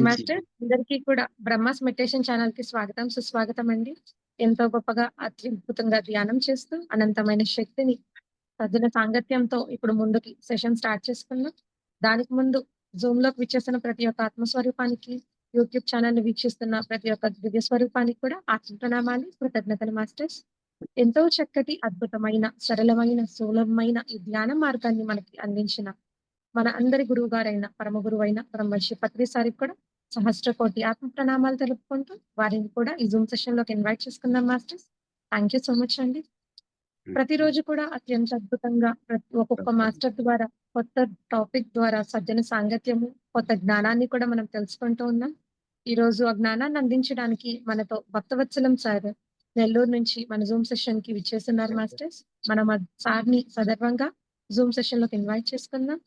దివినించి master. అందరికీ కూడా Brahma's meditation ఛానెల్‌కి స్వాగతం, సుస్వాగతం అండి. ఎంతో గొప్పగా అత్యద్భుతంగా ధ్యానం చేస్తూ అనంతమైన శక్తిని సజ్జన సాంగత్యంతో ఇప్పుడు ముందుకి సెషన్ స్టార్ట్ చేసుకుందాం. దానికి ముందు జూమ్‌లోకి విచ్చేసిన ప్రతి ఒక్క ఆత్మస్వరూపానికి, యూట్యూబ్ ఛానెల్‌ని వీక్షిస్తున్న ప్రతి ఒక్క దివ్య స్వరూపానికి కూడా ఆత్మ ప్రణామాలు, కృతజ్ఞతలు మాస్టర్స్. ఎంతో చక్కటి, అద్భుతమైన, సరళమైన, సులభమైన ఈ ధ్యాన మార్గాన్ని మనకి అందించిన మన అందరి గురువుగారైన, పరమ గురువైన బ్రహ్మర్షి పత్రి సారికి కూడా సహస్ర కోటి ఆత్మ ప్రణామాలు తెలుపుకుంటూ, వారిని కూడా ఈ జూమ్ సెషన్‌లోకి ఇన్వైట్ చేసుకుందాం masters. Thank you so much అండి. ప్రతిరోజు కూడా అత్యంత అద్భుతంగా ఒక్కొక్క మాస్టర్ ద్వారా కొత్త టాపిక్ ద్వారా సజ్జన సాంగత్యము, కొత్త జ్ఞానాన్ని కూడా మనం తెలుసుకుంటూ ఉన్నాం. ఈరోజు ఆ జ్ఞానాన్ని అందించడానికి మనతో భక్తవత్సలం సార్ నెల్లూరు నుంచి మన జూమ్ సెషన్‌కి విచ్చేస్తున్నారు మాస్టర్స్. మనం సార్‌ని సగర్వంగా జూమ్ సెషన్‌లోకి ఇన్వైట్ చేసుకుందాం.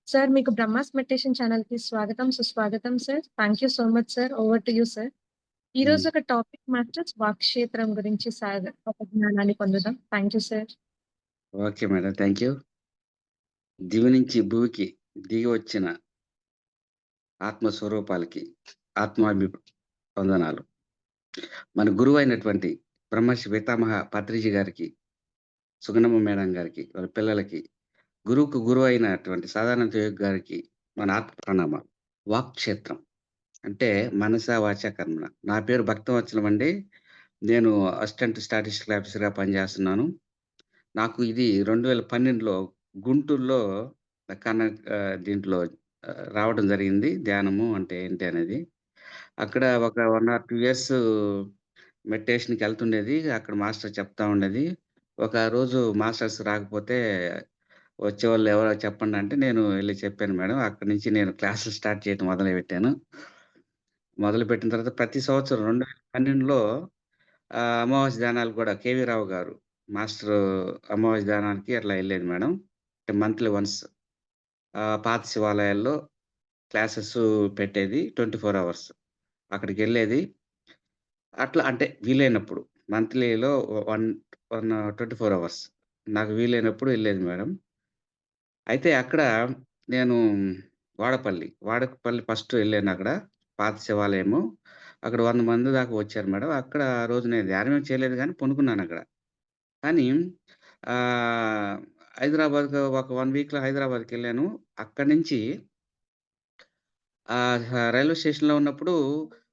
సార్, మీకు బ్రహ్మాస్ మెడిటేషన్ ఛానెల్‌కి స్వాగతం, సుస్వాగతం sir. Thank you so much sir. Over to you sir. ఈరోజు ఒక టాపిక్ మాస్టర్స్ వాక్‌క్షేత్రం గురించి సార్ ఒక జ్ఞానాన్ని పొందుదాం. Thank you sir. Okay madam. Thank you. దివి నుంచి భూమికి దిగి వచ్చిన ఆత్మస్వరూపాలకి ఆత్మాభి వందనాలు. మన గురువైనటువంటి బ్రహ్మర్షి పితామహ పత్రిజీ గారికి, సుగుణమ్మ మేడం గారికి, వాళ్ళ పిల్లలకి, గురువుకు గురువు అయినటువంటి సాదానంద యోగి గారికి మన ఆత్మ ప్రణామాలు. వాక్‌క్షేత్రం అంటే మనస, వాచ, కర్మణ. నా పేరు భక్తవత్సలం అండి. నేను అసిస్టెంట్ స్టాటిస్టికల్ ఆఫీసర్‌గా పనిచేస్తున్నాను. నాకు ఇది 2012లో గుంటూరులో దీంట్లో రావడం జరిగింది. ధ్యానము అంటే ఏంటి అనేది. అక్కడ ఒక 1 ఆర్ 2 ఇయర్స్ మెడిటేషన్‌కెళ్తుండేది. అక్కడ మాస్టర్ చెప్తా ఉండేది. ఒక రోజు మాస్టర్స్ రాకపోతే వచ్చేవాళ్ళు ఎవరో చెప్పండంటే నేను ఎళ్లి చెప్పాను మేడం. అక్కడి నుంచి నేను క్లాసులు స్టార్ట్ చేయడం మొదలుపెట్టాను. మొదలుపెట్టిన తర్వాత ప్రతి సంవత్సరం 2012లో అమావాస్య దానాలు కూడా కేవీ రావు గారు మాస్టరు అమావాస్య దానానికి అట్లా ఎళ్ళేది మేడం. అంటే మంత్లీ వన్స్. పాత శివాలయాల్లో క్లాసెస్ పెట్టేది 24 అవర్స్. అక్కడికెళ్ళేది. అట్లా అంటే వీలైనప్పుడు. మంత్లీలో 24 అవర్స్. నాకు వీలైనప్పుడు ఎళ్ళేది మేడం. అయితే అక్కడ నేను వాడపల్లి ఫస్ట్ ఎళ్ళానక్కడ. పాత శివాలయము. అక్కడ 100 మంది దాకా వచ్చారు మేడం. అక్కడ ఆ రోజు నేను ధ్యానం ఏం చేయలేదు గానీ పనుకున్నానక్కడ. కానీ ఆహ్, హైదరాబాద్‌కు ఒక 1 వీక్‌లో హైదరాబాద్‌కెళ్ళాను. అక్కడి నుంచి రైల్వే స్టేషన్‌లో ఉన్నప్పుడు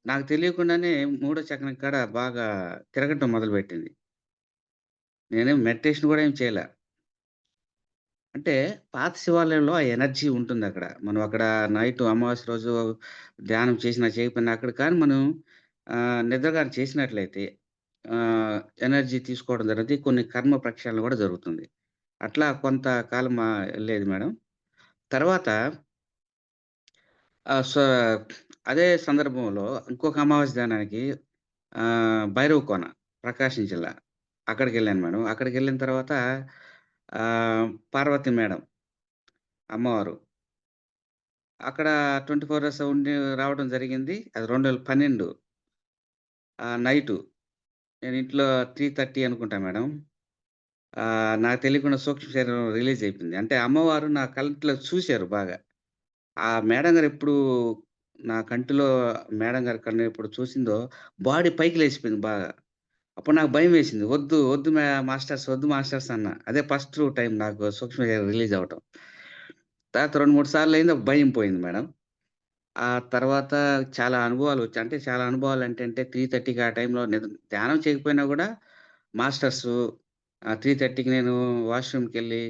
నాకు తెలియకుండానే మూడో చక్రం కాడ బాగా తిరగటం మొదలుపెట్టింది. నేనేం మెడిటేషన్ గూడా ఏం చేయలే. అంటే పాత శివాలయంలో ఆ ఎనర్జీ ఉంటుందక్కడ. మనం అక్కడ నైట్ అమావాస్య రోజు ధ్యానం చేసినా, చేయకపోయినా అక్కడ కానీ మనం నిద్ర గాని చేసినట్లయితే ఆహ్, ఎనర్జీ తీసుకోవడం జరుగుద్ది. కొన్ని కర్మ ప్రక్షాళన గూడా జరుగుతుంది. అట్లా కొంతకాలం ఎళ్ళేది మేడం. తర్వాత సో, అదే సందర్భంలో ఇంకొక అమావాస్య ధ్యానానికి భైరవకోన, ప్రకాశం జిల్లా. అక్కడికెళ్ళాను మేడం. అక్కడికెళ్ళిన తర్వాత పార్వతి మేడం అమ్మవారు. అక్కడ 24 అవర్స్ ఉండి రావడం జరిగింది. అది 2012 నైటు. నేను ఇంట్లో 3:30 అనుకుంటా మేడం. నాకు తెలియకుండా సూక్ష్మ శరీరం రిలీజ్ అయిపోయింది. అంటే అమ్మవారు నా కంట్లో చూసారు బాగా. ఆ మేడం గారు ఎప్పుడు నా కంటిలో మేడం గారి కన్ను ఎప్పుడు చూసిందో బాడీ పైకి లేసిపోయింది బాగా. అప్పుడు నాకు భయమేసింది. వద్దు, వద్దు మాస్టర్స్ వద్దు మాస్టర్స్ అన్నా. అదే ఫస్ట్ టైమ్ నాకు సూక్ష్మ శరీరం రిలీజ్ అవ్వటం. తర్వాత 2, 3 సార్లయింది భయం పోయింది మేడం. ఆ తర్వాత చాలా అనుభవాలొచ్చాయి. అంటే చాలా అనుభవాలంటంటే 3:30కి ఆ టైంలో ధ్యానం చేయకపోయినా గూడా మాస్టర్సు 3:30కి నేను వాష్‌రూమ్‌కెళ్ళి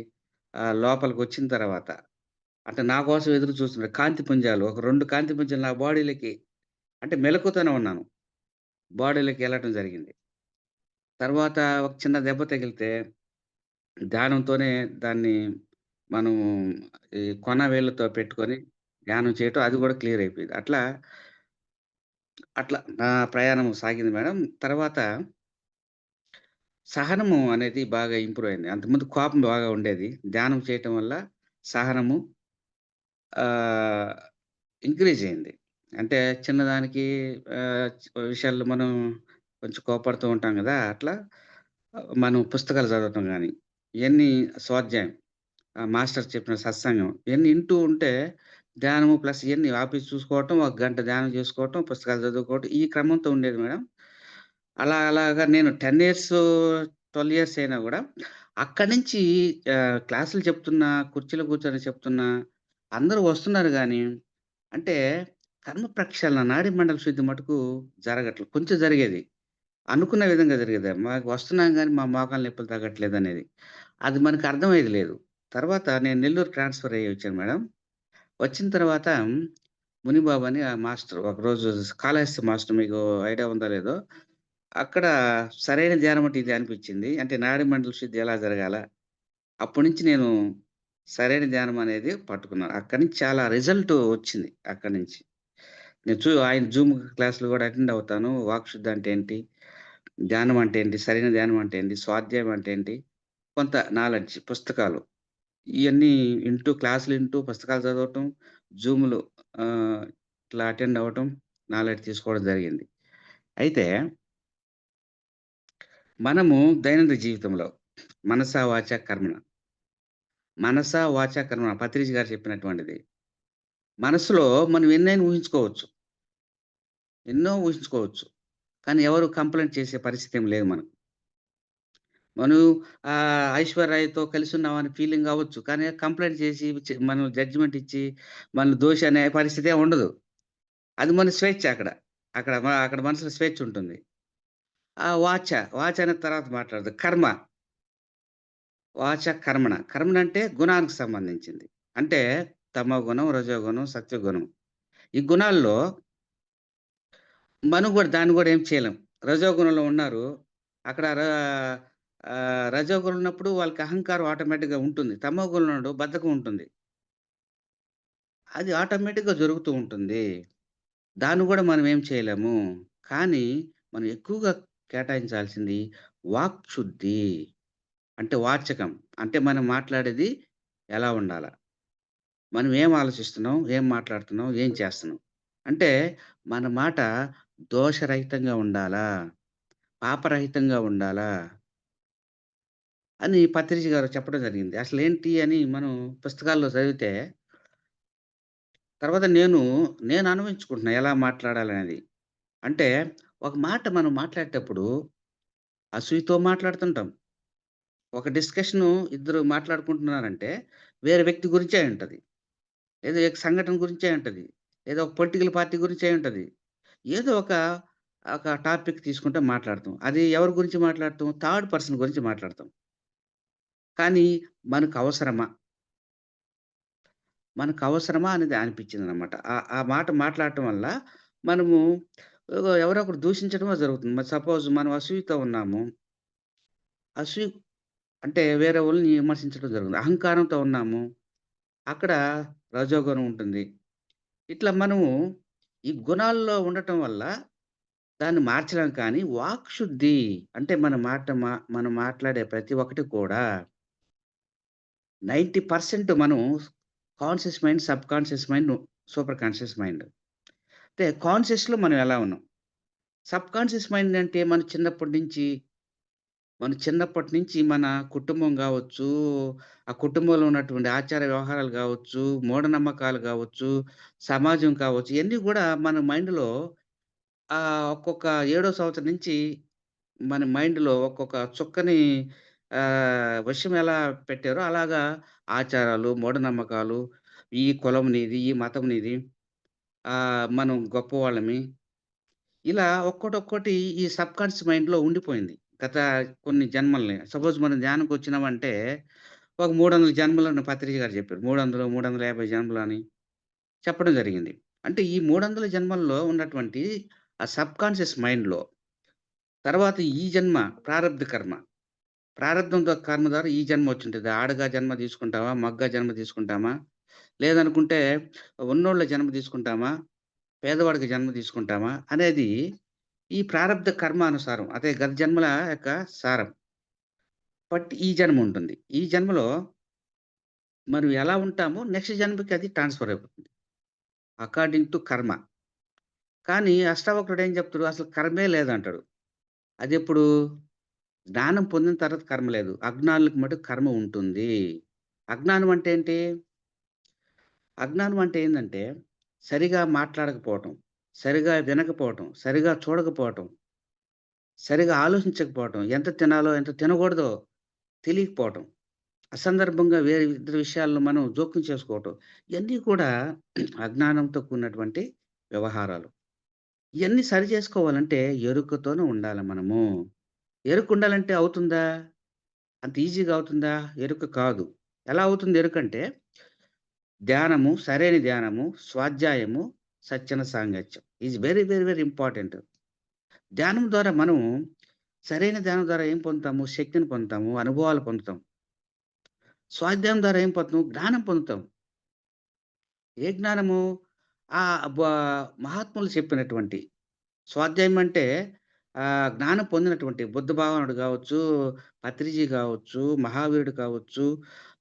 లోపలికొచ్చిన తర్వాత అంటే నా కోసం ఎదురు చూస్తున్నారు. కాంతి పుంజాలు ఒక 2 కాంతి పుంజాలు నా బాడీలోకి అంటే మెలకువతోనే ఉన్నాను. బాడీలోకి ఎళ్ళటం జరిగింది. తర్వాత ఒక చిన్న దెబ్బ తగిలితే ధ్యానంతోనే దాన్ని మనం ఈ కొన వేళ్ళతో పెట్టుకొని ధ్యానం చేయటం అది గూడా క్లియర్ అయిపోయింది. అట్లా నా ప్రయాణం సాగింది మేడం. తర్వాత సహనము అనేది బాగా ఇంప్రూవ్ అయింది. అంతకుముందు కోపం బాగా ఉండేది. ధ్యానం చేయటం వల్ల సహనము ఆహ్, ఇంక్రీజ్ అయింది. అంటే చిన్నదానికి విషయాల్లో మనం కొంచెం కోపడుతూ ఉంటాం గదా! అట్లా మనం పుస్తకాలు చదవటం గాని, ఇయన్నీ స్వాధ్యాయం మాస్టర్ చెప్పిన సత్సంగం ఇయన్నీ ఇంటూ ఉంటే ధ్యానము ప్లస్ ఇయన్నీ ఆఫీస్ చూసుకోవటం, ఒక గంట ధ్యానం చేసుకోవటం, పుస్తకాలు చదువుకోవటం ఈ క్రమంతో ఉండేది మేడం. అలాగా నేను 10 ఇయర్స్, 12 ఇయర్స్ అయినా గూడా అక్కడి నుంచి క్లాసులు చెప్తున్నా, కుర్చీలో కూర్చొని చెప్తున్నా, అందరూ వస్తున్నారు గానీ, అంటే కర్మ ప్రక్షాళన, నాడీ మండల శుద్ధి మటుకు జరగట్లేదు. కొంచెం జరిగేది. అనుకున్న విధంగా జరిగేది. మాకు వస్తున్నాం గానీ, మా మోకాళ్ళ నొప్పులు తగ్గట్లేదనేది. అది మనకు అర్థమయ్యేది లేదు. తర్వాత నేను నెల్లూరు ట్రాన్స్‌ఫర్ అయ్యి వచ్చాను మేడం. వచ్చిన తర్వాత మునిబాబు అని ఆ మాస్టర్ ఒకరోజు కాళహస్తి మాస్టర్ మీకు ఐడియా ఉందో లేదో, అక్కడ సరైన ధ్యానం అంటే ఇదే అనిపిచ్చింది. అంటే నాడీ మండల శుద్ధి ఎలా జరగాల? అప్పటినుంచి నేను సరైన ధ్యానం అనేది పట్టుకున్నాను. అక్కడి నుంచి చాలా రిజల్ట్ వచ్చింది అక్కడి నుంచి. నేను ఆయన జూమ్ క్లాస్‌లు గూడా అటెండ్ అవుతాను. వాక్ శుద్ధి అంటే ఏంటి? ధ్యానం అంటే ఏంటి? సరైన ధ్యానం అంటే ఏంటి? స్వాధ్యాయం అంటే ఏంటి? కొంత నాలెడ్జ్ పుస్తకాలు ఇయన్నీ క్లాసులు ఇంటూ, పుస్తకాలు చదవటం, జూమ్‌లు ఇట్లా అటెండ్ అవ్వటం, నాలెడ్జ్ తీసుకోవడం జరిగింది. అయితే మనము దైనందిన జీవితంలో మనసా, వాచా, కర్మణ. మనసా, వాచా, కర్మణ పత్రిజీ గారు చెప్పినటువంటిది. మనసులో మనం ఎన్నైనా ఊహించుకోవచ్చు. ఎన్నో ఊహించుకోవచ్చు. కానీ ఎవరు కంప్లెయింట్ చేసే పరిస్థితి ఏమి లేదు మనకు. మనం 'ఐశ్వర్య రాయ్‌తో కలిసున్నామని' ఫీలింగ్ అవ్వచ్చు. కానీ కంప్లెయింట్ చేసి మనం జడ్జిమెంట్ ఇచ్చి, మనల్ని దోషి అనే పరిస్థితే ఉండదు. అది మన స్వేచ్ఛ అక్కడ. అక్కడ మనసులో స్వేచ్ఛ ఉంటుంది. వాచ అనే తర్వాత మాట్లాడదు. వాచ కర్మణ. కర్మణ అంటే గుణానికి సంబంధించింది. అంటే తమోగుణం, రజోగుణం, సత్వగుణం. ఈ గుణాల్లో మనం గూడా దాన్ని గూడా ఏం చేయలేం. రజోగుణంలో ఉన్నారు. అక్కడ రజోగుణం ఉన్నప్పుడు వాళ్ళకి అహంకారం ఆటోమేటిక్‌గా ఉంటుంది. తమోగుణంలో ఉన్నోడు బద్ధకం ఉంటుంది. అది ఆటోమేటిక్‌గా జరుగుతూ ఉంటుంది. దాన్ని గూడా మనం ఏం చేయలేము. కానీ మనం ఎక్కువగా కేటాయించాల్సింది వాక్ శుద్ధి. అంటే వాచకం. అంటే మనం మాట్లాడేది ఎలా ఉండాల? మనం ఏం ఆలోచిస్తున్నాం? ఏం మాట్లాడుతున్నాం? ఏం చేస్తున్నాం? అంటే మన మాట దోషరహితంగా ఉండాలా? పాపరహితంగా ఉండాలా? అని పత్రిజీ గారు చెప్పడం జరిగింది. అసలేంటి అని మనం పుస్తకాల్లో చదివితే తర్వాత నేను అన్వయించుకుంటున్నా ఎలా మాట్లాడాలనేది. అంటే ఒక మాట మనం మాట్లాడేటప్పుడు అసూయతో మాట్లాడుతుంటాం. ఒక డిస్కషను ఇద్దరు మాట్లాడుకుంటున్నారంటే వేరే వ్యక్తి గురించే అయుంటది. ఏదో ఒక సంఘటన గురించే ఉంటది. ఏదో ఒక పొలిటికల్ పార్టీ గురించే ఉంటది. ఏదో ఒక టాపిక్ తీసుకుంటే మాట్లాడతాం. అది ఎవరి గురించి మాట్లాడతాం? థర్డ్ పర్సన్ గురించి మాట్లాడతాం. కానీ మనకవసరమా? మనకవసరమా అనేది అనిపించిందనమాట. ఆ మాట మాట్లాడటం వల్ల మనము ఎవరో ఒకరు దూషించడమో జరుగుతుంది. మరి సపోజ్ మనం అసూయతో ఉన్నాము. అసూయ అంటే వేరే వాళ్ళని విమర్శించడం జరుగుతుంది. అహంకారంతో ఉన్నాము. అక్కడ రజోగుణం ఉంటుంది. ఇట్లా మనము ఈ గుణాల్లో ఉండటం వల్ల దాన్ని మార్చలేం కానీ, వాక్ శుద్ధి అంటే మనం మాట్లాడే ప్రతి ఒక్కటి కూడా 90% మనం conscious mind, subconscious mind, super conscious mind. అంటే కాన్షియస్‌లో మనం ఎలా ఉన్నాం. సబ్‌కాన్షియస్ మైండ్ అంటే మన చిన్నప్పటి నుంచి మన కుటుంబం గావచ్చు, ఆ కుటుంబంలో ఉన్నటువంటి ఆచార వ్యవహారాలు గావచ్చు, మూఢనమ్మకాలు గావచ్చు, సమాజం కావచ్చు, ఇయన్నీ గూడా మన మైండ్‌లో ఒక్కొక్క ఏడో సంవత్సరం నుంచి మన మైండ్‌లో ఒక్కొక్క చుక్కని విషం ఎలా పెట్టారో అలాగా ఆచారాలు, మూఢనమ్మకాలు, ఈ కులం నీది, ఈ మతం నీది, మనం గొప్పవాళ్ళమి. ఇలా ఒక్కోటొక్కోటి ఈ సబ్‌కాన్షియస్ మైండ్‌లో ఉండిపోయింది. గత కొన్ని జన్మల్ని. సపోజ్ మనం ధ్యానంకొచ్చినామంటే ఒక 300 జన్మలని పత్రిజి గారు చెప్పారు. 300, 350 జన్మలని చెప్పడం జరిగింది. అంటే ఈ 300 జన్మల్లో ఉన్నటువంటి ఆ సబ్‌కాన్షియస్ మైండ్‌లో తర్వాత ఈ జన్మ ప్రారబ్ధ కర్మ. ప్రారబ్ధంతో కర్మ ద్వారా ఈ జన్మ వచ్చుంటది. ఆడగా జన్మ తీసుకుంటామా? మగ్గా జన్మ తీసుకుంటామా? లేదనుకుంటే ఉన్నోళ్ళ జన్మ తీసుకుంటామా? పేదవాడికి జన్మ తీసుకుంటామా? అనేది ఈ ప్రారబ్ధ కర్మానుసారం. అదే గత జన్మల యొక్క సారం. బట్ ఈ జన్మ ఉంటుంది. ఈ జన్మలో మనం ఎలా ఉంటామో నెక్స్ట్ జన్మకి అది ట్రాన్స్‌ఫర్ అయిపోతుంది. అకార్డింగ్ టు కర్మ. కానీ అష్టావక్రుడు ఏం చెప్తాడు? అసలు కర్మే లేదంటాడు. అదెప్పుడు? జ్ఞానం పొందిన తర్వాత కర్మ లేదు. అజ్ఞానులకు మటుకు కర్మ ఉంటుంది. అజ్ఞానం అంటే ఏంటి? అజ్ఞానం అంటే ఏందంటే, సరిగా మాట్లాడకపోవటం, సరిగా వినకపోవటం, సరిగా చూడకపోవటం, సరిగా ఆలోచించకపోవటం, ఎంత తినాలో, ఎంత తినకూడదో తెలియకపోవటం. అసందర్భంగా వేరే ఇతర విషయాల్లో మనం జోక్యం చేసుకోవటం. ఇయన్నీ కూడా అజ్ఞానంతో కూడినటువంటి వ్యవహారాలు. ఇయన్నీ సరి చేసుకోవాలంటే ఎరుకతోనే ఉండాలి మనము. ఎరుకుండాలంటే అవుతుందా? అంత ఈజీగా అవుతుందా? ఎరుక కాదు. ఎలా అవుతుంది ఎరుకంటే, ధ్యానము, సరైన ధ్యానము, స్వాధ్యాయము, సజ్జన సాంగత్యం. Is very, very, very important. ధ్యానం ద్వారా మనం సరైన ధ్యానం ద్వారా ఏం పొందుతాము? శక్తిని పొందుతాము, అనుభవాలు పొందుతాం. స్వాధ్యాయం ద్వారా ఏం పొందుతాం? జ్ఞానం పొందుతాం. ఏ జ్ఞానము? బా మహాత్ములు చెప్పినటువంటి స్వాధ్యాయం అంటే జ్ఞానం పొందినటువంటి బుద్ధ భగవానుడు గావచ్చు, పత్రిజీ గావచ్చు, మహావీరుడు కావచ్చు,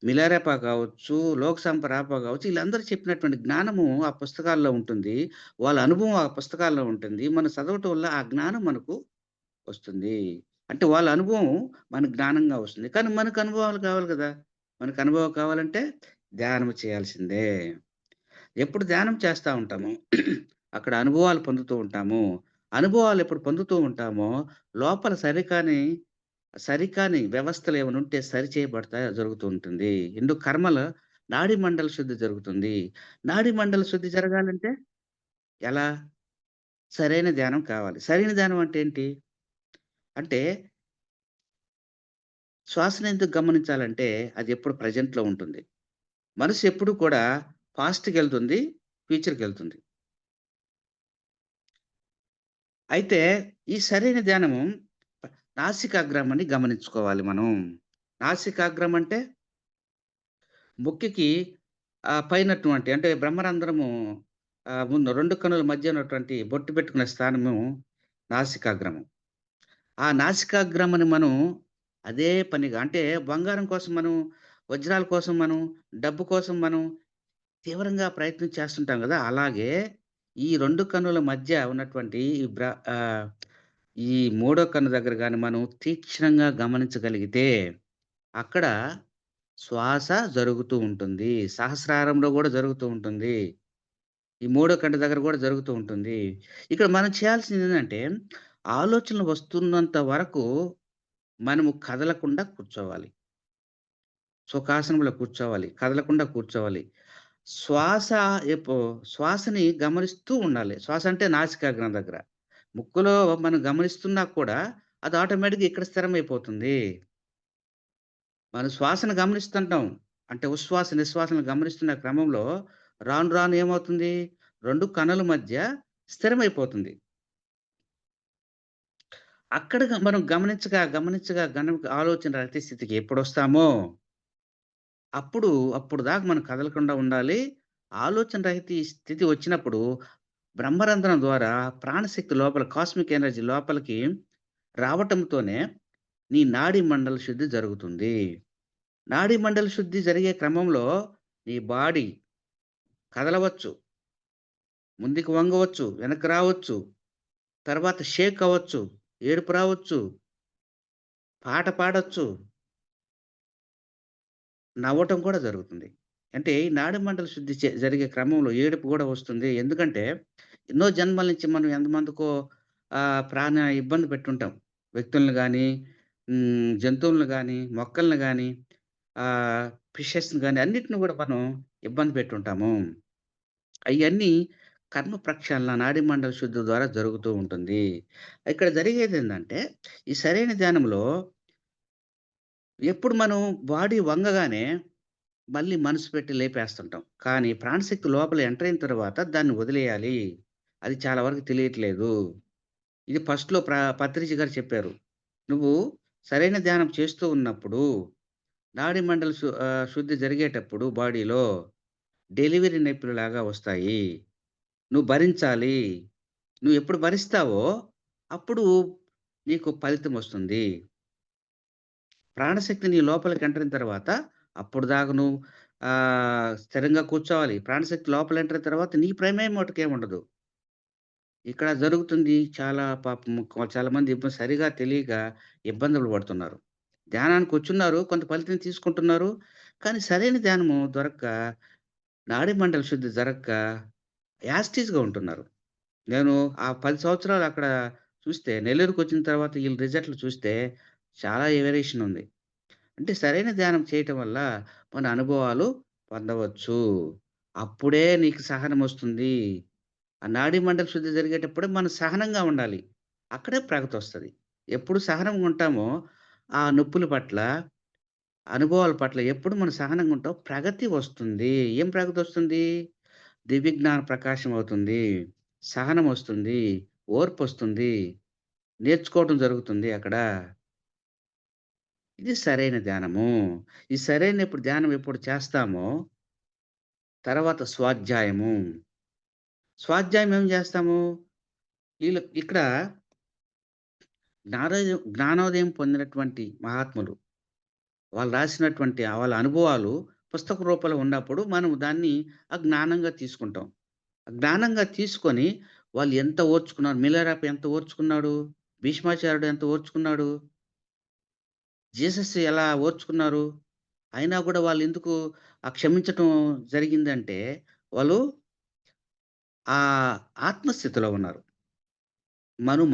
మిలారెపా కావచ్చు, లోక్ సంపరాప కావచ్చు, ఈళ్ళందరూ చెప్పినటువంటి జ్ఞానము ఆ పుస్తకాల్లో ఉంటుంది. వాళ్ళ అనుభవం ఆ పుస్తకాల్లో ఉంటుంది. మనం చదవటం వల్ల ఆ జ్ఞానం మనకు వస్తుంది. అంటే వాళ్ళ అనుభవం మనకు జ్ఞానంగా వస్తుంది. కానీ మనకు అనుభవాలు కావాలి గదా! మనకు అనుభవం కావాలంటే ధ్యానం చేయాల్సిందే. ఎప్పుడు ధ్యానం చేస్తా ఉంటామో, అక్కడ అనుభవాలు పొందుతూ ఉంటాము. అనుభవాలు ఎప్పుడు పొందుతూ ఉంటామో, లోపల సరికాని వ్యవస్థలేమైనా ఉంటే జరుగుతూ ఉంటుంది. కర్మల నాడీ మండల శుద్ధి జరుగుతుంది. నాడీ మండల శుద్ధి జరగాలంటే ఎలా? సరైన ధ్యానం కావాలి. సరైన ధ్యానం అంటే ఏంటి? అంటే శ్వాసను ఎందుకు గమనించాలంటే, అది ఎప్పుడు ప్రెజెంట్‌లో ఉంటుంది. మనసు ఎప్పుడు కూడా పాస్ట్‌కెళ్తుంది, ఫ్యూచర్‌కెళ్తుంది. అయితే ఈ సరైన ధ్యానము నాసికాగ్రామాన్ని గమనించుకోవాలి మనం. నాసికాగ్రం అంటే ముక్కికి పైనటువంటి అంటే బ్రహ్మరంధ్రము ముందు 2 కన్నుల మధ్య ఉన్నటువంటి బొట్టు పెట్టుకునే స్థానము నాసికాగ్రమం. ఆ నాసికాగ్రమని మనం అదే పనిగా అంటే బంగారం కోసం మనం, వజ్రాల కోసం మనం, డబ్బు కోసం మనం తీవ్రంగా ప్రయత్నం చేస్తుంటాం గదా! అలాగే ఈ 2 కన్నుల మధ్య ఉన్నటువంటి ఈ మూడో కన్ను దగ్గర గాని మనం తీక్షణంగా గమనించగలిగితే, అక్కడ శ్వాస జరుగుతూ ఉంటుంది. సహస్రారంలో గూడా జరుగుతూ ఉంటుంది. ఈ మూడో కంటి దగ్గర గూడా జరుగుతూ ఉంటుంది. ఇక్కడ మనం చేయాల్సిందేంటంటే, ఆలోచనలు వస్తున్నంత వరకు మనము కదలకుండా కూర్చోవాలి. సుఖాసనంలో కూర్చోవాలి. కదలకుండా కూర్చోవాలి. శ్వాస ఎప్పు శ్వాసని గమనిస్తూ ఉండాలి. శ్వాస అంటే నాసికాగ్రం దగ్గర. ముక్కులో మనం గమనిస్తున్నా కూడా అది ఆటోమేటిక్‌గా ఇక్కడ స్థిరమైపోతుంది. మనం శ్వాసను గమనిస్తుంటాం. అంటే ఉశ్వాస, నిశ్వాసలను గమనిస్తున్న క్రమంలో రాను రాను ఏమవుతుంది? 2 కణుల మధ్య స్థిరమైపోతుంది. అక్కడ మనం గమనిక ఆలోచన రహిత స్థితికి ఎప్పుడొస్తామో అప్పుడు దాకా మనం కదలకుండా ఉండాలి. ఆలోచన రహిత ఈ స్థితి వచ్చినప్పుడు బ్రహ్మరంధ్రం ద్వారా ప్రాణశక్తి లోపల కాస్మిక్ ఎనర్జీ లోపలికి రావటంతోనే నీ నాడీ మండల శుద్ధి జరుగుతుంది. నాడీ మండల శుద్ధి జరిగే క్రమంలో నీ బాడీ కదలవచ్చు, ముందుకు వంగవచ్చు, వెనక్కి రావచ్చు, తర్వాత షేక్ అవ్వచ్చు, ఏడుపు రావచ్చు, పాట పాడొచ్చు, నవ్వటం కూడా జరుగుతుంది. అంటే ఈ నాడీ మండల శుద్ధి జరిగే క్రమంలో ఏడుపు గూడా వస్తుంది. ఎందుకంటే ఎన్నో జన్మల నుంచి మనం ఎంతమందికో ప్రాణ ఇబ్బంది పెట్టుంటాం. వ్యక్తుల్ని గానీ, జంతువులను గానీ, మొక్కల్ని గానీ, ఫిషెస్‌ని గానీ అన్నిటిని గూడా మనం ఇబ్బంది పెట్టుంటాము. అయన్నీ కర్మ ప్రక్షాళన నాడీ మండల శుద్ధి ద్వారా జరుగుతూ ఉంటుంది. ఇక్కడ జరిగేదేందంటే, ఈ సరైన ధ్యానంలో ఎప్పుడు మనం బాడీ వంగగానే మళ్ళీ మనసు పెట్టి లేపేస్తుంటాం. కానీ ప్రాణశక్తి లోపల ఎంటర్ అయిన తర్వాత దాన్ని వదిలేయాలి. అది చాలా వరకు తెలియట్లేదు. ఇది ఫస్ట్‌లో పత్రిజీ గారు చెప్పారు. నువ్వు సరైన ధ్యానం చేస్తూ ఉన్నప్పుడు నాడీ మండల శుద్ధి జరిగేటప్పుడు బాడీలో డెలివరీ నొప్పులులాగా వస్తాయి. నువ్వు భరించాలి. నువ్వెప్పుడు భరిస్తావో అప్పుడు నీకు ఫలితమొస్తుంది. ప్రాణశక్తి నీ లోపలికి ఎంటర్ అయిన తర్వాత అప్పటిదాకా నువ్వు స్థిరంగా కూర్చోవాలి. ప్రాణశక్తి లోపల ఎంటర్ అయిన తర్వాత నీ ప్రమేయం మటుకేముండదు. ఇక్కడ జరుగుతుంది పాపం చాలామంది సరిగా తెలియక ఇబ్బందులు పడుతున్నారు. ధ్యానానికి కూర్చున్నారు. కొంత ఫలితం తీసుకుంటున్నారు. కానీ సరైన ధ్యానము దొరక్క నాడీ మండల శుద్ధి జరక్క యాస్టీస్‌గా ఉంటున్నారు. నేను ఆ 10 సంవత్సరాలు అక్కడ చూస్తే నెల్లూరుకొచ్చిన తర్వాత ఈళ్ళ రిజల్ట్‌లు చూస్తే చాలా వేరియేషన్ ఉంది. అంటే సరైన ధ్యానం చేయటం వల్ల మన అనుభవాలు పొందవచ్చు. అప్పుడే నీకు సహనమొస్తుంది. ఆ నాడీ మండల శుద్ధి జరిగేటప్పుడే మనం సహనంగా ఉండాలి. అక్కడే ప్రగతొస్తది. ఎప్పుడు సహనంగా ఉంటామో, ఆ నొప్పుల పట్ల, అనుభవాల పట్ల ఎప్పుడు మనం సహనంగా ఉంటామో ప్రగతి వస్తుంది. ఏం ప్రగతొస్తుంది? దివ్య జ్ఞాన ప్రకాశం అవుతుంది. సహనమొస్తుంది. ఓర్పొస్తుంది. నేర్చుకోవటం జరుగుతుంది అక్కడ. ఇది సరైన ధ్యానము. ఈ ధ్యానం ఎప్పుడు చేస్తామో, తర్వాత స్వాధ్యాయము. స్వాధ్యాయం ఏం జేస్తాము? ఇక్కడ జ్ఞానోదయం పొందినటువంటి మహాత్ములు, వాళ్ళు రాసినటువంటి వాళ్ళ అనుభవాలు పుస్తక రూపంలో ఉన్నప్పుడు మనం దాన్ని జ్ఞానంగా తీసుకుంటాం. జ్ఞానంగా తీసుకొని వాళ్ళు ఎంత ఓర్చుకున్నారు. మిలారెప్ ఎంత ఓర్చుకున్నాడు? భీష్మాచార్యుడు ఎంత ఓర్చుకున్నాడు? జీసస్ ఎలా ఓర్చుకున్నారు? అయినా గూడా వాళ్ళెందుకు క్షమించటం జరిగిందంటే, వాళ్ళు ఆత్మస్థితిలో ఉన్నారు. మనం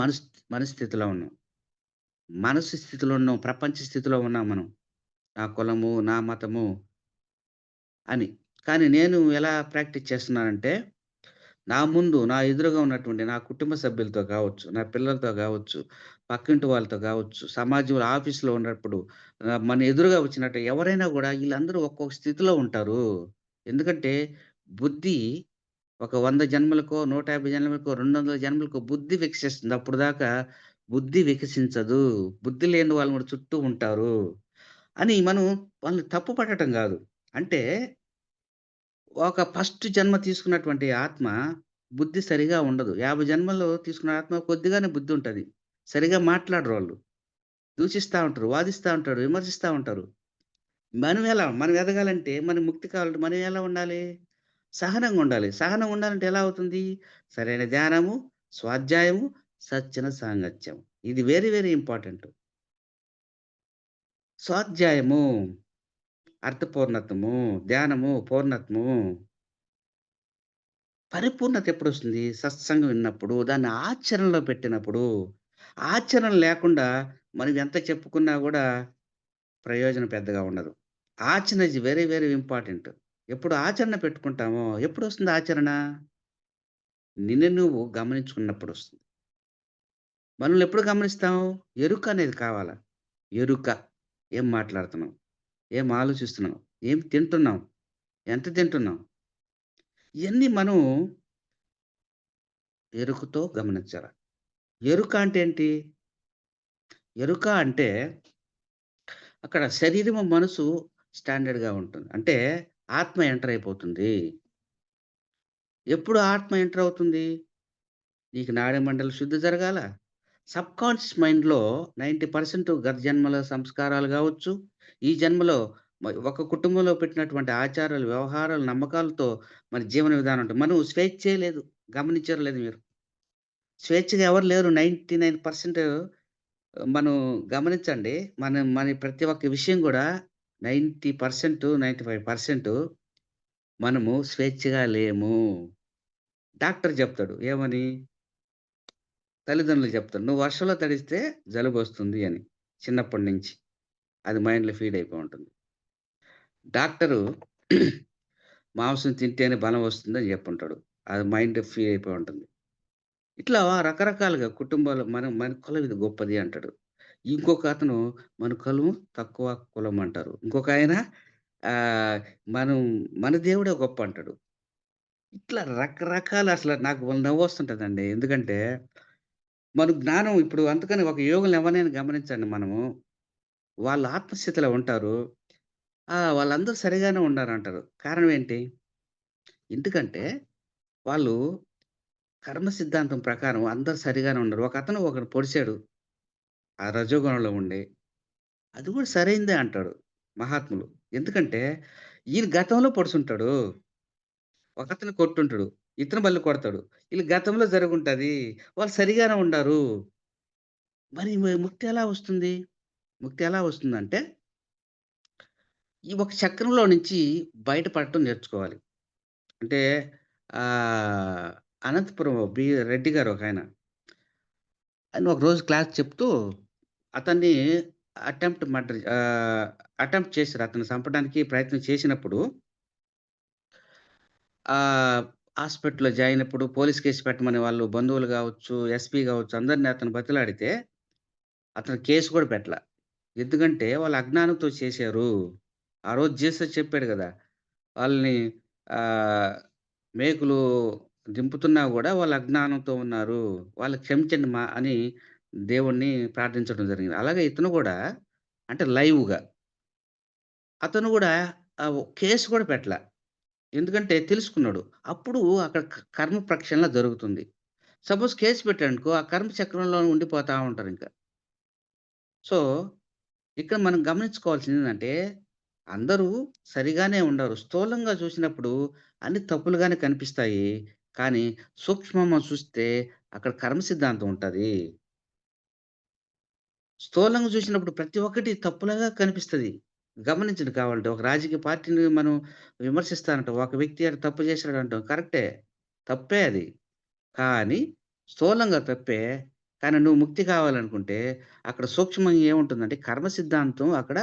మనస్థితిలో ఉన్నాం. మనసు స్థితిలో ఉన్నాం. ప్రపంచ స్థితిలో ఉన్నాం మనం. నా కులము, నా మతము అని. కానీ నేను ఎలా ప్రాక్టీస్ చేస్తున్నానంటే, నా ఎదురుగా ఉన్నటువంటి నా కుటుంబ సభ్యులతో గావచ్చు, నా పిల్లలతో గావచ్చు, పక్కింటి వాళ్ళతో గావచ్చు, సమాజంలో ఆఫీస్‌లో ఉన్నప్పుడు మన ఎదురుగా వచ్చినట్టు ఎవరైనా గూడా ఈళ్ళందరూ ఒక్కొక్క స్థితిలో ఉంటారు. ఎందుకంటే బుద్ధి ఒక 100 జన్మలకో, 150 జన్మలకో, 200 జన్మలకో బుద్ధి వికసిస్తుంది. అప్పటిదాకా బుద్ధి వికసించదు. బుద్ధి లేని వాళ్ళు మన చుట్టూ ఉంటారు. అని మనం వాళ్ళని తప్పు పట్టటం గాదు. అంటే ఒక ఫస్ట్ జన్మ తీసుకున్నటువంటి ఆత్మ బుద్ధి సరిగా ఉండదు. 50 జన్మల్లో తీసుకున్న ఆత్మ కొద్దిగానే బుద్ధుంటది. సరిగ్గా మాట్లాడరోళ్ళు. దూషిస్తా ఉంటారు, వాదిస్తా ఉంటారు, విమర్శిస్తా ఉంటారు. మనం ఎదగాలంటే, మనం ముక్తి కావాలంటే మనం ఎలా ఉండాలి? సహనంగా ఉండాలి. సహనం ఉండాలంటే ఎలా అవుతుంది? సరైన ధ్యానము, స్వాధ్యాయము, సజ్జన సాంగత్యం. ఇది వెరీ, వెరీ ఇంపార్టెంట్. స్వాధ్యాయము అర్థపూర్ణత్వము, ధ్యానము పూర్ణత్వము. పరిపూర్ణత ఎప్పుడొస్తుంది? సత్సంగం విన్నప్పుడు, దాన్ని ఆచరణలో పెట్టినప్పుడు. ఆచరణ లేకుండా మనం ఎంత చెప్పుకున్నా గూడా ప్రయోజనం పెద్దగా ఉండదు. ఆచరణ ఈజ్ వెరీ, వెరీ ఇంపార్టెంట్. ఎప్పుడు ఆచరణ పెట్టుకుంటామో ఎప్పుడొస్తుంది ఆచరణ? నిన్ను నువ్వు గమనించుకున్నప్పుడొస్తుంది. మనల్ని ఎప్పుడు గమనిస్తాం? ఎరుక అనేది కావాల. ఎరుక. ఏం మాట్లాడుతున్నాం? ఏం ఆలోచిస్తున్నాం? ఏం తింటున్నాం? ఎంత తింటున్నాం? ఇయన్నీ మనం ఎరుకతో గమనించాల. ఎరుక అంటే ఏంటి? ఎరుక అంటే అక్కడ శరీరము, మనసు స్టాండర్డ్‌గా ఉంటుంది. అంటే ఆత్మ ఎంటర్ అయిపోతుంది. ఎప్పుడు ఆత్మ ఎంటర్ అవుతుంది? నీకు నాడీ మండలి శుద్ధి జరగాల. సబ్‌కాన్షియస్ మైండ్‌లో 90% గత జన్మల సంస్కారాలు గావచ్చు, ఈ జన్మలో ఒక కుటుంబంలో పెట్టినటువంటి ఆచారాలు, వ్యవహారాలు, నమ్మకాలతో మన జీవన విధానం ఉంటుంది. మనం స్వేచ్ఛే లేదు. గమనించారో లేదో మీరు? స్వేచ్ఛగా ఎవరు లేరు. 99% మనం గమనించండి. మన ప్రతి ఒక్క విషయం గూడా 90%, 95% మనము స్వేచ్ఛగా లేము. డాక్టర్ జెప్తాడు. ఏమని? తల్లిదండ్రులు చెప్తారు. "నువ్వు వర్షంలో తడిస్తే జలుబొస్తుంది" అని. చిన్నప్పటి నుంచి. అది మైండ్‌లో ఫీడ్ అయిపోయి ఉంటుంది. డాక్టరు మాంసం తింటేనే బలం వస్తుందని జెప్పుంటాడు. అది మైండ్ ఫీడ్ అయిపోయి ఉంటుంది. ఇట్లా రకరకాలుగా కుటుంబాలు మన కులం ఇది గొప్పది అంటాడు. ఇంకొక అతను మన కులం తక్కువ కులం అంటారు. ఇంకొకాయన ఆహ్, మనం మన దేవుడే గొప్ప అంటాడు. ఇట్లా రకరకాల అసల నాకు నవ్వొస్తుంటదండి. ఎందుకంటే మన జ్ఞానం ఇప్పుడు అందుకని ఒక యోగుల్ని ఎవరినైనా గమనించండి మనము. వాళ్ళు ఆత్మస్థితిలో ఉంటారు. వాళ్ళందరూ సరిగానే ఉన్నారంటారు. కారణం ఏంటి? ఎందుకంటే వాళ్ళు కర్మ సిద్ధాంతం ప్రకారం అందరూ సరిగానే ఉన్నారు. ఒకడు పొడిచాడు. ఆ రజోగుణంలో ఉండి. అది కూడా సరైందే అంటాడు మహాత్ములు. ఎందుకంటే ఈయన గతంలో పొడుచుంటాడు. ఒకతను కొట్టుంటడు. ఇతను మళ్ళీ కొడతాడు. ఈళ్ళ గతంలో జరిగుంటది. వాళ్ళు సరిగానే ఉండారు. మరి ముక్తి ఎలా వస్తుంది? ముక్తి ఎలా వస్తుందంటే ఈ ఒక చక్రంలో నుంచి బయట పడటం నేర్చుకోవాలి. అంటే ఆహ్, అనంతపురం రెడ్డి గారు ఒకాయన. ఆయన ఒకరోజు క్లాస్ చెప్తూ అతన్ని అటెంప్ట్ చేశారు. అతన్ని చంపడానికి ప్రయత్నం చేసినప్పుడు హాస్పిటల్‌లో జాయిన్ అప్పుడు పోలీస్ కేస్ పెట్టమని వాళ్ళు బంధువులు గావచ్చు, ఎస్పీ గావచ్చు అందరిని అతను బతిలాడితే అతను కేస్ కూడా పెట్టల. ఎందుకంటే వాళ్ళు అజ్ఞానంతో చేశారు. ఆ రోజు జీసస్ చెప్పాడు గదా! వాళ్ళని ఆహ్, మేకులు దింపుతున్నా గూడా వాళ్ళు అజ్ఞానంతో ఉన్నారు. వాళ్ళని క్షమించండి అని దేవుడిని ప్రార్థించడం జరిగింది. అలాగే ఇతను గూడా అంటే లైవ్‌గా అతను గూడా కేస్ కూడా పెట్టల. ఎందుకంటే తెలుసుకున్నాడు. అప్పుడు అక్కడ కర్మ ప్రక్షాళన జరుగుతుంది. సపోజ్ కేస్ పెట్టాడనుకో ఆ కర్మ చక్రంలో ఉండిపోతా ఉంటారింక. సో, ఇక్కడ మనం గమనించుకోవాల్సిందేంటంటే, అందరూ సరిగానే ఉండరు. స్థూలంగా చూసినప్పుడు అన్ని తప్పులుగానే కనిపిస్తాయి. కానీ సూక్ష్మంగా చూస్తే అక్కడ కర్మ సిద్ధాంతం ఉంటది. స్థూలంగా చూసినప్పుడు ప్రతి ఒక్కటి తప్పులాగా కనిపిస్తది. గమనించండి కావాలంటే. ఒక రాజకీయ పార్టీని మనం విమర్శిస్తానంటాం. ఒక వ్యక్తి అటు తప్పు చేశాడంటాం. కరెక్టే. తప్పే అది. కానీ స్థూలంగా తప్పే. కానీ నువ్వు ముక్తి కావాలనుకుంటే అక్కడ సూక్ష్మంగా ఏముంటుందంటే కర్మ సిద్ధాంతం అక్కడ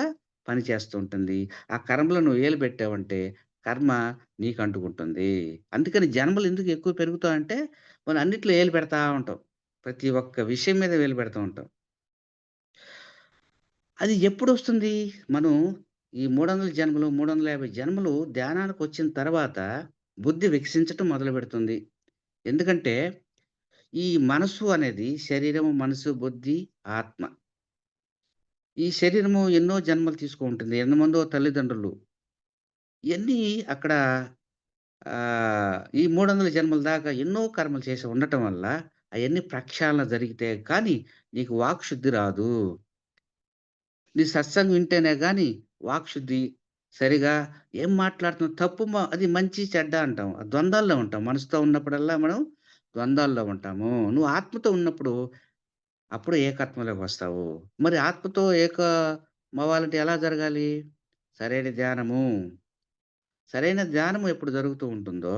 పనిచేస్తూ ఉంటుంది. ఆ కర్మలో నువ్వు ఏలు పెట్టావంటే కర్మ నీకు అంటుకుంటుంది. అందుకని జన్మలు ఎందుకు ఎక్కువ పెరుగుతాయంటే మనం అన్నిట్లో ఏలు పెడతా ఉంటాం. ప్రతి ఒక్క విషయం మీద వేలు పెడతా ఉంటాం. అది ఎప్పుడొస్తుంది? మనం ఈ 300 జన్మలు, 350 జన్మలు ధ్యానానికొచ్చిన తర్వాత బుద్ధి వికసించటం మొదలుపెడుతుంది. ఎందుకంటే ఈ మనసు అనేది శరీరము, మనసు, బుద్ధి, ఆత్మ. ఈ శరీరము ఎన్నో జన్మలు తీసుకుంటుంది. ఎంతమందో తల్లిదండ్రులు. ఇయన్నీ అక్కడ ఈ 300 జన్మల దాకా ఎన్నో కర్మలు చేసి ఉండటం వల్ల అయన్నీ ప్రక్షాళన జరిగితే కానీ నీకు వాక్ శుద్ధి రాదు. నీ సత్సంగం వింటేనే గాని వాక్ శుద్ధి సరిగా ఏం మాట్లాడుతున్నావు తప్పు అది మంచి, చెడ్డ అంటాం. ద్వంద్వాల్లో ఉంటాం. మనసుతో ఉన్నప్పుడల్లా మనం ద్వంద్వాల్లో ఉంటాము. నువ్వు ఆత్మతో ఉన్నప్పుడు అప్పుడు ఏకత్వంలోకొస్తావు. మరి ఆత్మతో ఏకమవ్వాలంటే ఎలా జరగాలి? సరైన ధ్యానము. సరైన ధ్యానము ఎప్పుడు జరుగుతూ ఉంటుందో,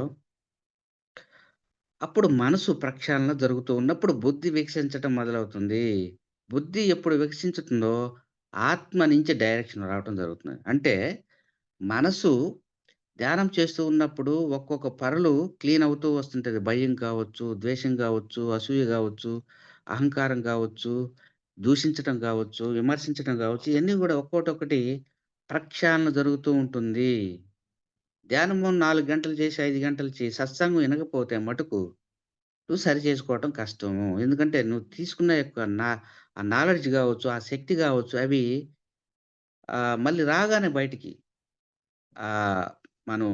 అప్పుడు మనసు ప్రక్షాళన జరుగుతూ ఉన్నప్పుడు బుద్ధి వికసించటం మొదలవుతుంది. బుద్ధి ఎప్పుడు వికసించుతుందో, ఆత్మ నుంచి డైరెక్షన్ రావటం జరుగుతుంది. అంటే మనసు ధ్యానం చేస్తూ ఉన్నప్పుడు ఒక్కొక్క పొరలు క్లీన్ అవుతూ వస్తుంటది. భయం కావచ్చు, ద్వేషం కావచ్చు, అసూయ గావచ్చు, అహంకారం గావచ్చు, దూషించటం గావచ్చు, విమర్శించటం గావచ్చు, ఇయన్నీ గూడా ఒక్కోటొక్కటి ప్రక్షాళన జరుగుతూ ఉంటుంది. ధ్యానము 4 గంటలు చేసి, 5 గంటలు సత్సంగం వినకపోతే మటుకు నువ్వు సరి చేసుకోవటం కష్టము. ఎందుకంటే నువ్వు తీసుకున్న యొక్క ఆ నాలెడ్జ్ గావచ్చు, ఆ శక్తి గావచ్చు అవి మళ్ళీ రాగానే బయటికి ఆహ్, మనం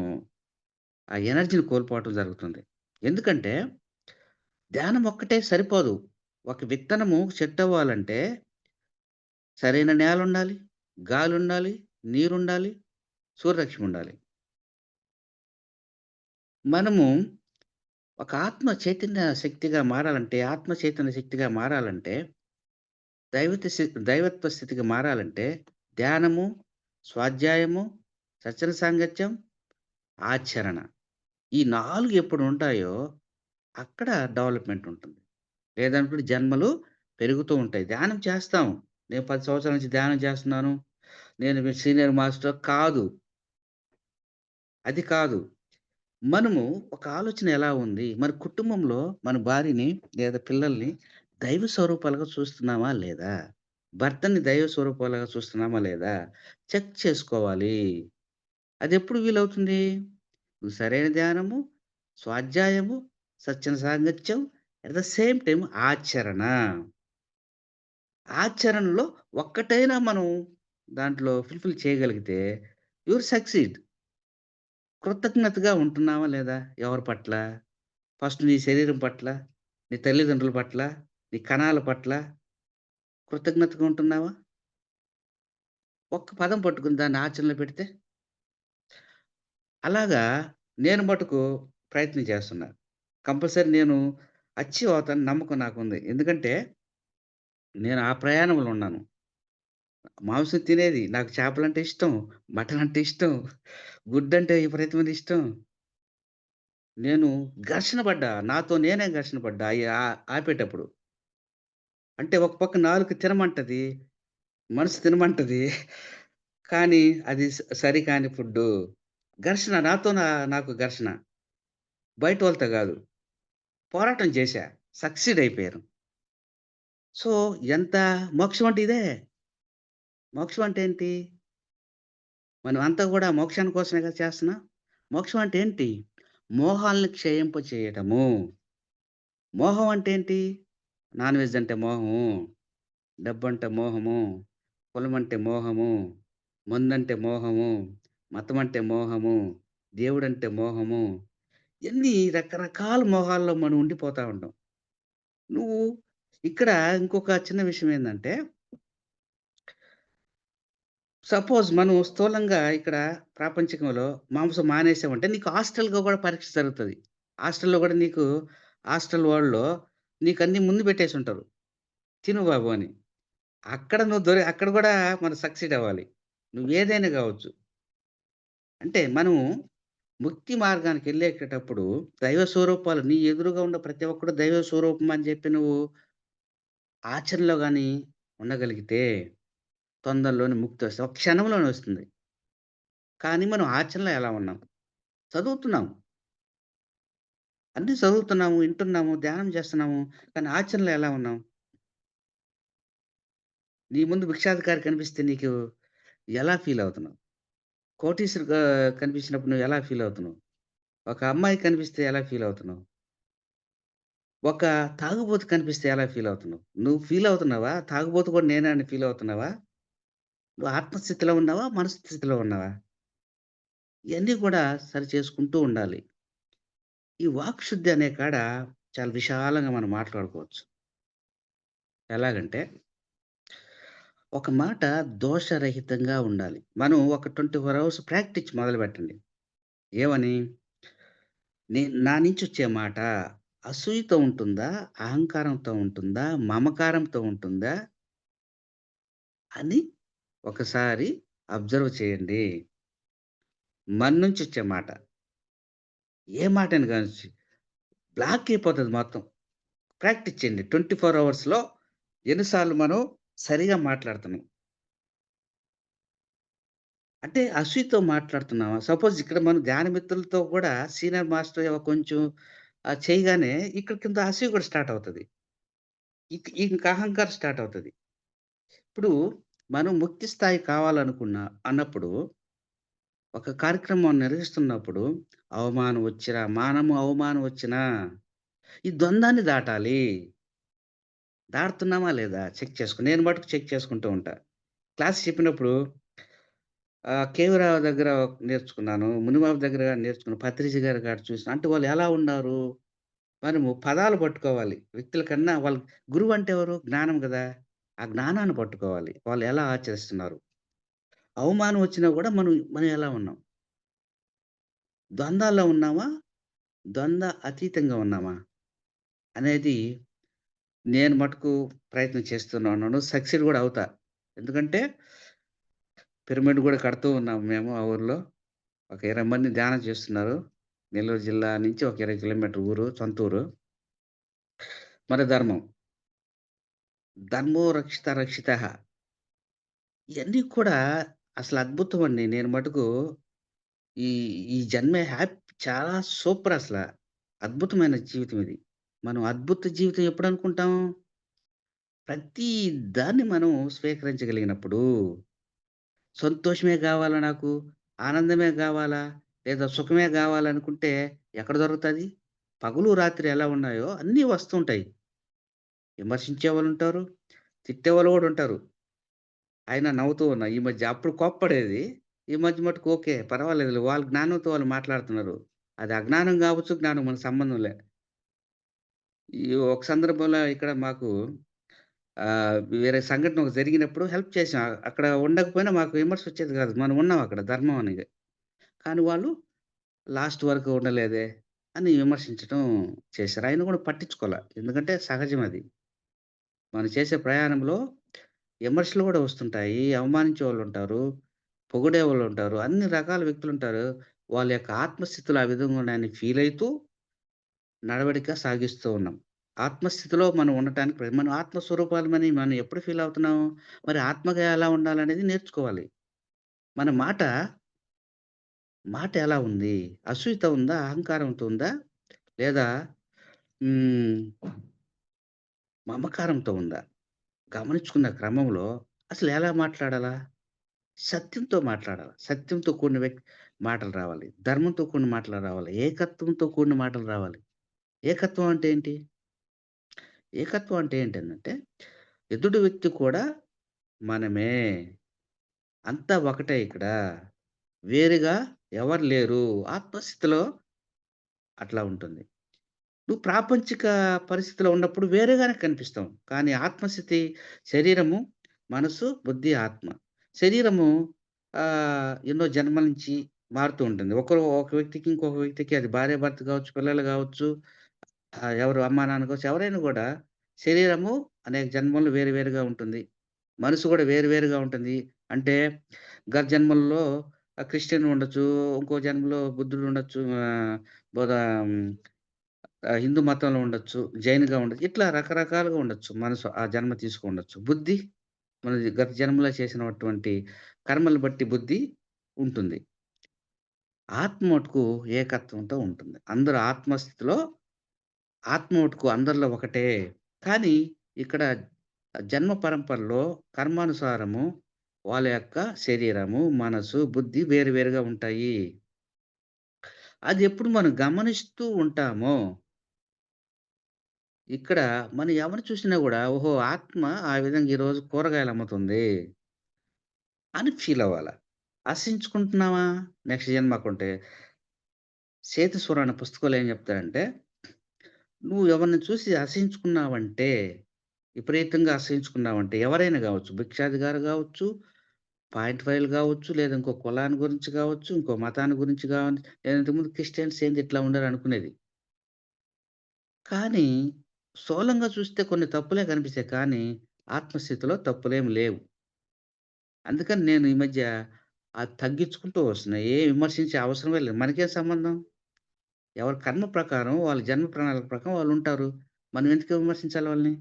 ఆ ఎనర్జీని కోల్పోవటం జరుగుతుంది. ఎందుకంటే ధ్యానం ఒక్కటే సరిపోదు. ఒక విత్తనము చెట్టవ్వాలంటే సరైన నేలుండాలి, గాలుండాలి, నీరుండాలి, సూర్యరశ్మి ఉండాలి. మనము ఒక ఆత్మ చైతన్య శక్తిగా మారాలంటే, ఆత్మ చైతన్య శక్తిగా మారాలంటే, దైవత్వ స్థితికి మారాలంటే ధ్యానము, స్వాధ్యాయము, సజ్జన సాంగత్యం, ఆచరణ. ఈ 4 ఎప్పుడుంటాయో అక్కడ డెవలప్‌మెంట్ ఉంటుంది. లేదనుకుంటే జన్మలు పెరుగుతూ ఉంటాయి. ధ్యానం చేస్తాం. నేను 10 సంవత్సరాల నుంచి ధ్యానం చేస్తున్నాను. నేను మీ సీనియర్ మాస్టర్ కాదు. అది కాదు. మనము ఒక ఆలోచన ఎలా ఉంది? మన కుటుంబంలో మన భార్యని లేదా పిల్లల్ని దైవ స్వరూపాలుగా చూస్తున్నామా లేదా? భర్తని దైవ స్వరూపాలుగా చూస్తున్నామా లేదా? చెక్ చేసుకోవాలి. అదెప్పుడు వీలవుతుంది? నువ్వు సరైన ధ్యానము, స్వాధ్యాయము, సజ్జన సాంగత్యం అట్ ద సేమ్ టైమ్ ఆచరణ. ఆచరణలో ఒక్కటైనా మనం దాంట్లో ఫుల్‌ఫిల్ చేయగలిగితే యూ విల్ సక్సీడ్. కృతజ్ఞతగా ఉంటున్నావా లేదా ఎవరి పట్ల? ఫస్ట్ నీ శరీరం పట్ల, నీ తల్లిదండ్రుల పట్ల, నీ కణాల పట్ల కృతజ్ఞతగా ఉంటున్నావా? ఒక్క పదం పట్టుకొని దాన్ని ఆచరణలో పెడితే అలాగా నేను మటుకు ప్రయత్నం చేస్తున్నా. కంపల్సరీ నేను అచీవ్ అవుతానని నమ్మకం నాకుంది. ఎందుకంటే నేను ఆ ప్రయాణంలో ఉన్నాను. మాంసం తినేది. నాకు చేపలంటే ఇష్టం. మటన్ అంటే ఇష్టం. గుడ్డంటే విపరీతమైన ఇష్టం. నేను ఘర్షణ పడ్డా. నాతో నేనే ఘర్షణ పడ్డా. ఆపేటప్పుడు. అంటే ఒక పక్క నాలుక తినమంటది. మనసు తినమంటది. కానీ అది సరికాని ఫుడ్డు. ఘర్షణ నాతో నాకు ఘర్షణ. బయట వాళ్ళతో గాదు. పోరాటం చేశా. సక్సీడ్ అయిపోయాను. సో, ఎంత మోక్షం అంటే ఇదే. మోక్షం అంటే ఏంటి? మనం అంతా గూడా మోక్షాని కోసమే కదా చేస్తున్నాం. మోక్షం అంటే ఏంటి? మోహాల్ని క్షయింపచేయటము. మోహం అంటే ఏంటి? నాన్ వెజ్ అంటే మోహము. డబ్బంటే మోహము. కులమంటే మోహము. మందంటే మోహము. మతమంటే మోహము. దేవుడంటే మోహము. ఎన్ని రకరకాల మోహాల్లో మనం ఉండిపోతా ఉంటాం. నువ్వు ఇక్కడ ఇంకొక చిన్న విషయం ఏందంటే, సపోజ్ మనం స్థూలంగా ఇక్కడ ప్రాపంచికంలో మాంసం మానేసామంటే నీకు హాస్టల్‌గా గూడా పరీక్ష జరుగుతది. హాస్టల్‌లో గూడా నీకు హాస్టల్ వరల్డ్‌లో నీకన్నీ ముందు పెట్టేసుంటారు. తిను బాబు అని. అక్కడ గూడా మనం సక్సీడ్ అవ్వాలి. నువ్వేదైనా గావచ్చు. అంటే మనం ముక్తి మార్గానికెళ్ళేటప్పుడు దైవ స్వరూపాలు నీ ఎదురుగా ఉన్న ప్రతి ఒక్కడు దైవ స్వరూపం అని జెప్పి నువ్వు ఆచరణలో గాని ఉండగలిగితే తొందరలోనే ముక్తొస్తది. ఒక క్షణంలోనే వస్తుంది. కానీ మనం ఆచరణలో ఎలా ఉన్నాం? చదువుతున్నాం. అన్నీ చదువుతున్నాము, వింటున్నాము, ధ్యానం చేస్తున్నాము. కానీ ఆచరణలో ఎలా ఉన్నాం? నీ ముందు భిక్షాధికారి కనిపిస్తే నీకు ఎలా ఫీల్ అవుతున్నావు? కోటీశ్వరుగా కనిపించినప్పుడు నువ్వు ఎలా ఫీల్ అవుతున్నావు? ఒక అమ్మాయి కనిపిస్తే ఎలా ఫీల్ అవుతున్నావు? ఒక తాగుబోతు కనిపిస్తే ఎలా ఫీల్ అవుతున్నావు? నువ్వు ఫీల్ అవుతున్నావా? తాగుబోతు కూడా నేనే అని ఫీల్ అవుతున్నావా? నువ్వు ఆత్మస్థితిలో ఉన్నావా? మనస్థితిలో ఉన్నావా? ఇయన్నీ కూడా సరి చేసుకుంటూ ఉండాలి. ఈ వాక్ శుద్ధి అనే కాడ చాలా విశాలంగా మనం మాట్లాడుకోవచ్చు. ఎలాగంటే ఒక మాట దోషరహితంగా ఉండాలి. మనం ఒక 24 అవర్స్ ప్రాక్టీస్ మొదలుపెట్టండి. ఏమని? నా నుంచొచ్చే మాట అసూయతో ఉంటుందా? అహంకారంతో ఉంటుందా? మమకారంతో ఉంటుందా? అని ఒకసారి అబ్జర్వ్ చేయండి. మన నుంచొచ్చే మాట. ఏ మాటైనా గానిచ్చి బ్లాక్ అయిపోతది మొత్తం. ప్రాక్టీస్ చేయండి. 24 అవర్స్‌లో ఎన్ని సార్లు మనం సరిగా మాట్లాడుతున్నాం. అంటే అసూయతో మాట్లాడుతున్నామా? సపోజ్ ఇక్కడ మనం ధ్యాన మిత్రులతో కూడా సీనియర్ మాస్టర్ కొంచెం చేయగానే ఇక్కడ కింద అసూయ కూడా స్టార్ట్ అవుతది. ఇంక అహంకారం స్టార్ట్ అవుతది. ఇప్పుడు మనం ముక్తి స్థాయి అన్నప్పుడు ఒక కార్యక్రమం నిర్వహిస్తున్నప్పుడు అవమానం వచ్చినా ఈ ద్వంద్వాన్ని దాటాలి. దాటుతున్నామా లేదా చెక్ చేసుకో. నేను మటుకు చెక్ చేసుకుంటూ ఉంటా. క్లాస్ చెప్పినప్పుడు కేవీరావు దగ్గర నేర్చుకున్నాను. మునిబాబు దగ్గర నేర్చుకున్నాను. పత్రిజి గారి కాడ చూసిన. అంటే వాళ్ళు ఎలా ఉన్నారు? మనము పదాలు పట్టుకోవాలి. వ్యక్తుల కన్నా గురువంటే ఎవరు? జ్ఞానం గదా! ఆ జ్ఞానాన్ని పట్టుకోవాలి. వాళ్ళు ఎలా ఆచరిస్తున్నారు? అవమానం వచ్చినా గూడా మనం ఎలా ఉన్నాం? ద్వంద్వాల్లో ఉన్నామా? ద్వంద్వ అతీతంగా ఉన్నామా? అనేది నేను మటుకు ప్రయత్నం చేస్తూనే ఉన్నాను. సక్సీడ్ గూడా అవుతా. ఎందుకంటే పిరమిడ్ గూడా కడుతూ ఉన్నాం మేము ఆ ఊర్లో. ఒక 20 మంది ధ్యానం చేస్తున్నారు. నెల్లూరు జిల్లా నుంచి ఒక 20 కిలోమీటర్ ఊరు, సొంతూరు. మన ధర్మం. ధర్మో రక్షిత రక్షితః. ఇయన్నీ కూడా అసలు అద్భుతమండి. నేను మటుకు ఈ ఈ జన్మే చాలా సూపర్ అసల. అద్భుతమైన జీవితం ఇది. మనం అద్భుత జీవితం ఎప్పుడనుకుంటాం? ప్రతి దాన్ని మనం స్వీకరించగలిగినప్పుడు. సంతోషమే గావాలా నాకు, ఆనందమే గావాలా, లేదా సుఖమే గావాలనుకుంటే ఎక్కడ దొరుకుతది? పగలు, రాత్రి ఎలా ఉన్నాయో అన్నీ వస్తుంటాయి. విమర్శించేవాళ్ళుంటారు, తిట్టేవాళ్ళు గూడా ఉంటారు. అయినా నవ్వుతూ ఉన్నా. ఈ మధ్య అప్పుడు కోప్పడేది. ఈ మధ్య మటుకు ఓకే. పర్వాలేదులే. వాళ్ళ జ్ఞానంతో వాళ్ళు మాట్లాడుతున్నారు. అది అజ్ఞానం గావచ్చు, జ్ఞానం మనకు సంబంధం లే. ఈ ఒక సందర్భంలో ఇక్కడ మాకు వేరే సంఘటన ఒకటి జరిగినప్పుడు హెల్ప్ చేశాం. అక్కడ ఉండకపోయినా మాకు విమర్శొచ్చేది గాదు. మనం ఉన్నాం అక్కడ ధర్మం అని. కానీ వాళ్ళు లాస్ట్ వరకు ఉండలేదే అని విమర్శించటం చేశారు. ఆయన గూడా పట్టించుకోల. ఎందుకంటే సహజం అది. మనం చేసే ప్రయాణంలో విమర్శలు గూడా వస్తుంటాయి. అవమానించేవాళ్ళుంటారు. పొగిడేవాళ్ళుంటారు. అన్ని రకాల వ్యక్తులుంటారు. వాళ్ళ యొక్క ఆత్మస్థితిలో ఆ విధంగా ఉన్నాయని ఫీలయితూ నడవడిక సాగిస్తూ ఉన్నాం. ఆత్మస్థితిలో మనం ఉండటానికి మనం ఆత్మస్వరూపాలమని మనం ఎప్పుడు ఫీల్ అవుతున్నాము? మరి ఆత్మగా ఎలా ఉండాలనేది నేర్చుకోవాలి. మన మాట ఎలా ఉంది? అసూయతో ఉందా? అహంకారంతో ఉందా? లేదా హ్మ్. మమకారంతో ఉందా? గమనించుకున్న క్రమంలో అసలెలా మాట్లాడాలా? సత్యంతో మాట్లాడాలి. సత్యంతో కూడిన మాటలు రావాలి. ధర్మంతో కూడిన మాటలు రావాలి. ఏకత్వంతో కూడిన మాటలు రావాలి. ఏకత్వం అంటే ఏంటి? ఏకత్వం అంటే ఏంటనంటే, ఎదుటి వ్యక్తి కూడా మనమే. అంతా ఒకటే ఇక్కడ. వేరుగా ఎవరు లేరు. ఆత్మస్థితిలో అట్లా ఉంటుంది. నువ్వు ప్రాపంచిక పరిస్థితిలో ఉన్నప్పుడు వేరేగానే కనిపిస్తాం. కానీ ఆత్మస్థితి శరీరము, మనసు, బుద్ధి, ఆత్మ. శరీరము ఎన్నో జన్మల నుంచి మారుతూ ఉంటుంది. ఒక వ్యక్తికి, ఇంకొక వ్యక్తికి అది భార్యాభర్త కావచ్చు, పిల్లలు కావచ్చు, ఎవరు అమ్మా, నాన్న కావచ్చు, ఎవరైనా గూడా శరీరము అనేక జన్మల్లో వేరు వేరుగా ఉంటుంది. మనసు గూడా వేరు వేరుగా ఉంటుంది. అంటే గత జన్మల్లో క్రిస్టియన్ ఉండొచ్చు. ఇంకో జన్మలో బుద్ధుడు ఉండొచ్చు. బుధ హ్మ్. హిందూ మతంలో ఉండొచ్చు. జైన్‌గా ఉండొచ్చు. ఇట్లా రకరకాలుగా ఉండొచ్చు. మనసు ఆ జన్మ తీసుకుండొచ్చు. బుద్ధి మనది గత జన్మలో చేసినటువంటి కర్మలు బట్టి బుద్ధి ఉంటుంది. ఆత్మ మటుకు ఏకత్వంతో ఉంటుంది. అందరూ ఆత్మస్థితిలో ఆత్మ మటుకు అందరిలో ఒకటే. కానీ ఇక్కడ జన్మ పరంపరలో కర్మానుసారము వాళ్ళ యొక్క శరీరము, మనసు, బుద్ధి వేరు వేరుగా ఉంటాయి. అది ఎప్పుడు మనం గమనిస్తూ ఉంటామో ఇక్కడ మనం ఎవరిని చూసినా గూడా, ఓహో! ఆత్మ ఆ విధంగా ఈరోజు కూరగాయలమ్ముతుంది అని ఫీలవ్వాల. అసహించుకుంటున్నావా? నెక్స్ట్ జన్మకుంటే 'సేతుస్వర' అనే పుస్తకంలో ఏం చెప్తాడంటే, నువ్వు ఎవరిని చూసి అసహించుకున్నావంటే, విపరీతంగా అసహించుకున్నావంటే ఎవరైనా గావచ్చు, భిక్షాధికారి గావచ్చు, పాయింట్ ఫైవ్‌లు గావచ్చు, లేదా ఇంకో కులాన్ని గురించి గావచ్చు, ఇంకో మతాన్ని గురించి గావచ్చు, లేదా ఇంతకుముందు క్రిస్టియన్స్ ఏంది ఇట్లా ఉండారనుకునేది. కానీ స్థూలంగా చూస్తే కొన్ని తప్పులే కనిపిస్తాయి కానీ, ఆత్మస్థితిలో తప్పులేమి లేవు. అందుకని నేను ఈ మధ్య అది తగ్గించుకుంటూ వస్తున్నా. విమర్శించే అవసరమే లేదు. మనకేం సంబంధం? ఎవరి కర్మ ప్రకారం, వాళ్ళ జన్మ ప్రణాళిక ప్రకారం వాళ్ళుంటారు. మనం ఎందుకు విమర్శించాలి వాళ్ళని?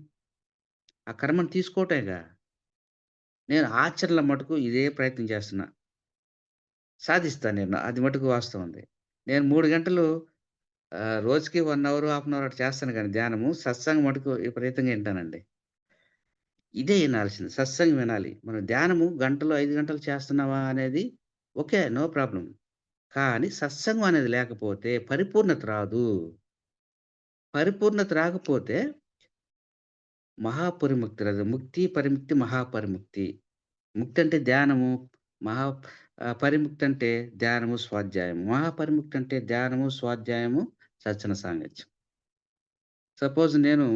ఆ కర్మను తీసుకోవటమేగా. నేను ఆచరణలో మటుకు ఇదే ప్రయత్నం చేస్తున్నా. సాధిస్తా నేను. అది మటుకు వాస్తవం అది. నేను 3 గంటలు రోజుకి 1 అవర్, హాఫ్ అన్ అవర్ అట్లా చేస్తాను గానీ ధ్యానము. సత్సంగం మటుకు విపరీతంగా ఇంటానండి. ఇదే ఇనాల్సింది. సత్సంగం వినాలి. మనం ధ్యానము గంటలో, 5 గంటలు చేస్తున్నావా అనేది ఓకే. No problem. కానీ సత్సంగం అనేది లేకపోతే పరిపూర్ణత రాదు. పరిపూర్ణత రాకపోతే మహాపరిముక్తి రాదు. ముక్తి, పరిముక్తి, మహాపరిముక్తి. ముక్తి అంటే ధ్యానము. మహా పరిముక్తి అంటే ధ్యానము, స్వాధ్యాయము. మహాపరిముక్తి అంటే ధ్యానము, స్వాధ్యాయము, సజ్జన సాంగత్యం. సపోజ్ నేను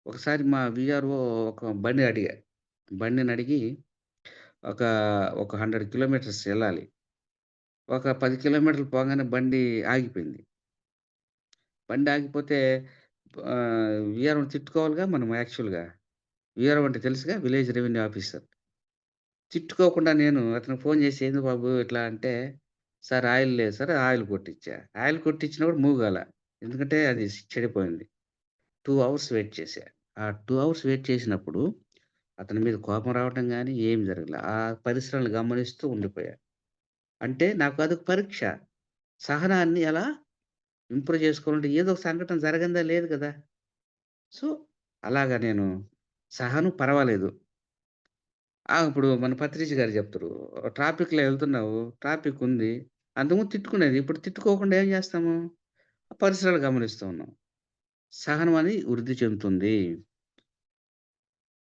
ఒకసారి మా వీఆర్‌ఓ ఒక బండి అడిగా. బండినడిగి ఒక, ఒక 100 కిలోమీటర్స్ ఎళ్ళాలి. ఒక 10 కిలోమీటర్లు పోగానే బండి ఆగిపోయింది. బండి ఆగిపోతే వీఆర్‌ఓని తిట్టుకోవాలిగా మనం యాక్చువల్‌గా. వీఆర్‌ఓ అంటే తెలుసుగా విలేజ్ రెవెన్యూ ఆఫీసర్. తిట్టుకోకుండా నేను అతనికి ఫోన్ చేసి, "ఏంది బాబు ఇట్లా" అంటే, "సార్ ఆయిల్ లేదు సార్" ఆయిల్ కొట్టిచ్చా. ఆయిల్ కొట్టిచ్చినా కూడా మూవ్ కాల. ఎందుకంటే అది చెడిపోయింది. 2 అవర్స్ వెయిట్ చేశా. ఆ 2 అవర్స్ వెయిట్ చేసినప్పుడు అతని మీద కోపం రావటం గాని ఏమి జరగలే. ఆ పరిసరాలను గమనిస్తూ ఉండిపోయా. అంటే నాకు అదొక పరీక్ష. సహనాన్ని ఎలా ఇంప్రూవ్ చేసుకోవాలంటే ఏదో ఒక సంఘటన జరగందా? లేదు కదా! సో, అలాగా నేను సహనం పర్వాలేదు. ఇప్పుడు మన పత్రిజి గారు చెప్తారు. ట్రాఫిక్‌లో ఎళ్తున్నావు. ట్రాఫిక్ ఉంది. అంతకుముందు తిట్టుకునేది. ఇప్పుడు తిట్టుకోకుండా ఏం చేస్తాము? పరిసరాలు గమనిస్తూ ఉన్నాం. సహనం అని వృద్ధి చెందుతుంది.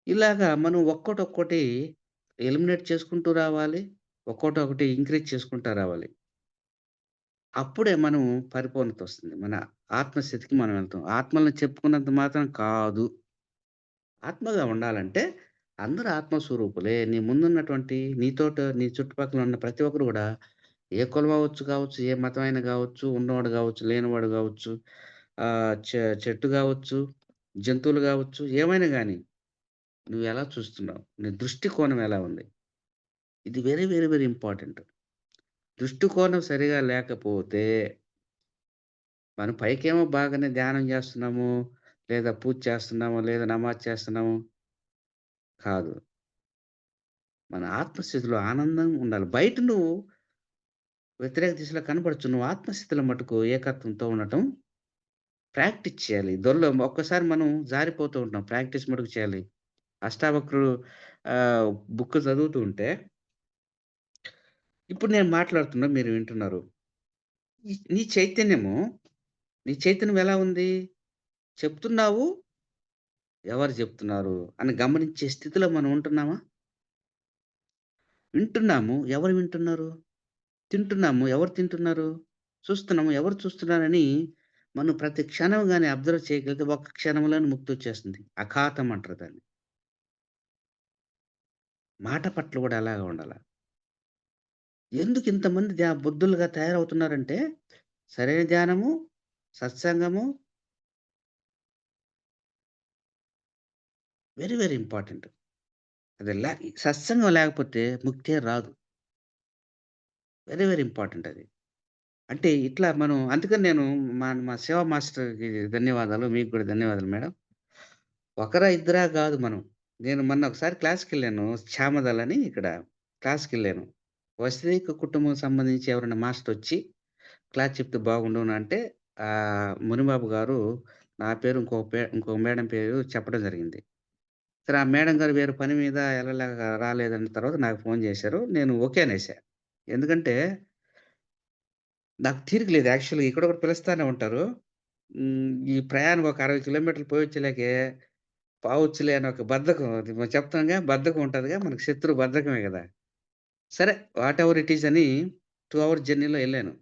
ఇలాగా మనం ఒక్కోటొక్కోటి ఎలిమినేట్ చేసుకుంటూ రావాలి. ఒక్కోటొకటి ఇంక్రీజ్ చేసుకుంటా రావాలి. అప్పుడే మనం పరిపూర్ణతొస్తుంది. మన ఆత్మస్థితికి మనం వెళ్తాం. ఆత్మలని చెప్పుకున్నంత మాత్రం కాదు. ఆత్మగా ఉండాలంటే అందరూ ఆత్మస్వరూపులే. నీ ముందున్నటువంటి నీ చుట్టుపక్కల ఉన్న ప్రతి ఒక్కరు గూడా ఏ కులం అవ్వచ్చు కావచ్చు, ఏ మతమైనా గావచ్చు, ఉన్నవాడు గావచ్చు, లేనివాడు గావచ్చు, చెట్టు గావచ్చు, జంతువులు గావచ్చు, ఏమైనా గాని నువ్వెలా చూస్తున్నావు? నీ దృష్టికోణం ఎలా ఉంది? ఇది వెరీ, వెరీ, వెరీ ఇంపార్టెంట్. దృష్టికోణం సరిగా లేకపోతే, మనం పైకేమో బాగానే ధ్యానం జేస్తున్నాము, లేదా పూజ చేస్తున్నాము, లేదా నమాజ్ చేస్తున్నాము. కాదు. మన ఆత్మస్థితిలో ఆనందం ఉండాలి. బయట నువ్వు వ్యతిరేక దిశలో కనపడొచ్చు. నువ్వు ఆత్మస్థితిలో మటుకు ఏకత్వంతో ఉండటం ప్రాక్టీస్ చేయాలి. ఒక్కసారి మనం జారిపోతూ ఉంటాం. ప్రాక్టీస్ మటుకు చేయాలి. అష్టావక్రుడు ఆహ్, బుక్ చదువుతూ ఉంటే, ఇప్పుడు నేను మాట్లాడుతున్నా మీరు వింటున్నారు. నీ చైతన్యము, నీ చైతన్యం ఎలా ఉంది? చెప్తున్నావు, ఎవరు చెప్తున్నారు అని గమనించే స్థితిలో మనం ఉంటున్నామా? వింటున్నాము, ఎవరు వింటున్నారు? తింటున్నాము, ఎవరు తింటున్నారు? చూస్తున్నాము, ఎవరు చూస్తున్నారని మనం ప్రతి క్షణం గాని అబ్జర్వ్ చేయగలిగితే ఒక్క క్షణంలోనే ముక్తొచ్చేస్తుంది. అఖాతం అంటారు దాన్ని. మాట పట్ల గూడా అలాగే ఉండాల. ఎందుకు ఇంతమంది బుద్ధులుగా తయారవుతున్నారంటే, సరైన ధ్యానము, సత్సంగము వెరీ, వెరీ ఇంపార్టెంట్. అది సత్సంగం లేకపోతే ముక్తే రాదు. వెరీ, వెరీ ఇంపార్టెంట్ అది. అంటే ఇట్లా మనం అందుకని నేను మా సేవా మాస్టర్‌కి ధన్యవాదాలు. మీకు కూడా ధన్యవాదాలు మేడం. ఒకరా, ఇద్దరా గాదు మనం. నేను మొన్న ఒకసారి క్లాస్‌కెళ్ళాను. శ్యామదల్ అని ఇక్కడ క్లాస్‌కెళ్ళాను. వసతిక కుటుంబం సంబంధించి ఎవరైనా మాస్టరొచ్చి క్లాస్ చెప్తే బాగుండును అంటే మునిబాబు గారు నా పేరు ఇంకో మేడం పేరు చెప్పడం జరిగింది. సరే ఆ మేడం గారు వేరే పని మీద ఎళ్ళలేక రాలేదన్న తర్వాత నాకు ఫోను జేశారు. నేను ఓకే అనేసా. ఎందుకంటే నాకు తీరిక లేదు యాక్చువల్‌గా ఇక్కడ కూడా పిలుస్తానే ఉంటారు. ఈ ప్రయాణం ఒక 60 కిలోమీటర్లు పోయొచ్చేలాకే పావొచ్చులే అని ఒక బద్ధకం. అది మనం చెప్తాంగా బద్ధకం ఉంటదిగా. మనకు శత్రువు బద్ధకమే గదా! సరే వాటెవర్ ఇట్ ఈస్ అని 2 అవర్ జర్నీలో ఎళ్ళాను.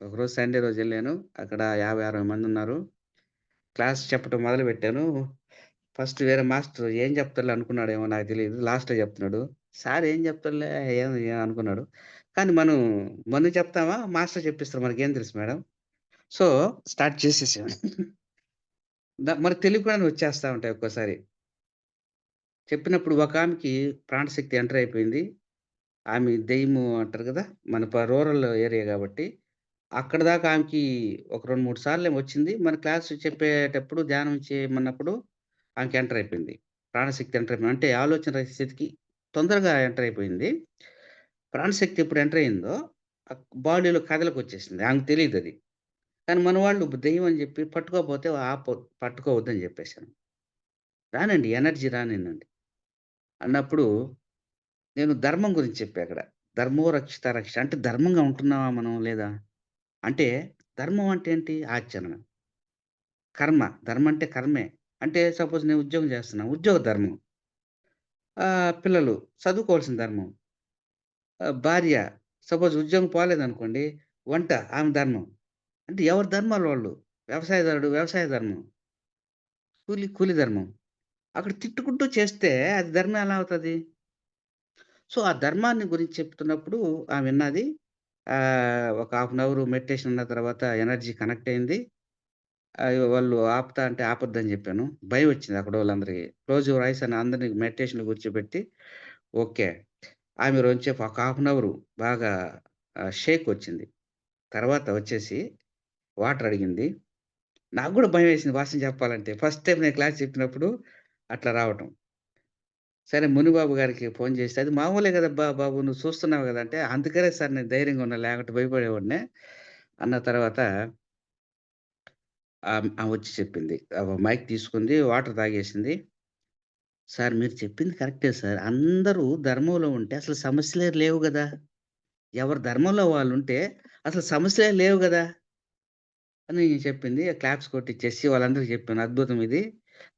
ఒకరోజు సండే రోజెళ్ళాను. అక్కడ 50, 60 మందున్నారు. క్లాస్ చెప్పడం మొదలుపెట్టాను. ఫస్ట్ వేరే మాస్టర్ ఏం చెప్తాడులే అనుకున్నాడేమో నాకు తెలీదు. లాస్ట్‌లో చెప్తున్నాడు. సార్ ఏం చెప్తాడులే ఏం ఏం అనుకున్నాడు. కానీ మనం చెప్తామా? మాస్టర్ చెప్పిస్తారు. మనకేం తెలుసు మేడం. సో, స్టార్ట్ చేసేసాం. మనకు తెలియకుండానే వచ్చేస్తా ఉంటాయి ఒక్కోసారి. చెప్పినప్పుడు ఒకామెకి ప్రాణశక్తి ఎంటర్ అయిపోయింది. ఆమె దెయ్యము అంటారు గదా! మన రూరల్ ఏరియా గాబట్టి, అక్కడి దాకా ఆమెకి ఒక 2, 3 సార్లేమో వచ్చింది. మన క్లాస్ చెప్పేటప్పుడు ధ్యానం చేయమన్నప్పుడు ఆమెకి ఎంటర్ అయిపోయింది. ప్రాణశక్తి ఎంటర్ అయిపోయింది. అంటే ఆలోచన రహిత స్థితికి తొందరగా ఎంటర్ అయిపోయింది. ప్రాణశక్తి ఎప్పుడు ఎంటర్ అయిందో బాడీలో కదలికొచ్చేసింది. ఆమెకు తెలీదది. కానీ మన వాళ్ళు దెయ్యం అని జెప్పి పట్టుకోపోతే పట్టుకోవద్దని జెప్పేసాను. రానండి ఎనర్జీ రానినండి. అన్నప్పుడు నేను ధర్మం గురించి చెప్పా అక్కడ. ధర్మో రక్షిత రక్ష అంటే ధర్మంగా ఉంటున్నామా మనం లేదా? అంటే ధర్మం అంటే ఏంటి? ఆచరణ. కర్మ. ధర్మం అంటే కర్మే. అంటే సపోజ్ నేను ఉద్యోగం చేస్తున్నా. ఉద్యోగ ధర్మం. పిల్లలు చదువుకోవాల్సిన ధర్మం. భార్య సపోజ్ ఉద్యోగం పోలేదనుకోండి. వంట ఆమె ధర్మం. అంటే ఎవరి ధర్మాలు వాళ్ళు. వ్యవసాయదారుడు వ్యవసాయ ధర్మం. కూలి ధర్మం. అక్కడ తిట్టుకుంటూ చేస్తే అది ధర్మం ఎలా అవుతది? సో, ఆ ధర్మాన్ని గురించి చెప్తున్నప్పుడు ఆమె విన్నది. ఒక హాఫ్ అన్ అవర్ మెడిటేషన్ ఉన్న తర్వాత ఎనర్జీ కనెక్ట్ అయింది. వాళ్ళు ఆపుతా అంటే ఆపొద్దని జెప్పాను. భయమొచ్చింది అక్కడోళ్ళందరికి. క్లోజ్ యువర్ ఐస్ అని అందరిని మెడిటేషన్‌లో కూర్చోబెట్టి, ఓకే. ఆమె రొంచేపు ఒక హాఫ్ అన్ అవరు బాగా షేకొచ్చింది. తర్వాత వచ్చేసి వాటర్ అడిగింది. నాకు గూడా భయమేసింది వాస్తవం చెప్పాలంటే. ఫస్ట్ టైమ్ నేను క్లాస్ చెప్పినప్పుడు అట్లా రావటం. సరే మునిబాబు గారికి ఫోను చేస్తే, "అది మామూలే గదబ్బా బాబు నువ్వు చూస్తున్నావు గదా!" అంటే, "అందుకనే సార్ నేను ధైర్యంగా ఉన్నా లేకపోతే భయపడేవాడినే" అన్న తర్వాత ఆమె వచ్చి చెప్పింది. మైక్ తీసుకుంది, వాటర్ తాగేసింది. "సార్ మీరు చెప్పింది కరెక్టే సార్. అందరూ ధర్మంలో ఉంటే అసలు సమస్యలే లేవు గదా! ఎవరి ధర్మంలో వాళ్ళుంటే అసలు సమస్యలే లేవు గదా!" అని చెప్పింది. క్లాప్స్ కొట్టిచ్చేసి వాళ్ళందరికి చెప్పాను. "అద్భుతం ఇది.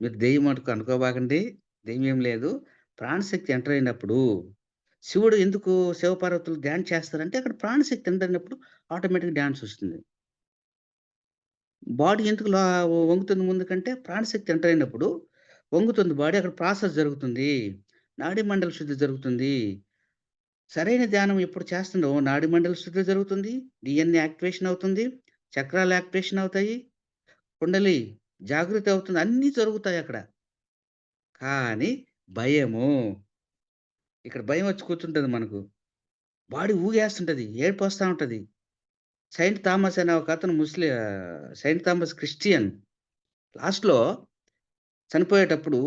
మీరు దెయ్యం మటుకు అనుకోబాకండి. దెయ్యం ఏం లేదు. ప్రాణశక్తి ఎంటర్ అయినప్పుడు శివుడు ఎందుకు శివపార్వతులు డాన్స్ చేస్తారంటే అక్కడ ప్రాణశక్తి ఎంటర్ అయినప్పుడు ఆటోమేటిక్‌గా డాన్స్ వస్తుంది. బాడీ ఎందుకు వంగుతుంది ముందుకంటే ప్రాణశక్తి ఎంటర్ అయినప్పుడు వంగుతుంది బాడీ. అక్కడ ప్రాసెస్ జరుగుతుంది. నాడీ మండల శుద్ధి జరుగుతుంది. సరైన ధ్యానం ఎప్పుడు చేస్తున్నావో నాడీ మండల శుద్ధి జరుగుతుంది. డీఎన్ఏ యాక్టివేషన్ అవుతుంది. చక్రాలు యాక్టివేషన్ అవుతాయి. కుండలి జాగృతి అవుతుంది. అన్నీ జరుగుతాయక్కడ. కానీ భయము. ఇక్కడ భయమొచ్చి కూర్చుంటది మనకు. బాడీ ఊగేస్తుంటది. ఏడుపొస్తా ఉంటది. సెయింట్ థామస్ అనే ఒకతను సెయింట్ థామస్ క్రిస్టియన్. లాస్ట్‌లో చనిపోయేటప్పుడు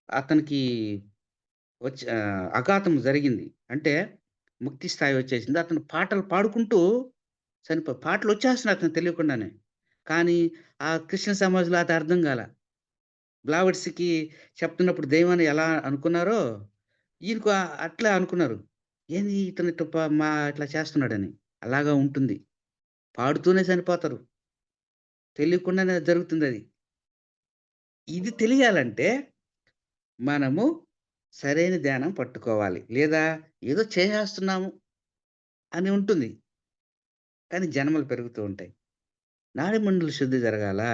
అతనికి అఘాతం జరిగింది. అంటే ముక్తి స్థాయి వచ్చేసింది. అతను పాటలు పాడుకుంటూ పాటలొచ్చేస్తున్నాయి అతనికి తెలియకుండానే. కానీ ఆ క్రిస్టియన్ సమాజ్‌లో అది అర్థం గాల. బ్లావెట్స్‌కి చెప్తున్నప్పుడు దెయ్యం ఎలా అనుకున్నారో, ఈయనకు అట్లే అనుకున్నారు. ఏంది ఇతను ఇట్ట ఇట్లా చేస్తున్నాడని. అలాగా ఉంటుంది. పాడుతూనే చనిపోతారు. తెలియకుండానే జరుగుతుందది. ఇది తెలియాలంటే మనము సరైన ధ్యానం పట్టుకోవాలి. లేదా ఏదో చేసేస్తున్నాము అని ఉంటుంది. కానీ జన్మలు పెరుగుతూ ఉంటాయి. నాడిమండులు శుద్ధి జరగాలా?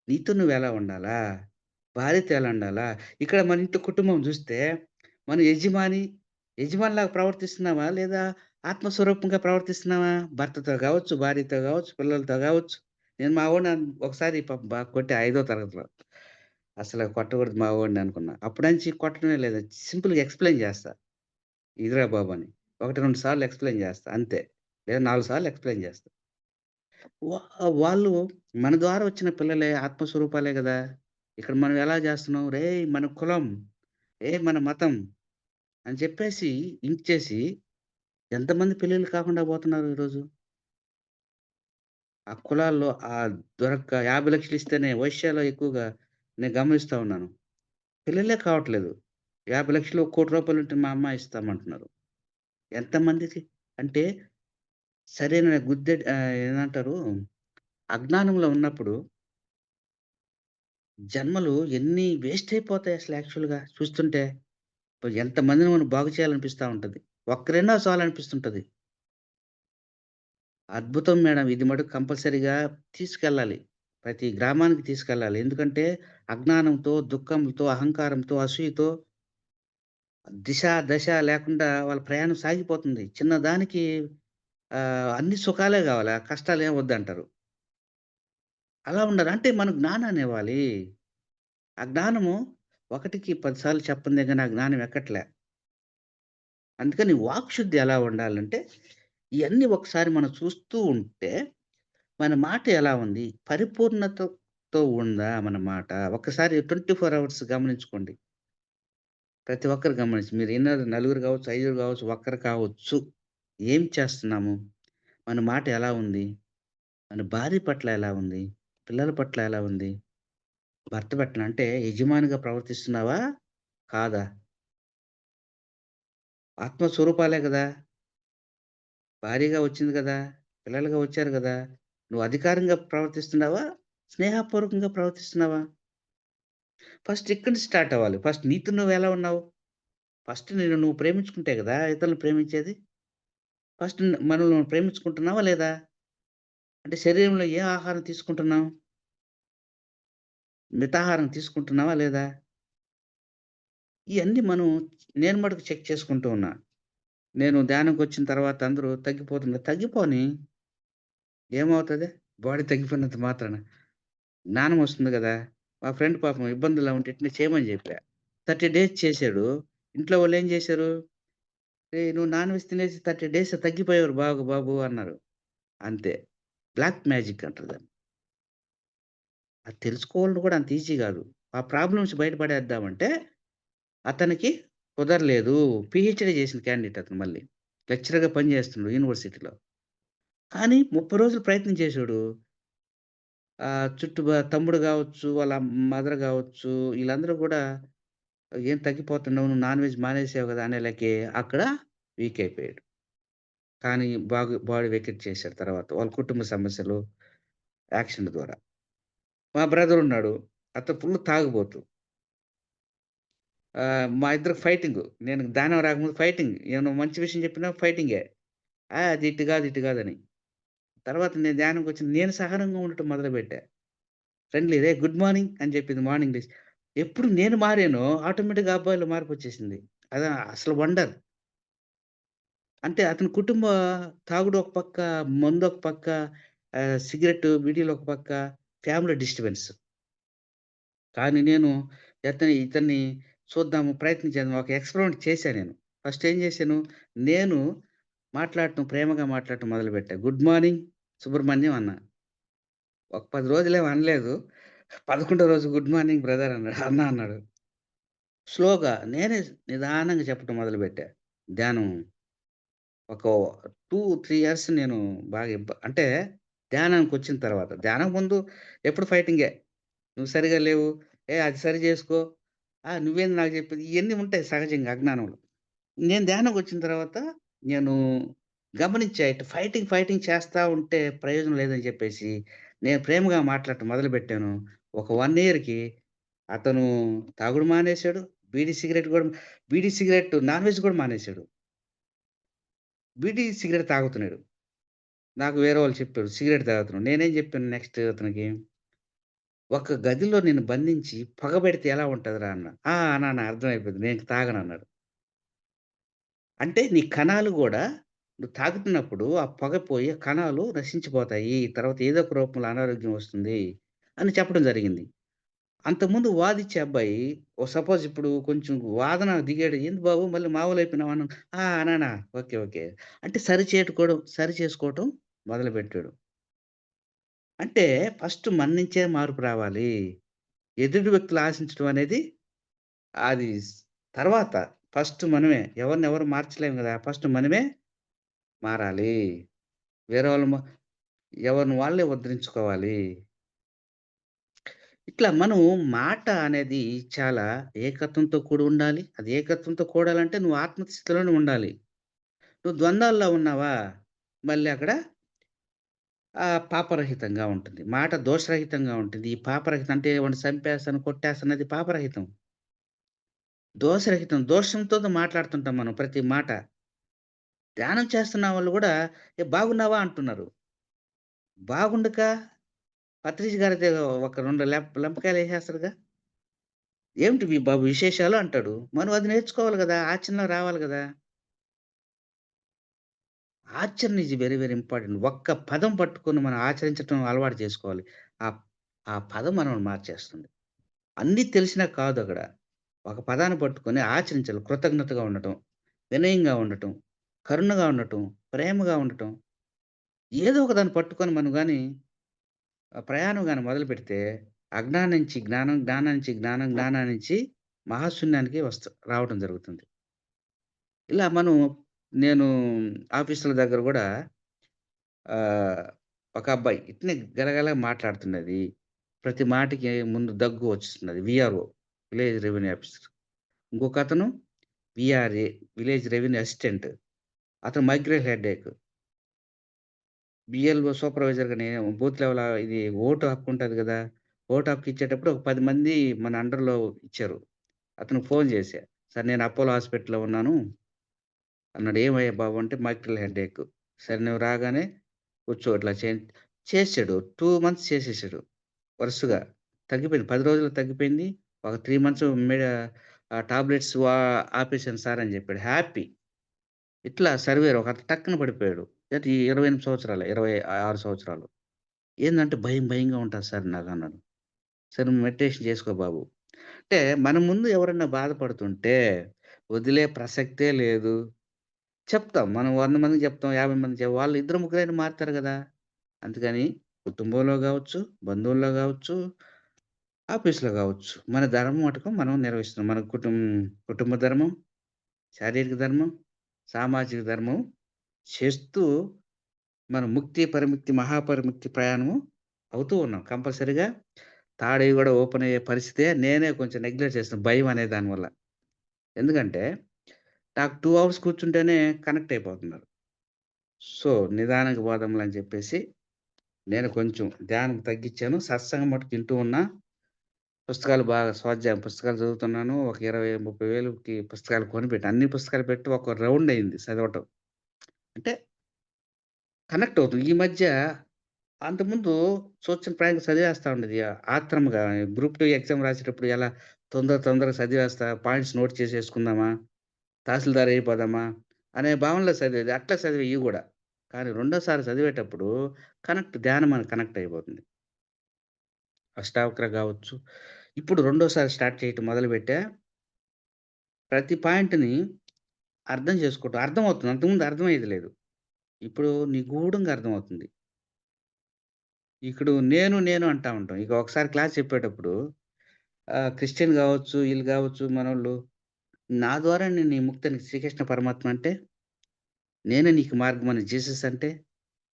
నీతో నువ్వెలా ఉండాలా? భార్యతో ఎలా ఉండాలా? ఇక్కడ మన ఇంట్లో కుటుంబం జూస్తే, మనం యజమానిలాగా ప్రవర్తిస్తున్నామా? లేదా ఆత్మస్వరూపంగా ప్రవర్తిస్తున్నామా? భర్తతో గావచ్చు, భార్యతో గావచ్చు, పిల్లలతో గావచ్చు. నేను మా వోడిని ఒకసారి పాపం బాగా కొట్టా ఐదో తరగతిలో. అసలు కొట్టకూడదు మా వోడిని అనుకున్నా. అప్పుడంచి కొట్టడమే లేదు. సింపుల్‌గా ఎక్స్‌ప్లెయిన్ జేస్తా. ఇదిరా బాబు అని. 1, 2 సార్లు ఎక్స్‌ప్లెయిన్ జేస్తా అంతే. లేదా 4 సార్లు ఎక్స్‌ప్లెయిన్ జేస్తా. వా వాళ్ళు మన ద్వారా వచ్చిన పిల్లలే ఆత్మస్వరూపాలే గదా! ఇక్కడ మనం ఎలా జేస్తున్నాం, "రేయ్! మన కులం, మన మతం" అని చెప్పేసి ఇంక్చేసి ఎంతమంది పెళ్ళిళ్ళు కాకుండా పోతున్నారు ఈరోజు. ఆ కులాల్లో దొరక్క 50,00,000 ఇస్తేనే వైశ్యాలో ఎక్కువగా నేను గమనిస్తా ఉన్నాను. పెళ్ళిళ్ళే కావట్లేదు. 50,00,000 ₹1,00,00,000 ఉంటే మా అమ్మాయి ఇస్తామంటున్నారు. ఎంతమందికి అంటే సరైన ఏదంటారు అజ్ఞానంలో ఉన్నప్పుడు జన్మలు ఎన్ని వేస్ట్ అయిపోతాయి అసలు యాక్చువల్‌గా చూస్తుంటే. ఎంతమందిని మనం బాగు చేయాలనిపిస్తా ఉంటది. ఒక్కరైనా చాలనిపిస్తుంటది. అద్భుతం మేడం. ఇది మటుకు కంపల్సరీగా తీసుకెళ్ళాలి. ప్రతి గ్రామానికి తీసుకెళ్ళాలి. ఎందుకంటే అజ్ఞానంతో, దుఃఖంతో, అహంకారంతో, అసూయతో దిశ, దశ లేకుండా వాళ్ళ ప్రయాణం సాగిపోతుంది. చిన్నదానికి అన్ని సుఖాలే గావాలి. ఆ కష్టాలేం వద్దంటారు. అలా ఉండదు. అంటే మనం జ్ఞానాన్నివ్వాలి. ఆ జ్ఞానము ఒకటికి 10 సార్లు చెప్పందే గాని ఆ జ్ఞానం ఎక్కట్లే. అందుకని వాక్ శుద్ధి ఎలా ఉండాలంటే, ఇయన్నీ ఒకసారి మనం చూస్తూ ఉంటే, మన మాట ఎలా ఉంది? పరిపూర్ణతతో ఉందా మన మాట? ఒక్కసారి 24 అవర్స్ గమనించుకోండి. ప్రతి ఒక్కరు గమనించి మీరు ఇన్నర్ నలుగురు కావచ్చు, ఐదుగురు కావచ్చు, ఒక్కరు కావచ్చు. ఏం చేస్తున్నాము? మన మాట ఎలా ఉంది? మన భార్య పట్ల ఎలా ఉంది? పిల్లల పట్ల ఎలా ఉంది? భర్త పట్ల అంటే యజమానిగా ప్రవర్తిస్తున్నావా? కాదా? ఆత్మ స్వరూపాలే గదా! భార్యగా వచ్చింది గదా! పిల్లలుగా వచ్చారు గదా! నువ్వు అధికారంగా ప్రవర్తిస్తున్నావా? స్నేహపూర్వకంగా ప్రవర్తిస్తున్నావా? ఫస్ట్ ఇక్కడి నుంచి స్టార్ట్ అవ్వాలి. ఫస్ట్ నీతో నువ్వెలా ఉన్నావు? ఫస్ట్ నిన్ను నువ్వు ప్రేమించుకుంటే గదా! ఇతరులను ప్రేమించేది. ఫస్ట్ మనల్ని మనం ప్రేమించుకుంటున్నావా లేదా? అంటే శరీరంలో ఏ ఆహారం తీసుకుంటున్నాం? మితాహారం తీసుకుంటున్నావా లేదా? ఇయన్నీ నేను మటుకు చెక్ చేసుకుంటూ ఉన్నా. నేను ధ్యానంకొచ్చిన తర్వాత అందరూ తగ్గిపోతున్నారు. తగ్గిపోని ఏమవుతది? బాడీ తగ్గిపోయినంత మాత్రాన. జ్ఞానం వస్తుంది గదా! మా ఫ్రెండ్ పాపం ఇబ్బందుల్లో ఉంటే ఇట్నే చేయమని జెప్పా. 30 డేస్ చేశాడు. ఇంట్లో వాళ్ళేం జేశారు? "రేయ్! నువ్వు నాన్ వెజ్ తినేసి 30 డేస్ తగ్గిపోయావురా బాబు" అన్నారు. అంతే. బ్లాక్ మ్యాజిక్ అంటారు దాన్ని. అది తెలుసుకోవడం కూడా అంత ఈజీ గాదు. ఆ ప్రాబ్లమ్ నుంచి బయటపడేద్దామంటే అతనికి కుదరలేదు. పీహెచ్‌డీ చేసిన క్యాండిడేట్ అతను మళ్ళీ. లెక్చరర్‌గా పని జేస్తున్నాడు యూనివర్సిటీలో. కానీ 30 రోజులు ప్రయత్నం చేసాడు. తమ్ముడు గావచ్చు, వాళ్ళ మదర్ గావచ్చు, ఈళ్ళందరూ గూడా "ఏం తగ్గిపోతున్నావు? నువ్వు నాన్ వెజ్ మానేసావు గదా!" అనేలకి అక్కడ వీక్ అయిపోయాడు. కానీ బాడీ వెకెట్ చేశాడు తర్వాత. వాళ్ళ కుటుంబ సమస్యలు, యాక్షన్ ద్వారా. మా బ్రదర్ ఉన్నాడు. అతను ఫుల్ తాగుబోతు. మా ఇద్దరికి ఫైటింగు. నేను జ్ఞానం రాకముందు ఫైటింగ్. ఏమన్నా మంచి విషయం చెప్పినా ఫైటింగే. అది ఇటు గాదు, ఇటు గాదని. తర్వాత నేను నేను సహనంగా ఉండటం మొదలుపెట్టా. ఫ్రెండ్లీ "రేయ్! గుడ్ మార్నింగ్" అని చెప్పింది మార్నింగ్ లేసి. ఎప్పుడు నేను మారానో ఆటోమేటిక్‌గా ఆ అబ్బాయిలో మార్పొచ్చేసింది. అసలు వండర్. అంటే అతని తాగుడు ఒక పక్క, మందు ఒక పక్క, సిగరెట్టు, బీడీలు ఒక పక్క, ఫ్యామిలీ డిస్టర్బెన్స్. కానీ నేను ఇతన్ని చూద్దాము, ప్రయత్నం చేద్దాం. ఒక ఎక్స్‌పెరిమెంట్ చేశా నేను. ఫస్ట్ ఏం చేశాను, నేను ప్రేమగా మాట్లాడటం మొదలుపెట్టా. గుడ్ మార్నింగ్ సుబ్రహ్మణ్యం అన్నా. ఒక 10 రోజులేమి అనలేదు. 11 రోజు గుడ్ మార్నింగ్ బ్రదర్ అన్నాడు. స్లోగా నేనే నిదానంగా చెప్పటం మొదలుపెట్టా. ధ్యానం ఒక 2, 3 ఇయర్స్ నేను బాగా అంటే ధ్యానానికొచ్చిన తర్వాత. ధ్యానం ముందు ఎప్పుడు ఫైటింగే. "నువ్వు సరిగ్గా లేవు. అది సరి చేసుకో. నువ్వేంది నాకు చెప్పేది." ఇయన్నీ ఉంటాయి సహజంగా అజ్ఞానంలో. నేను ధ్యానంకొచ్చిన తర్వాత నేను గమనించా ఇటు ఫైటింగ్ చేస్తా ఉంటే ప్రయోజనం లేదని చెప్పేసి, నేను ప్రేమగా మాట్లాడటం మొదలుపెట్టాను. ఒక 1 ఇయర్‌కి అతను తాగుడు మానేశాడు. బీడీ సిగరెట్, నాన్ వెజ్ కూడా మానేశాడు. బీడీ సిగరెట్ తాగుతున్నాడు. నాకు వేరే వాళ్ళు చెప్పారు. సిగరెట్ తాగుతున్నాడు. నేనేం చెప్పాను నెక్స్ట్ అతనికి, "ఒక గదిలో నిన్ను బంధించి పొగబెడితే ఎలా ఉంటదిరా" అన్నా. అన్నా అర్థమైపోయింది. నేను తాగనన్నాడు. అంటే నీ కణాలు గూడా నువ్వు తాగుతున్నప్పుడు ఆ పొగ పోయి ఆ కణాలు నశించిపోతాయి. తర్వాత ఏదో ఒక రూపంలో అనారోగ్యం వస్తుంది అని చెప్పడం జరిగింది. అంతకుముందు వాదిచ్చే అబ్బాయి సపోజ్ ఇప్పుడు కొంచెం వాదన దిగాడు. "ఏంది బాబు మళ్ళీ మామూలయిపోయినావా?" అన్నానా? ఓకే. ఓకే. అంటే సరి చేసుకోవటం మొదలుపెట్టాడు. అంటే ఫస్ట్ మన నుంచే మార్పు రావాలి. ఎదుటి వ్యక్తులు ఆశించడం అనేది అది తర్వాత. ఫస్ట్ మనమే. ఎవరినెవరు మార్చలేము గదా! ఫస్ట్ మనమే మారాలి. వేరే వాళ్ళు ఎవరిని వాళ్ళే ఉద్ధరించుకోవాలి. ఇట్లా మనం మాట అనేది చాలా ఏకత్వంతో కూడి ఉండాలి. అది ఏకత్వంతో కూడాలంటే నువ్వు ఆత్మస్థితిలోనే ఉండాలి. నువ్వు ద్వంద్వాల్లో ఉన్నావా, మళ్ళీ అక్కడ పాపరహితంగా ఉంటుంది. మాట దోషరహితంగా ఉంటుంది. ఈ పాపరహితం అంటే వాడిని చంపేస్తాను, కొట్టేస్తానది పాపరహితం. దోషరహితం. దోషంతో మాట్లాడుతుంటాం మనం ప్రతి మాట. ధ్యానం చేస్తున్న వాళ్ళు గూడా బాగున్నావా అంటున్నారు. బాగుండక పత్రిజి గారైతే ఒక 2 లెంపకాయలేసేస్తాడుగా. "ఏమిటివి బాబు విశేషాలు" అంటాడు. మనం అది నేర్చుకోవాలి గదా! ఆచరణలో రావాలి గదా! ఆచరణ ఈజ్ వెరీ, వెరీ ఇంపార్టెంట్. ఒక్క పదం పట్టుకొని మనం ఆచరించటం అలవాటు చేసుకోవాలి. ఆ ఆ పదం మనల్ని మార్చేస్తుంది. అన్నీ తెలిసినా కాదక్కడ. ఒక పదాన్ని పట్టుకొని ఆచరించాలి. కృతజ్ఞతగా ఉండటం, వినయంగా ఉండటం, కరుణగా ఉండటం, ప్రేమగా ఉండటం. ఏదో ఒక దాన్ని పట్టుకొని మనం గాని ప్రయాణం గాని మొదలుపెడితే అజ్ఞానం నుంచి జ్ఞానం, జ్ఞానం నుంచి జ్ఞానం, జ్ఞానం నుంచి మహాశూన్యానికి రావటం జరుగుతుంది. ఇలా నేను ఆఫీసుల దగ్గర గూడా ఆహ్, ఒక అబ్బాయి ఇట్నే గలగల మాట్లాడుతున్నది. ప్రతి మాటకి ముందు దగ్గు వచ్చేస్తున్నది. VRO village revenue officer. ఇంకొకతను వీఆర్ఏ విలేజ్ రెవెన్యూ అసిస్టెంట్. అతను మైగ్రేన్ హెడ్‌ఏక్. బిఎల్‌ఓ సూపర్వైజర్‌గా నేను బూత్ లెవెల్ ఇది ఓటు హక్కు ఉంటది గదా! ఓటు హక్కు ఇచ్చేటప్పుడు ఒక 10 మంది మన అండర్‌లో ఇచ్చారు. అతనికి ఫోను చేశా. సార్ నేను అపోలో హాస్పిటల్‌లో ఉన్నాను అన్నాడు. "ఏమయ్యా బాబు" అంటే మైగ్రేన్ హెడ్‌ఏక్. సరే నువ్వు రాగానే కూర్చో ఇట్లా చేసాడు. 2 మంత్స్ చేసేసాడు వరుసగా. తగ్గిపోయింది. 10 రోజుల్లో తగ్గిపోయింది. ఒక 3 మంత్స్ టాబ్లెట్స్ ఆపేసాను సార్ అని జెప్పాడు. హ్యాపీ. ఇట్లా సర్వేర్ ఒకతను టక్కన పడిపోయాడు. 28 సంవత్సరాలే. 26 సంవత్సరాలు. ఏందంటే భయంగా ఉంటది సార్ నాకన్నాడు. సరే నువ్వు మెడిటేషన్ చేసుకో బాబు. అంటే మన ముందు ఎవరన్నా బాధపడుతుంటే వదిలే ప్రసక్తే లేదు. చెప్తాం. మనం 100 మందికి చెప్తాం. 50 మందికి వాళ్ళు ఇద్దరు ముగ్గురైనా మారుతారు గదా! అందుకని కుటుంబంలో గావచ్చు, బంధువుల్లో గావచ్చు, ఆఫీస్‌లో గావచ్చు. మన ధర్మం మటుకు మనం నిర్వహిస్తున్నాం. మన కుటుంబ ధర్మం, శారీరక ధర్మం, సామాజిక ధర్మం చేస్తూ మనం మహాపరిముక్తి ప్రయాణము అవుతూ ఉన్నాం. కంపల్సరీగా థర్డ్ ఐ గూడా ఓపెన్ అయ్యే పరిస్థితే నేనే కొంచెం నెగ్లెక్ట్ చేస్తున్నా భయం అనే దానివల్ల. ఎందుకంటే నాకు 2 అవర్స్ కూర్చుంటేనే కనెక్ట్ అయిపోతున్నారు. సో, నిదానంగా పోదాంలే అని చెప్పేసి నేను కొంచెం ధ్యానం తగ్గిచ్చాను. సత్సంగం మటుకు వింటూ ఉన్నా. పుస్తకాలు బాగా స్వాధ్యాయం పుస్తకాలు చదువుతున్నాను. ఒక 20, 30 వేలుకి పుస్తకాలు కొనిపెట్టి అన్ని పుస్తకాలు పెట్టి ఒక రౌండ్ అయింది చదవటం. అంటే కనెక్ట్ అవుతుంది. ఈ మధ్య అంతకుముందు సూచనప్రాయంగా చదివేస్తా ఉండేది. ఆత్రముగా గ్రూప్ 2 ఎగ్జామ్ రాసేటప్పుడు ఎలా తొందరగా చదివేస్తా, పాయింట్స్ నోట్ చేసేసుకుందామా, తహసీల్దార్ అయిపోదామా అనే భావనలో చదివేది. అట్లా చదివా ఇయి గూడా. కానీ రెండోసారి చదివేటప్పుడు ధ్యానం అని కనెక్ట్ అయిపోతుంది. అష్టావక్ర గావచ్చు. ఇప్పుడు రెండోసారి స్టార్ట్ చేయటం మొదలుపెట్టా. ప్రతి పాయింట్‌ని అర్థం చేసుకోవటం. అర్థమవుతుంది. అంతకుముందు అర్థమయ్యేది లేదు. ఇప్పుడు నిగూఢంగా అర్థమవుతుంది. ఇప్పుడు నేను అంటా ఉంటాం. ఇక ఒకసారి క్లాస్ చెప్పేటప్పుడు క్రిస్టియన్ గావచ్చు, ఈళ్ళు గావచ్చు మనోళ్ళు, నా ద్వారా నేను ఈ ముక్తని శ్రీకృష్ణ పరమాత్మ అంటే, నేనే నీకు మార్గం అని జీసస్ అంటే,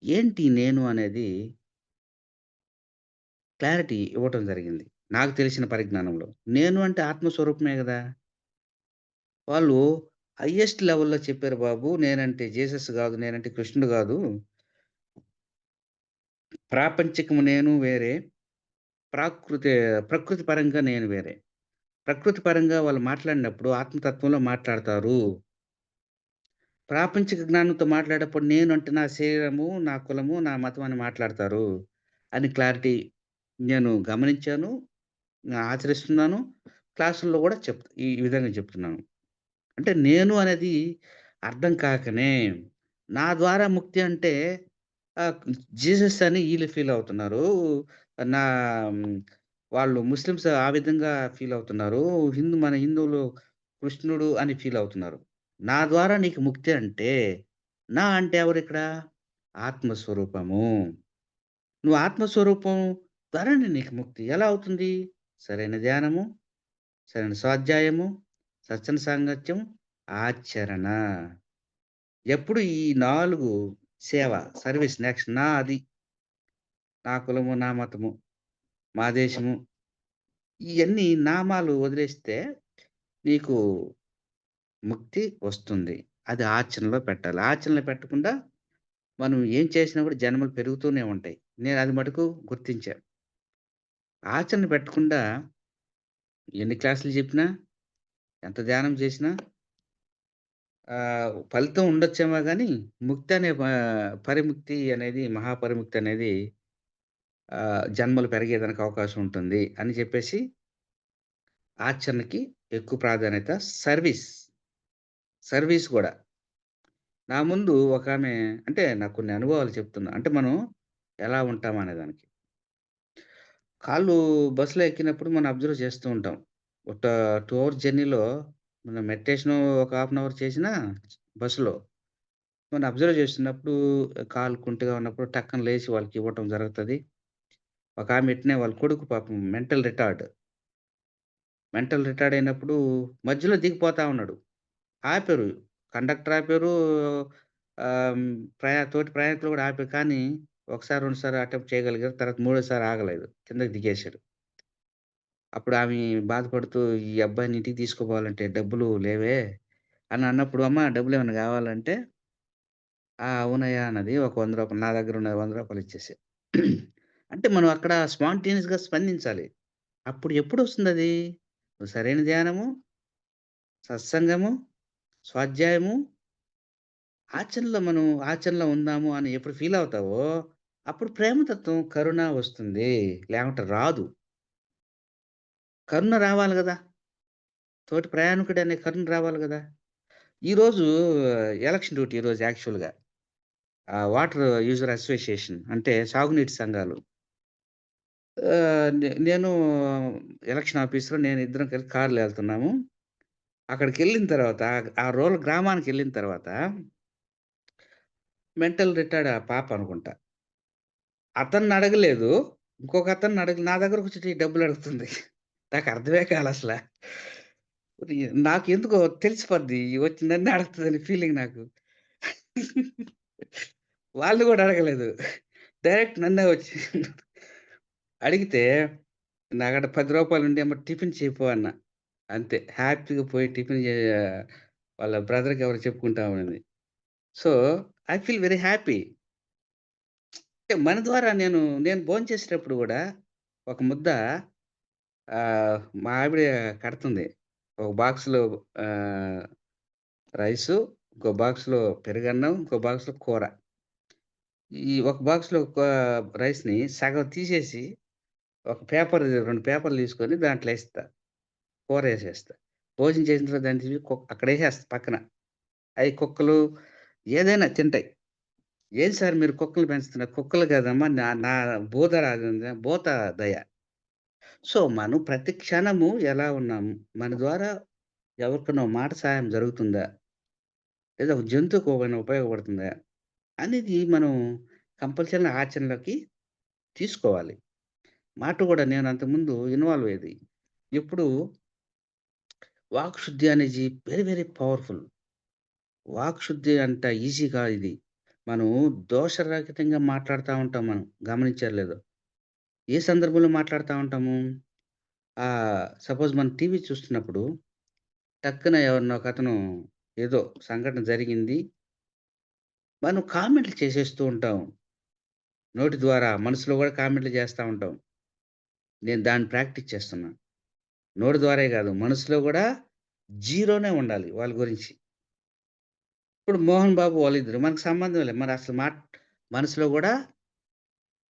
ఏంటి నేను అనేది క్లారిటీ ఇవ్వటం జరిగింది. నాకు తెలిసిన పరిజ్ఞానంలో. నేను అంటే ఆత్మస్వరూపమే గదా! వాళ్ళు హైయెస్ట్ లెవెల్‌లో చెప్పారు బాబు. నేనంటే జీసస్ గాదు, నేనంటే కృష్ణుడు గాదు. ప్రాపంచికము నేను వేరే, ప్రాకృతి ప్రకృతి పరంగా నేను వేరే. ప్రకృతి పరంగా వాళ్ళు మాట్లాడినప్పుడు ఆత్మతత్వంలో మాట్లాడతారు. ప్రాపంచిక జ్ఞానంతో మాట్లాడేటప్పుడు నేను అంటే నా శరీరము, నా కులము, నా మతం అని మాట్లాడతారు. అని క్లారిటీ నేను గమనించాను. ఆచరిస్తున్నాను. క్లాసుల్లో గూడా ఈ విధంగా చెప్తున్నాను. అంటే నేను అనేది అర్థం కాకనే, నా ద్వారా ముక్తి అంటే ఆహ్, జీసస్ అని ఈళ్ళు ఫీల్ అవుతున్నారు. నా హ్మ్, వాళ్ళు ముస్లిమ్స్ ఆ విధంగా ఫీల్ అవుతున్నారు. మన హిందువులు కృష్ణుడు అని ఫీల్ అవుతున్నారు. నా ద్వారా నీకు ముక్తి అంటే, నా అంటే ఎవరిక్కడ? ఆత్మస్వరూపము. నువ్వు ఆత్మస్వరూపం ద్వారానే నీకు ముక్తి. ఎలా అవుతుంది? సరైన ధ్యానము, సరైన స్వాధ్యాయము, సత్సంగ సాంగత్యం, ఆచరణ. ఎప్పుడు ఈ 4 సేవ, సర్వీస్ నెక్స్ట్ నాది, నా కులము, నా మతము, మా దేశము ఇయన్నీ నామాలు వదిలేస్తే నీకు ముక్తి వస్తుంది. అది ఆచరణలో పెట్టాలి. ఆచరణలో పెట్టకుండా మనం ఏం చేసినా కూడా జన్మలు పెరుగుతూనే ఉంటాయి. నేను అది మటుకు గుర్తించా. ఆచరణ పెట్టకుండా ఎన్ని క్లాసులు చెప్పినా, ఎంత ధ్యానం చేసినా ఫలితం ఉండొచ్చేమో గానీ, ముక్తనే పరిముక్తి అనేది, మహాపరిముక్తి అనేది జన్మలు పెరిగేదానికి అవకాశం ఉంటుంది అని చెప్పేసి, ఆచరణకి ఎక్కువ ప్రాధాన్యత. సర్వీస్, సర్వీస్ గూడా. నా ముందు ఒకామె అంటే నాకు కొన్ని అనుభవాలు చెప్తున్నా. అంటే మనం ఎలా ఉంటాం అనే దానికి. కాళ్ళు బస్సులో ఎక్కినప్పుడు మనం అబ్జర్వ్ చేస్తూ ఉంటాం. ఒక 2 అవర్స్ జర్నీలో మనం మెడిటేషను ఒక హాఫ్ అన్ అవర్ చేసినా బస్సులో మనం అబ్జర్వ్ చేస్తున్నప్పుడు కాళ్ళు కుంటుగా ఉన్నప్పుడు టక్కన లేసి వాళ్ళకివ్వటం జరుగుతది. ఒకామె ఇట్నే వాళ్ళ కొడుకు పాపం మెంటల్ రిటార్డ్ అయినప్పుడు మధ్యలో దిగిపోతా ఉన్నాడు. ఆపారు. కండక్టర్ ఆపారు. ఆహ్, హ్మ్, తోటి ప్రయాణికులు గూడా ఆపారు. కానీ ఒకసారి, రెండుసారి అటెంప్ట్ చేయగలిగారు. తర్వాత మూడోసారి ఆగలేదు. కిందకి దిగేసాడు. అప్పుడు ఆమె బాధపడుతూ ఈ అబ్బాయిని ఇంటికి తీసుకుపోవాలంటే డబ్బులు లేవే అని అన్నప్పుడు, అమ్మ డబ్బులేమన్నా గావాలంటే అవునయ్యా అన్నది. ఒక రూ. 100 నా దగ్గరున్న రూ. 100 ఇచ్చేసా. అంటే మనం అక్కడ స్పాంటేనియస్‌గా స్పందించాలి. అప్పుడు ఎప్పుడొస్తుందది? సరైన ధ్యానము, సత్సంగము, స్వాధ్యాయము, ఆచరణలో ఉందాము అని ఎప్పుడు ఫీల్ అవుతావో, అప్పుడు ప్రేమతత్వం, కరుణ వస్తుంది. లేకుంటే రాదు. కరుణ రావాలి గదా! తోటి ప్రయాణికుడనే కరుణ రావాలి గదా! ఈరోజు ఎలక్షన్ డ్యూటీ ఈరోజు యాక్చువల్‌గా. వాటర్ యూజర్ అసోసియేషన్ అంటే సాగునీటి సంఘాలు. నేను ఎలక్షన్ ఆఫీసర్ నేను ఇద్దరం కలిసి కార్‌లో ఎళ్తున్నాము. అక్కడికెళ్ళిన తర్వాత ఆ గ్రామానికెళ్ళిన తర్వాత మెంటల్ రిటార్డ్ ఆ పాప అనుకుంటా. అతన్నడగలేదు. నా దగ్గరకొచ్చి డబ్బులడుగుతుంది. నాకర్థమే కాలసల. రి నాకెందుకో తెలిసిపోద్ది వచ్చి నన్నే అడుగుతదని ఫీలింగ్ నాకు. వాళ్ళు గూడా అడగలేదు. డైరెక్ట్ నన్నే వచ్చి అడిగితే నాకాడ రూ. 10 ఉండి "అమ్మ టిఫిన్ చెయ్యి పో" అన్నా. అంతే. హ్యాపీగా పోయి టిఫిన్ వాళ్ళ బ్రదర్‌కి ఎవరో చెప్పుకుంటా ఉన్నది. So, I feel very happy. అంటే మన ద్వారా నేను భోంచేసేటప్పుడు గూడా ఒక ముద్ద మా ఆవిడ కడుతుంది. ఒక బాక్స్‌లో ఆహ్, రైసు, ఇంకో బాక్స్‌లో పెరుగన్నం, ఇంకో బాక్స్‌లో కూర. ఈ ఒక బాక్స్‌లో రైస్‌ని సగం తీసేసి ఒక 2 పేపర్‌లు తీసుకొని దాంట్లో ఏస్తా. కూరేసేస్తా. భోజనం చేసిన తర్వాత దాన్ని తీసి అక్కడేసేస్తా పక్కన. అయి కుక్కలు ఏదైనా తింటాయి. "ఏది సార్ మీరు కుక్కల్ని పెంచుతున్నారు?" కుక్కలు కాదమ్మా నా నా భూత దయ. సో, మనం ప్రతి క్షణము ఎలా ఉన్నాము? మన ద్వారా ఎవరికన్నా ఓ మాట సహాయం జరుగుతుందా? లేదా ఒక జంతువుకి ఏమైనా ఉపయోగపడుతుందా? అనేది మనం కంపల్సరీ ఆచరణలోకి తీసుకోవాలి. మాట గూడా నేను అంతకుముందు ఇన్వాల్వ్ అయ్యేది. ఎప్పుడు వాక్ శుద్ధి అనేది వెరీ, వెరీ పవర్‌ఫుల్. వాక్ శుద్ధి అంత ఈజీ కాదిది. మనం దోషరహితంగా మాట్లాడుతా ఉంటాం మనం. గమనించారో లేదో? ఏ సందర్భంలో మాట్లాడుతా ఉంటాము? సపోజ్ మనం టీవీ చూస్తున్నప్పుడు టక్కున ఎవరినో ఒకతను ఏదో సంఘటన జరిగింది. మనం కామెంట్‌లు చేసేస్తూ ఉంటాం. నోటి ద్వారా మనసులో గూడా కామెంట్‌లు చేస్తా ఉంటాం. నేను దాన్ని ప్రాక్టీస్ చేస్తున్నా. నోటి ద్వారే గాదు. మనసులో గూడా జీరోనే ఉండాలి వాళ్ళ గురించి. ఇప్పుడు 'మోహన్ బాబు' వాళ్ళిద్దరు మనకు సంబంధం లేదు. మరి అసలు మనసులో గూడా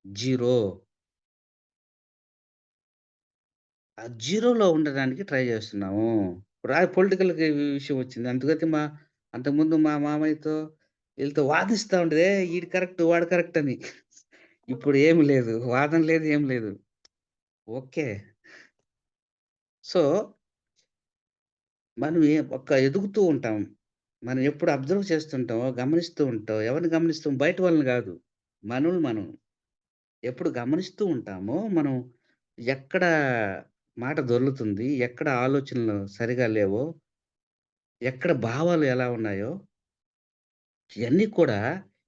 జీరో. ఆ జీరోలో ఉండడానికి ట్రై జేస్తున్నాము. ఇప్పుడు పొలిటికల్‌కి విషయం వచ్చింది. అందుకైతే అంతకుముందు మా మామయ్యతో వీళ్ళతో వాదిస్తా ఉంటే, ఈడు కరెక్ట్, వాడు కరెక్ట్ అని. ఇప్పుడు ఏమి లేదు. వాదన లేదు, ఏం లేదు. ఓకే. సో, మనం ఎదుగుతూ ఉంటాం. మనం ఎప్పుడు అబ్జర్వ్ చేస్తుంటాం, గమనిస్తూ ఉంటాం. ఎవరిని గమనిస్తాం? బయట వాళ్ళని గాదు. మనల్ని మనం ఎప్పుడు గమనిస్తూ ఉంటామో, మనం ఎక్కడ మాట దొర్లుతుంది, ఎక్కడ ఆలోచనలు సరిగా లేవో, ఎక్కడ భావాలు ఎలా ఉన్నాయో, ఇయన్నీ కూడా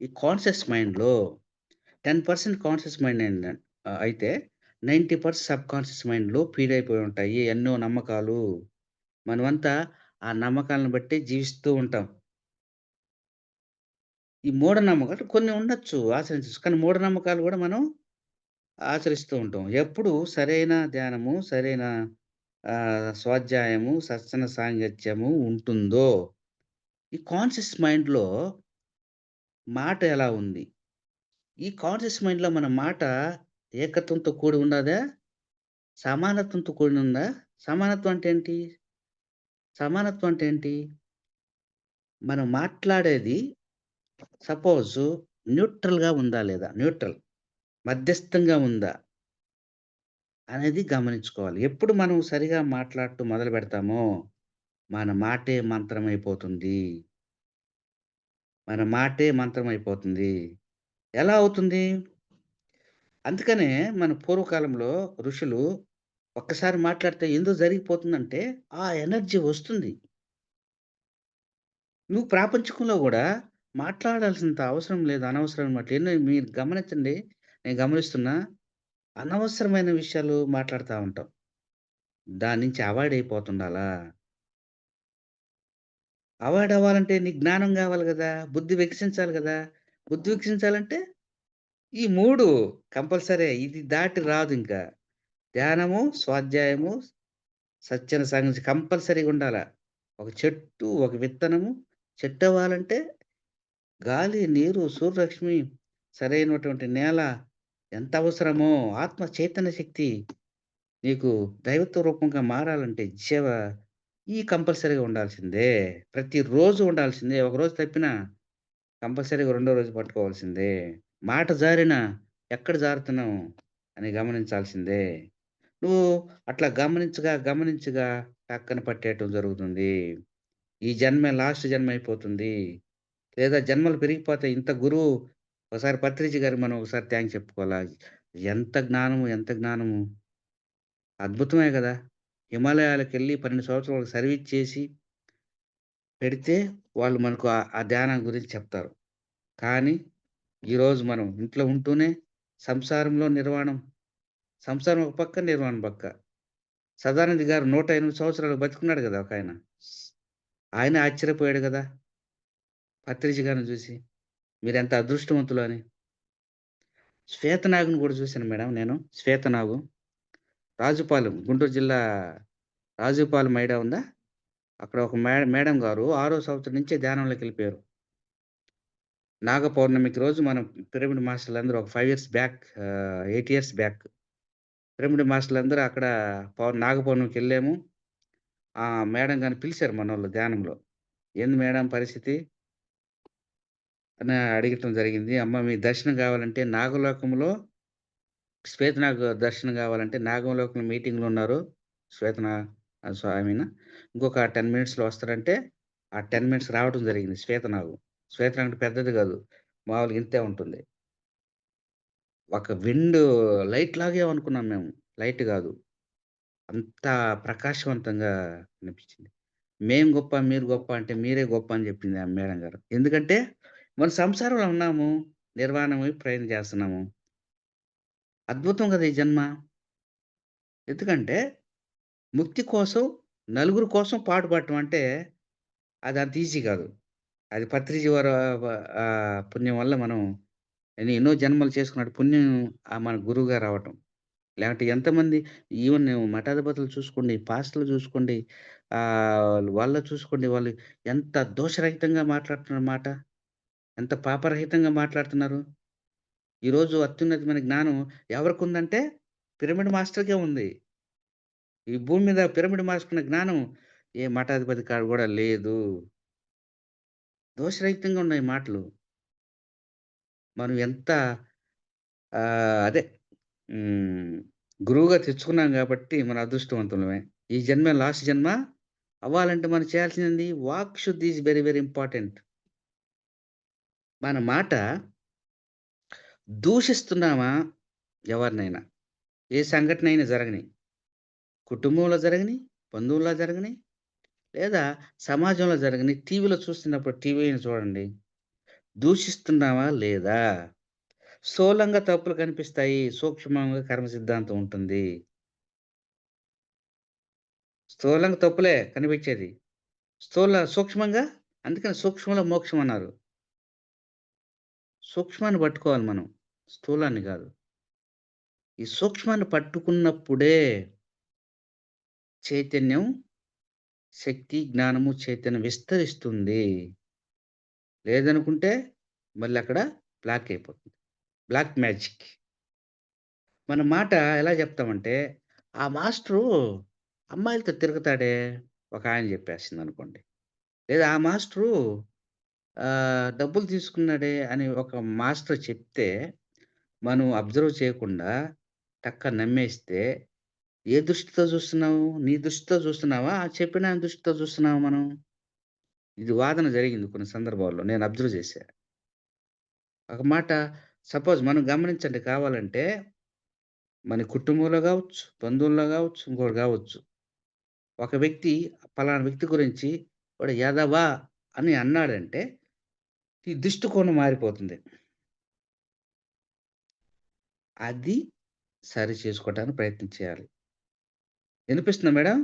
ఈ కాన్షియస్ మైండ్‌లో 10% కాన్షియస్ మైండ్ అయితే 90% సబ్‌కాన్షియస్ మైండ్‌లో ఫీడ్ అయిపోయి ఉంటాయి. ఎన్నో నమ్మకాలు. మనమంతా ఆ నమ్మకాలను బట్టే జీవిస్తూ ఉంటాం. ఈ మూఢనమ్మకాలు కొన్ని ఉండొచ్చు ఆచరించొచ్చు. కానీ మూఢనమ్మకాలు గూడా మనం ఆచరిస్తూ ఉంటాం. ఎప్పుడు సరైన ధ్యానము, సరైన స్వాధ్యాయము, సత్సంగ సాంగత్యము ఉంటుందో, ఈ కాన్షియస్ మైండ్‌లో మాట ఎలా ఉంది? ఈ కాన్షియస్ మైండ్‌లో మన మాట ఏకత్వంతో కూడి ఉన్నదా? సమానత్వంతో కూడినుందా? సమానత్వం అంటే ఏంటి? సమానత్వం అంటే ఏంటి? మనం మాట్లాడేది సపోజు న్యూట్రల్‌గా ఉందా లేదా? న్యూట్రల్ మధ్యస్థంగా ఉందా? అనేది గమనించుకోవాలి. ఎప్పుడు మనం సరిగా మాట్లాడటం మొదలుపెడతామో, మన మాటే మంత్రమైపోతుంది. మన మాటే మంత్రమైపోతుంది. ఎలా అవుతుంది? అందుకనే మన పూర్వకాలంలో ఋషులు ఒక్కసారి మాట్లాడితే ఏందో జరిగిపోతుందంటే, ఆ ఎనర్జీ వస్తుంది. నువ్వు ప్రాపంచికంలో గూడా మాట్లాడాల్సినంత అవసరం లేదు. అనవసరమైన మాటలు. మీరు గమనించండి. నేను గమనిస్తున్నా. అనవసరమైన విషయాలు మాట్లాడుతా ఉంటాం. దాని నుంచి అవాయిడ్ అయిపోతుండాలా. అవాయిడ్ అవ్వాలంటే నీకు జ్ఞానం గావాలి గదా! బుద్ధి వికసించాలి గదా! బుద్ధి వికసించాలంటే ఈ 3 కంపల్సరీ. ఇది దాటి రాదింక. ధ్యానము, స్వాధ్యాయము, సజ్జన సాంగత్యం కంపల్సరీగా ఉండాల. ఒక చెట్టు, ఒక విత్తనము చెట్టవ్వాలంటే గాలి, నీరు, సూర్యరశ్మి, సరైనటువంటి నేల ఎంత అవసరమో, ఆత్మ చైతన్య శక్తి నీకు దైవత్వ రూపంగా మారాలంటే ఈ కంపల్సరీగా ఉండాల్సిందే. ప్రతిరోజు ఉండాల్సిందే. ఒకరోజు తప్పినా కంపల్సరీగా రెండో రోజు పట్టుకోవాల్సిందే. మాట జారినా ఎక్కడ జారుతున్నాం అని గమనించాల్సిందే. నువ్వు అట్లా గమనించగా టక్కన పట్టేయటం జరుగుతుంది. ఈ జన్మే లాస్ట్ జన్మ అయిపోతుంది. లేదా జన్మలు పెరిగిపోతాయి. ఇంత గురువు ఒకసారి పత్రిజీ గారికి మనం ఒకసారి థాంక్స్ చెప్పుకోవాలా. ఎంత జ్ఞానము. అద్భుతమే గదా! హిమాలయాలకెళ్ళి 12 సంవత్సరాలు సర్వీస్ చేసి పెడితే వాళ్ళు మనకు ఆ ధ్యానం గురించి చెప్తారు. కానీ ఈరోజు మనం ఇంట్లో ఉంటూనే సంసారంలో నిర్వాణం. సంసారం ఒక పక్క, నిర్వాణం పక్క. సదానంద్ గారు 108 సంవత్సరాలు బతికున్నాడు గదా! ఒకాయన. ఆయనే ఆశ్చర్యపోయాడు గదా! పత్రిజీ గారిని జూసి. మీరెంత అదృష్టవంతులు అని. శ్వేతనాగుని గూడా చూసాను మేడం నేను. శ్వేతనాగు. రాజుపాలెం, గుంటూరు జిల్లా రాజుపాలెం ఐడియా ఉందా? అక్కడ ఒక మేడం గారు 6 సంవత్సరం నుంచే ధ్యానంలోకెళ్ళిపోయారు. నాగ పౌర్ణమికి రోజు మనం పిరమిడ్ మాస్టర్‌లందరూ ఒక 5 years back 8 years back pyramid మాస్టర్‌లందరూ అక్కడ నాగ పౌర్ణమికెళ్ళాము. మేడం గారిని పిలిసారు మనోళ్ళు ధ్యానంలో. "ఏంది మేడం పరిస్థితి?" అని అడగటం జరిగింది. "అమ్మ మీ దర్శనం గావాలంటే నాగలోకంలో శ్వేతనాగ్ దర్శనం గావాలంటే నాగలోకంలో మీటింగ్‌లో ఉన్నారు. శ్వేతనా ఐ మీన్ ఇంకొక 10 మినిట్స్‌లో వస్తారంటే, ఆ 10 మినిట్స్ రావడం జరిగింది శ్వేతనాగు. శ్వేతనాగ్ అంటే పెద్దది గాదు. మామూలుగా ఇంతే ఉంటుంది. ఒక విండ్ లైట్ లాగామనుకున్నాం మేము. లైట్ గాదు. అంత ప్రకాశవంతంగా అనిపించింది. మేము గొప్ప, మీరు గొప్ప అంటే మీరే గొప్ప అని జెప్పింది ఆ మేడం గారు. ఎందుకంటే మన సంసారంలో ఉన్నాము. నిర్వాణం వైపు ప్రయత్నం చేస్తున్నాము. అద్భుతం గదా! ఈ జన్మ. ఎందుకంటే ముక్తి కోసం, నలుగురు కోసం పాటుపడటం అంటే అది అంత ఈజీ గాదు. అది పత్రిజీ వారు పుణ్యం వల్ల మనం ఎన్నో జన్మలు చేసుకున్నట్టు పుణ్యం మన గురువుగారు అవ్వటం. లేకపోతే ఎంతమంది ఈవెన్ మఠాధిపతులు చూసుకోండి, పాస్టర్‌లు చూసుకోండి, వాళ్ళు చూసుకోండి, వాళ్ళు ఎంత దోషరహితంగా మాట్లాడుతున్నారు మాట. ఎంత పాపరహితంగా మాట్లాడుతున్నారు. ఈరోజు అత్యున్నతమైన జ్ఞానం ఎవరికుందంటే పిరమిడ్ మాస్టర్‌కే ఉంది. ఈ భూమి మీద పిరమిడ్ మాస్టర్‌కున్న జ్ఞానం ఏ మఠాధిపతి కాడ గూడా లేదు. దోషరహితంగా ఉన్నాయి మాటలు. మనం ఎంత అదే హ్మ్. గురువుగా తెచ్చుకున్నాం గాబట్టి మన అదృష్టవంతులమే. ఈ జన్మే లాస్ట్ జన్మ అవ్వాలంటే మనం చేయాల్సిందేంది? వాక్ శుద్ధి ఈస్ వెరీ, వెరీ ఇంపార్టెంట్. మన మాట దూషిస్తున్నామా ఎవరినైనా, ఏ సంఘటనైనా జరగని, కుటుంబంలో జరగని, బంధువుల్లో జరగని, లేదా సమాజంలో జరగని, టీవీలో చూస్తున్నప్పుడు టీవీని చూడండి. దూషిస్తున్నామా లేదా? స్థూలంగా తప్పులు కనిపిస్తాయి. సూక్ష్మంగా కర్మ సిద్ధాంతం ఉంటుంది. స్థూలంగా తప్పులే కనిపించేది. సూక్ష్మంగా అందుకని సూక్ష్మంలో మోక్షం అన్నారు. సూక్ష్మాన్ని పట్టుకోవాలి మనం. స్థూలాన్ని గాదు. ఈ సూక్ష్మాన్ని పట్టుకున్నప్పుడే చైతన్యం, శక్తి, జ్ఞానము, చైతన్యం విస్తరిస్తుంది. లేదనుకుంటే మళ్ళక్కడ బ్లాక్ అయిపోతుంది. Black magic. మన మాట ఎలా జెప్తామంటే, ఆ మాస్టరు అమ్మాయిలతో తిరుగుతాడే ఒకాయన జెప్పేసిందనుకోండి. లేదా ఆ మాస్టరు డబ్బులు తీసుకున్నాడే అని ఒక మాస్టర్ చెప్తే మనం అబ్జర్వ్ చేయకుండా టక్కన నమ్మేస్తే, ఏ దృష్టితో చూస్తున్నావు? నీ దృష్టితో చూస్తున్నావా? ఆ చెప్పినాయన దృష్టితో చూస్తున్నావా మనం? ఇది వాదన జరిగింది కొన్ని సందర్భాల్లో. నేను అబ్జర్వ్ చేశా. ఒక మాట సపోజ్ మనం గమనించండి కావాలంటే, మన కుటుంబంలో గావచ్చు, బంధువుల్లో గావచ్చు, ఇంకోటి గావచ్చు. ఒక వ్యక్తి పలానా వ్యక్తి గురించి వాడు ఎదవ అని అన్నాడంటే, ఈ దృష్టికోణం మారిపోతుంది. అది సరి చేసుకోవటానికి ప్రయత్నం చేయాలి. వినిపిస్తుందా మేడం?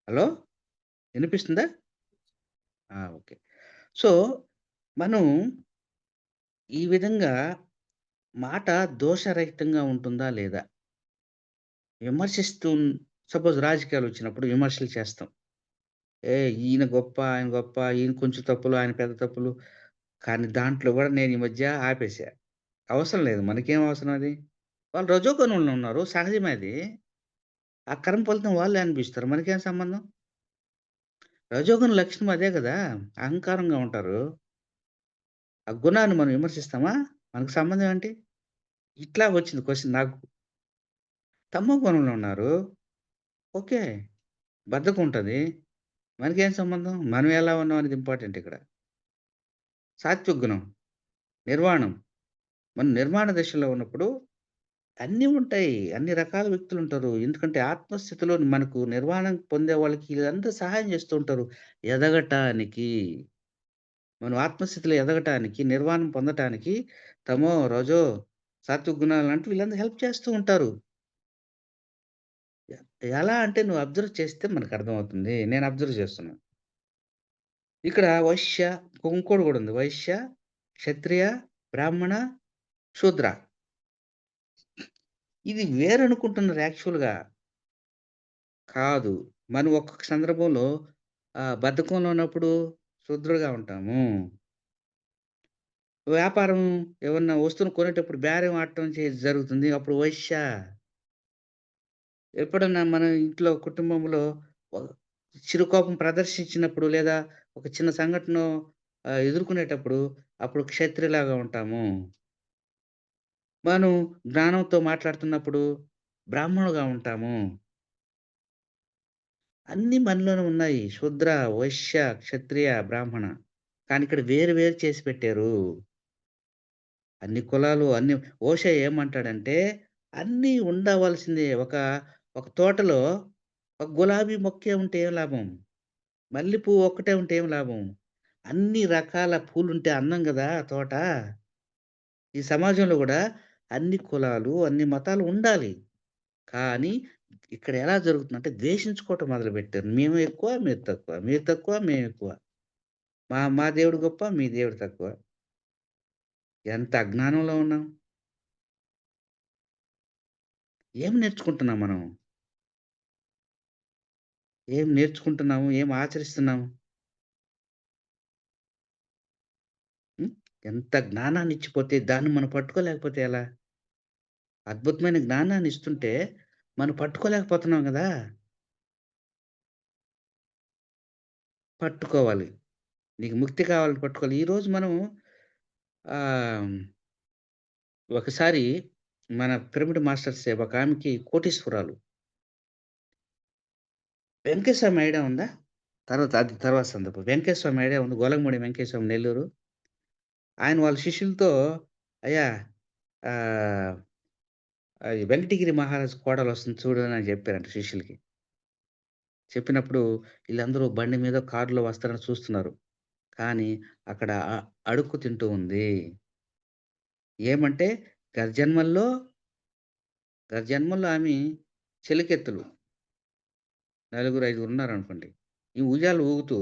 హలో! వినిపిస్తుందా? ఓకే. సో, మనం ఈ విధంగా మాట దోషరహితంగా ఉంటుందా లేదా? విమర్శిస్తూ సపోజ్ రాజకీయాలొచ్చినప్పుడు విమర్శలు చేస్తాం. ఈయన గొప్ప, ఆయన గొప్ప, ఈయన కొంచెం తప్పులు, ఆయన పెద్ద తప్పులు. కానీ దాంట్లో గూడా నేను ఈ మధ్య ఆపేసా. అవసరం లేదు. మనకేం అవసరం అది? వాళ్ళు రజోగుణంలో ఉన్నారు. సహజమే అది. ఆ కర్మ ఫలితం వాళ్ళే అనుభవిస్తారు. మనకేం సంబంధం? రజోగుణ లక్షణం అదే గదా! అహంకారంగా ఉంటారు. ఆ గుణాన్ని మనం విమర్శిస్తామా? మనకు సంబంధం ఏంటి? ఇట్లా వచ్చింది క్వెషన్ నాకు. తమో గుణంలో ఉన్నారు. ఓకే. బద్ధకం ఉంటది. మనకేం సంబంధం? మనం ఎలా ఉన్నాం అనేది ఇంపార్టెంట్ ఇక్కడ. సాత్విక గుణం, నిర్వాణం. మనం నిర్మాణ దశలో ఉన్నప్పుడు అన్నీ ఉంటాయి. అన్ని రకాల వ్యక్తులుంటారు. ఎందుకంటే ఆత్మస్థితిలో మనకు నిర్వాణం పొందే వాళ్ళకి వీళ్ళంతా సహాయం చేస్తూ ఉంటారు. ఎదగటానికి. మనం ఆత్మస్థితిలో ఎదగటానికి, నిర్వాణం పొందటానికి తమో, రజో, సాత్విక గుణాలంటూ వీళ్ళందరూ హెల్ప్ చేస్తూ ఉంటారు. ఎ ఎలా అంటే నువ్వు అబ్జర్వ్ చేస్తే మనకర్థమవుతుంది. నేను అబ్జర్వ్ చేస్తున్నా. ఇక్కడ వైశ్య ఇంకోటి గూడా ఉంది. వైశ్య, క్షత్రియ, బ్రాహ్మణ, శూద్ర. ఇది వేరనుకుంటున్నారు యాక్చువల్‌గా. కాదు. మనం ఒక్కొక్క సందర్భంలో బద్ధకంలో ఉన్నప్పుడు శూద్రుడుగా ఉంటాము. వ్యాపారం ఏమన్నా వస్తువుని కొనేటప్పుడు బేరం ఆడటం జరుగుతుంది. అప్పుడు వైశ్య. ఎప్పుడన్నా మన ఇంట్లో కుటుంబంలో ఒ చిరు కోపం ప్రదర్శించినప్పుడు లేదా ఒక చిన్న సంఘటన ఎదుర్కొనేటప్పుడు అప్పుడు క్షత్రియలాగా ఉంటాము. మనం జ్ఞానంతో మాట్లాడుతున్నప్పుడు బ్రాహ్మణులుగా ఉంటాము. అన్నీ మనలోనే ఉన్నాయి. శూద్ర, వైశ్య, క్షత్రియ, బ్రాహ్మణ. కానీ ఇక్కడ వేరు వేరు చేసి పెట్టారు. అన్ని కులాలు అన్ని ఓషా ఏమంటాడంటే, అన్నీ ఉండవలసిందే. ఒక తోటలో ఒక గులాబీ మొక్కే ఉంటే ఏం లాభం? మల్లె పువ్వు ఒక్కటే ఉంటే ఏం లాభం? అన్ని రకాల పూలుంటే అందం గదా తోట. ఈ సమాజంలో గూడా అన్ని కులాలు, అన్ని మతాలు ఉండాలి. కానీ ఇక్కడ ఎలా జరుగుతుందంటే ద్వేషించుకోవటం మొదలుపెట్టారు. మేము ఎక్కువ, మీరు తక్కువ. మీరు తక్కువ, మేమెక్కువ. మా దేవుడు గొప్ప, మీ దేవుడు తక్కువ. ఎంత అజ్ఞానంలో ఉన్నాం. ఏం నేర్చుకుంటున్నాం మనం? ఏం నేర్చుకుంటున్నాము? ఏం ఆచరిస్తున్నాము? హ్మ్. ఎంత జ్ఞానాన్నిచ్చిపోతే దాన్ని మనం పట్టుకోలేకపోతే ఎలా? అద్భుతమైన జ్ఞానాన్ని ఇస్తుంటే మనం పట్టుకోలేకపోతున్నాం గదా! పట్టుకోవాలి. నీకు ముక్తి కావాలంటే పట్టుకోవాలి. ఈరోజు మనం ఆహ్, ఒకసారి మన పిరమిడ్ మాస్టర్సే ఒకామెకి కోటీశ్వరాలు. వెంకటేశ్వర స్వామి ఐడియా ఉందా? తర్వాత సందర్భం. వెంకటేశ్వర స్వామి ఐడియా ఉంది. గోలగమూడి వెంకటేశ్వర స్వామి నెల్లూరు. ఆయన వాళ్ళ శిష్యులతో అయ్యా ఆహ్, ఈ వెంకటగిరి మహారాజు కోడలొస్తుంది చూడు అని చెప్పారంట శిష్యులకి. చెప్పినప్పుడు ఈళ్ళందరూ బండి మీద, కారులో వస్తారని చూస్తున్నారు. కానీ అక్కడ అడుక్కు తింటూ ఉంది. ఏమంటే గత జన్మల్లో, గత జన్మల్లో ఆమె చెలికెత్తులు. నలుగురు, ఐదుగురున్నారనుకోండి. ఈ ఉయ్యాల ఊగుతూ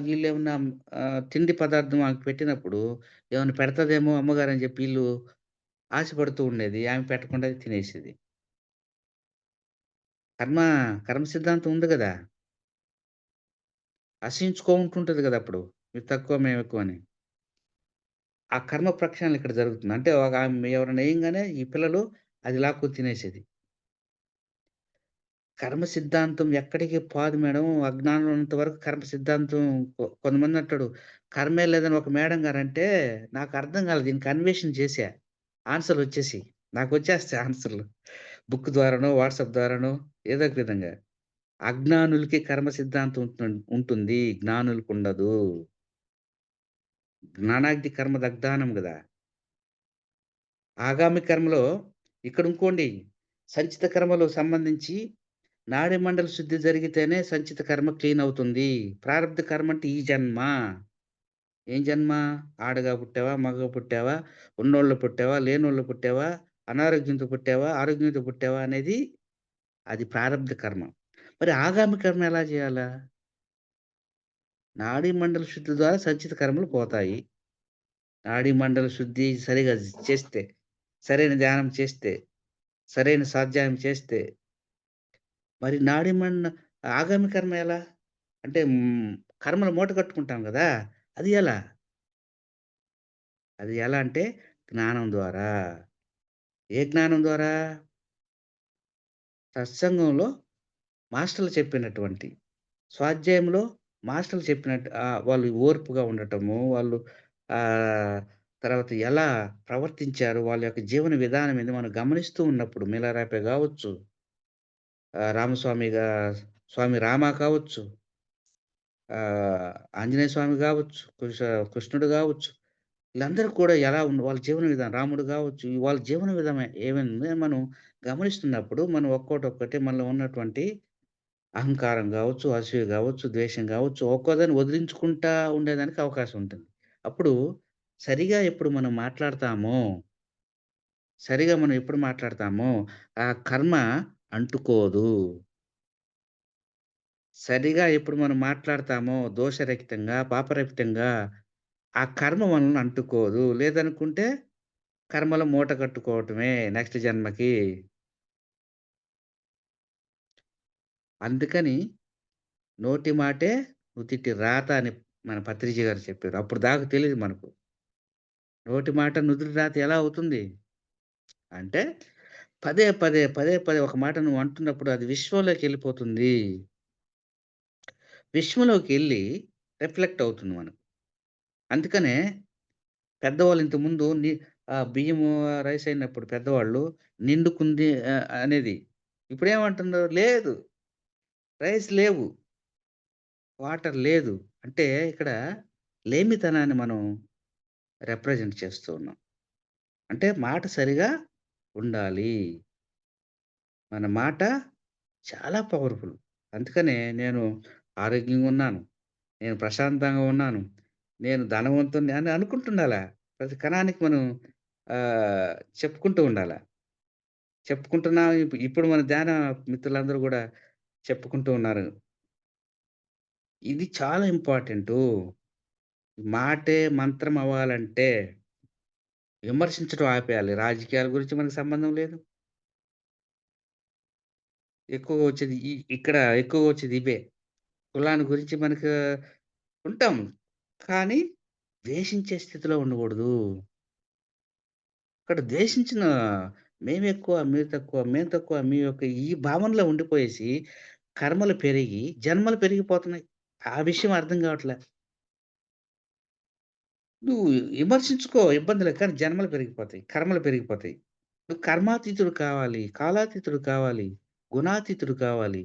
వీళ్ళేమన్నా తిండి పదార్థం ఆమెకు పెట్టినప్పుడు ఏమన్నా పెడతదేమో అమ్మగారని చెప్పి ఈళ్ళు ఆశపడుతూ ఉండేది. ఆమె పెట్టకుండా తినేసేది. కర్మ, కర్మ సిద్ధాంతం ఉంది గదా! అసహించుకుంటుంటది గదా! అప్పుడు. మీరు తక్కువ, మేమెక్కువని. ఆ కర్మ ప్రక్షాళన ఇక్కడ జరుగుతుంది. అంటే ఒక ఆమె ఎవరైనా ఏయంగానే ఈ పిల్లలు అది లాక్కొని తినేసేది. కర్మ సిద్ధాంతం ఎక్కడికి పోదు మేడం. అజ్ఞానం ఉన్నంత వరకు కర్మ సిద్ధాంతం కొంతమందంటాడు, కర్మే లేదని ఒక మేడం గారంటే నాకర్థం కాలేదు. దీనికి అన్వేషణ చేశా. ఆన్సర్‌లొచ్చేసియి. నాకొచ్చేస్తాయి ఆన్సర్‌లు. బుక్ ద్వారానో, వాట్సాప్ ద్వారానో ఏదో ఒక విధంగా. అజ్ఞానులకి కర్మ సిద్ధాంతం ఉంటుంది. జ్ఞానులకుండదు. జ్ఞానాగ్ని కర్మ దగ్ధానం గదా! ఆగామి కర్మలో ఇక్కడ ఇంకోండి సంచిత కర్మలో సంబంధించి నాడీ మండల శుద్ధి జరిగితేనే సంచిత కర్మ క్లీన్ అవుతుంది. ప్రారబ్ధ కర్మ అంటే ఈ జన్మ. ఏం జన్మ? ఆడగా పుట్టావా? మగగా పుట్టావా? ఉన్నోళ్ళు పుట్టావా? లేనోళ్ళు పుట్టావా? అనారోగ్యంతో పుట్టావా? ఆరోగ్యంతో పుట్టావా? అనేది అది ప్రారబ్ధ కర్మ. మరి ఆగామి కర్మ ఎలా జేయాలా? నాడీ మండల శుద్ధి ద్వారా సంచిత కర్మలు పోతాయి. నాడీ మండల శుద్ధి సరిగా చేస్తే, సరైన ధ్యానం చేస్తే, సరైన స్వాధ్యాయం చేస్తే మరి ఆగామి కర్మ ఎలా? అంటే కర్మలు మూట కట్టుకుంటాం గదా! అది ఎలా? అది ఎలా అంటే జ్ఞానం ద్వారా. ఏ జ్ఞానం ద్వారా? సత్సంగంలో మాస్టర్లు చెప్పినటువంటి, స్వాధ్యాయంలో మాస్టర్లు చెప్పినట్టు వాళ్ళు ఓర్పుగా ఉండటము, వాళ్ళు ఆహ్, తర్వాత ఎలా ప్రవర్తించారు, వాళ్ళ యొక్క జీవన విధానం ఏంది మనం గమనిస్తూ ఉన్నప్పుడు మీలారాపే గావచ్చు, స్వామి రామ కావచ్చు, ఆంజనేయ స్వామి గావచ్చు, కృష్ణుడు గావచ్చు. వీళ్ళందరూ కూడా ఎలా వాళ్ళ జీవన విధానం రాముడు గావచ్చు, వాళ్ళ జీవన విధానం ఏమైంది మనం గమనిస్తున్నప్పుడు మనం ఒక్కోటి మనలో ఉన్నటువంటి అహంకారం గావచ్చు, అసూయ గావచ్చు, ద్వేషం గావచ్చు ఒక్కోదాన్ని వదిలించుకుంటా ఉండేదానికి అవకాశం ఉంటుంది. అప్పుడు సరిగా ఎప్పుడు మనం మాట్లాడతామో, సరిగా మనం ఎప్పుడు మాట్లాడతామో ఆ కర్మ అంటుకోదు. సరిగా ఎప్పుడు మనం మాట్లాడతామో దోషరహితంగా, పాపరహితంగా ఆ కర్మ మనల్ని అంటుకోదు. లేదనుకుంటే కర్మలో మూట కట్టుకోవటమే నెక్స్ట్ జన్మకి. అందుకని నోటి మాటే నుదిటి రాత అని మన పత్రిజీ గారు చెప్పారు. అప్పుడు దాకా తెలీదు మనకు. నోటి మాట నుదిటి రాత ఎలా అవుతుంది? అంటే పదే పదే ఒక మాట నువ్వు అంటున్నప్పుడు అది విశ్వంలోకెళ్ళిపోతుంది. విశ్వంలోకెళ్ళి రిఫ్లెక్ట్ అవుతుంది మనకు. అందుకనే పెద్దవాళ్ళు ఇంతకుముందు బియ్యము, రైస్ అయినప్పుడు పెద్దవాళ్ళు నిండుకుంది అనేది. ఇప్పుడేమంటున్నారు? లేదు. రైస్ లేవు. వాటర్ లేదు. అంటే ఇక్కడ లేమితనాన్ని మనం రిప్రజెంట్ చేస్తూ ఉన్నాం. అంటే మాట సరిగా ఉండాలి. మన మాట చాలా పవర్‌ఫుల్. అందుకనే నేను ఆరోగ్యంగా ఉన్నాను. నేను ప్రశాంతంగా ఉన్నాను. నేను ధనవంతుడిని అని అనుకుంటుండాల. ప్రతి కణానికి మనం చెప్పుకుంటూ ఉండాల. చెప్పుకుంటున్నాం. ఇప్పుడు మన ధ్యాన మిత్రులందరూ గూడా చెప్పుకుంటూ ఉన్నారు. ఇది చాలా ఇంపార్టెంటు. మాటే మంత్రం అవ్వాలంటే విమర్శించడం ఆపేయాలి. రాజకీయాల గురించి మనకు సంబంధం లేదు. ఎక్కువగా వచ్చేది ఇక్కడ ఎక్కువగా వచ్చేది ఇవే. కులాన్ని గురించి మనకు ఉంటాం. కానీ ద్వేషించే స్థితిలో ఉండకూడదు. అక్కడ ద్వేషించిన మేమెక్కువ, మీరు తక్కువ, మేము తక్కువ మీ యొక్క ఈ భావనలో ఉండిపోయేసి కర్మలు పెరిగి, జన్మలు పెరిగిపోతున్నాయి. ఆ విషయం అర్థం కావట్లే. నువ్వు విమర్శించుకో ఇబ్బంది లేదు. కానీ జన్మలు పెరిగిపోతాయి. కర్మలు పెరిగిపోతాయి. నువ్వు కర్మాతీతుడు కావాలి, కాలాతీతుడు కావాలి, గుణాతీతుడు కావాలి.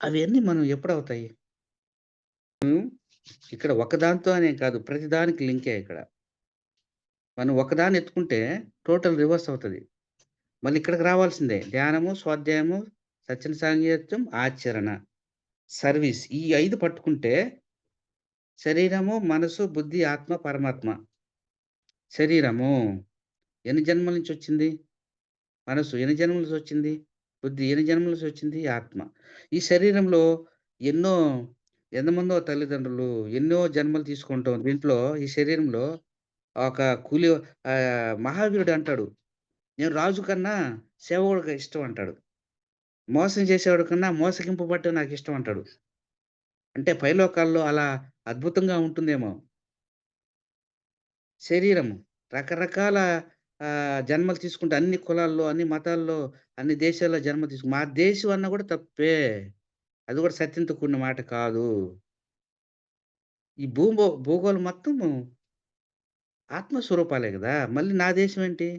అవన్నీ మనం ఎప్పుడవుతాయి? ఇక్కడ ఒకదానితో అనే కాదు. ప్రతిదానికి లింకే ఇక్కడ. మనం ఒకదాన్ని ఎత్తుకుంటే టోటల్ రివర్స్ అవుతది. మళ్ళీ ఇక్కడికి రావాల్సిందే. ధ్యానము, స్వాధ్యాయము, సత్యన సాంగత్యం, ఆచరణ, సర్వీస్. ఈ 5 పట్టుకుంటే శరీరము, మనసు, బుద్ధి, ఆత్మ, పరమాత్మ. శరీరము ఎన్ని జన్మల నుంచొచ్చింది? మనసు ఎన్ని జన్మల నుంచొచ్చింది? బుద్ధి ఎన్ని జన్మల నుంచొచ్చింది? ఆత్మ. ఈ శరీరంలో ఎన్నో ఎంతమందో తల్లిదండ్రులు ఎన్నో జన్మలు తీసుకుంటాం. దీంట్లో ఈ శరీరంలో ఒక కూలి మహావీరుడు అంటాడు. నేను రాజు కన్నా సేవకుడికి ఇష్టం అంటాడు. మోసం చేసేవాడి కన్నా మోసగింపబడ్డం నాకిష్టం అంటాడు. అంటే పైలోకాల్లో అలా అద్భుతంగా ఉంటుందేమో. శరీరము రకరకాల జన్మలు తీసుకుంటే అన్ని కులాల్లో, అన్ని మతాల్లో, అన్ని దేశాల్లో జన్మ మా దేశం అన్నా కూడా తప్పే. అది కూడా సత్యంతో కూడిన మాట కాదు. ఈ భూగోళం మొత్తము ఆత్మస్వరూపాలే గదా! మళ్ళీ నా దేశం ఏంటి?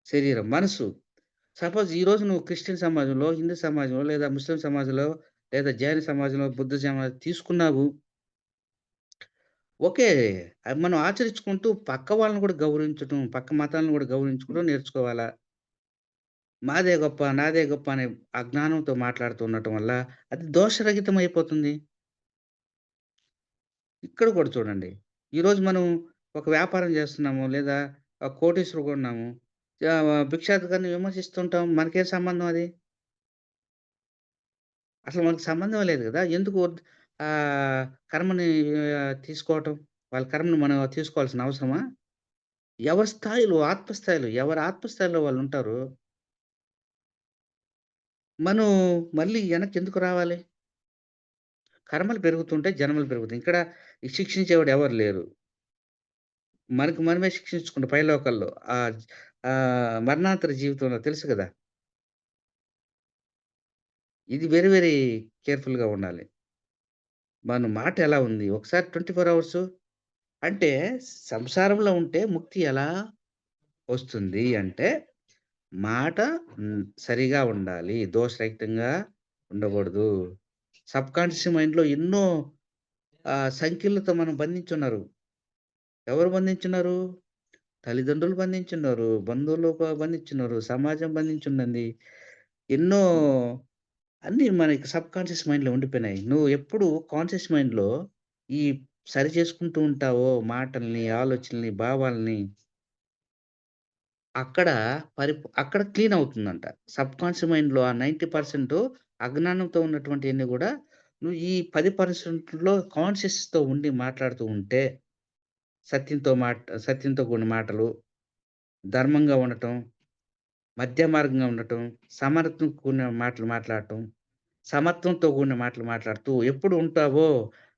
శరీరం, మనసు. సపోజ్ ఈరోజు నువ్వు క్రిస్టియన్ సమాజంలో, హిందూ సమాజంలో, లేదా ముస్లిం సమాజంలో, లేదా జైన సమాజంలో, బుద్ధ సమాజం తీసుకున్నావు. ఓకే. అవి మనం ఆచరించుకుంటూ పక్క వాళ్ళని కూడా గౌరవించటం, పక్క మతాలను కూడా గౌరవించుకోవడం నేర్చుకోవాలా. మాదే గొప్ప, నాదే గొప్ప అనే అజ్ఞానంతో మాట్లాడుతూ ఉండటం వల్ల అది దోషరహితం అయిపోతుంది. ఇక్కడ కూడా చూడండి. ఈరోజు మనం ఒక వ్యాపారం చేస్తున్నాము, లేదా కోటీశ్వరుడుగా ఉన్నాము. భిక్షాటకుడిని విమర్శిస్తుంటాం. మనకేం సంబంధం అది? అసలు మనకు సంబంధమే లేదు గదా! ఎందుకు కర్మని తీసుకోవటం? వాళ్ళ కర్మని మనం తీసుకోవాల్సిన అవసరమా? ఎవరి స్థాయిలో, ఆత్మస్థాయిలో ఎవరి ఆత్మస్థాయిలో వాళ్ళుంటారు. మనం మళ్ళీ వెనక్కెందుకు రావాలి? కర్మలు పెరుగుతుంటే జన్మలు పెరుగుతాయి. ఇక్కడ ఈ శిక్షించేవాడు ఎవరు లేరు. మనకు మనమే శిక్షించుకుంటాం పైలోకాల్లో. మరణాంతర జీవితంలో తెలుసు గదా! ఇది వెరీ, వెరీ కేర్‌ఫుల్‌గా ఉండాలి. మన మాట ఎలా ఉంది? ఒకసారి 24 అవర్సు అంటే సంసారంలో ఉంటే ముక్తి ఎలా వస్తుంది అంటే, మాట సరిగా ఉండాలి. దోషరహితంగా ఉండకూడదు. సబ్‌కాన్షియస్ మైండ్‌లో ఎన్నో సంఖ్యలతో మనం బంధించున్నారు. ఎవరు బంధించున్నారు? తల్లిదండ్రులు బంధించున్నారు. బంధువులు బంధించున్నారు. సమాజం బంధించున్నది. ఎన్నో అన్నీ మనకి సబ్‌కాన్షియస్ మైండ్‌లో ఉండిపోయినాయి. నువ్వు ఎప్పుడు కాన్షియస్ మైండ్‌లో ఈ సరి చేసుకుంటూ ఉంటావో మాటల్ని, ఆలోచనల్ని, భావాల్ని అక్కడ అక్కడ క్లీన్ అవుతుందంట. సబ్‌కాన్షియస్ మైండ్‌లో ఆ 90% అజ్ఞానంతో ఉన్నటువంటియన్నీ గూడా నువ్వు ఈ 10%లో కాన్షియస్‌తో ఉండి మాట్లాడుతూ ఉంటే సత్యంతో కూడిన మాటలు, ధర్మంగా ఉండటం, మధ్య మార్గంగా ఉండటం, సమర్థం కూడిన మాటలు మాట్లాడటం, సమత్వంతో కూడిన మాటలు మాట్లాడుతూ ఎప్పుడు ఉంటావో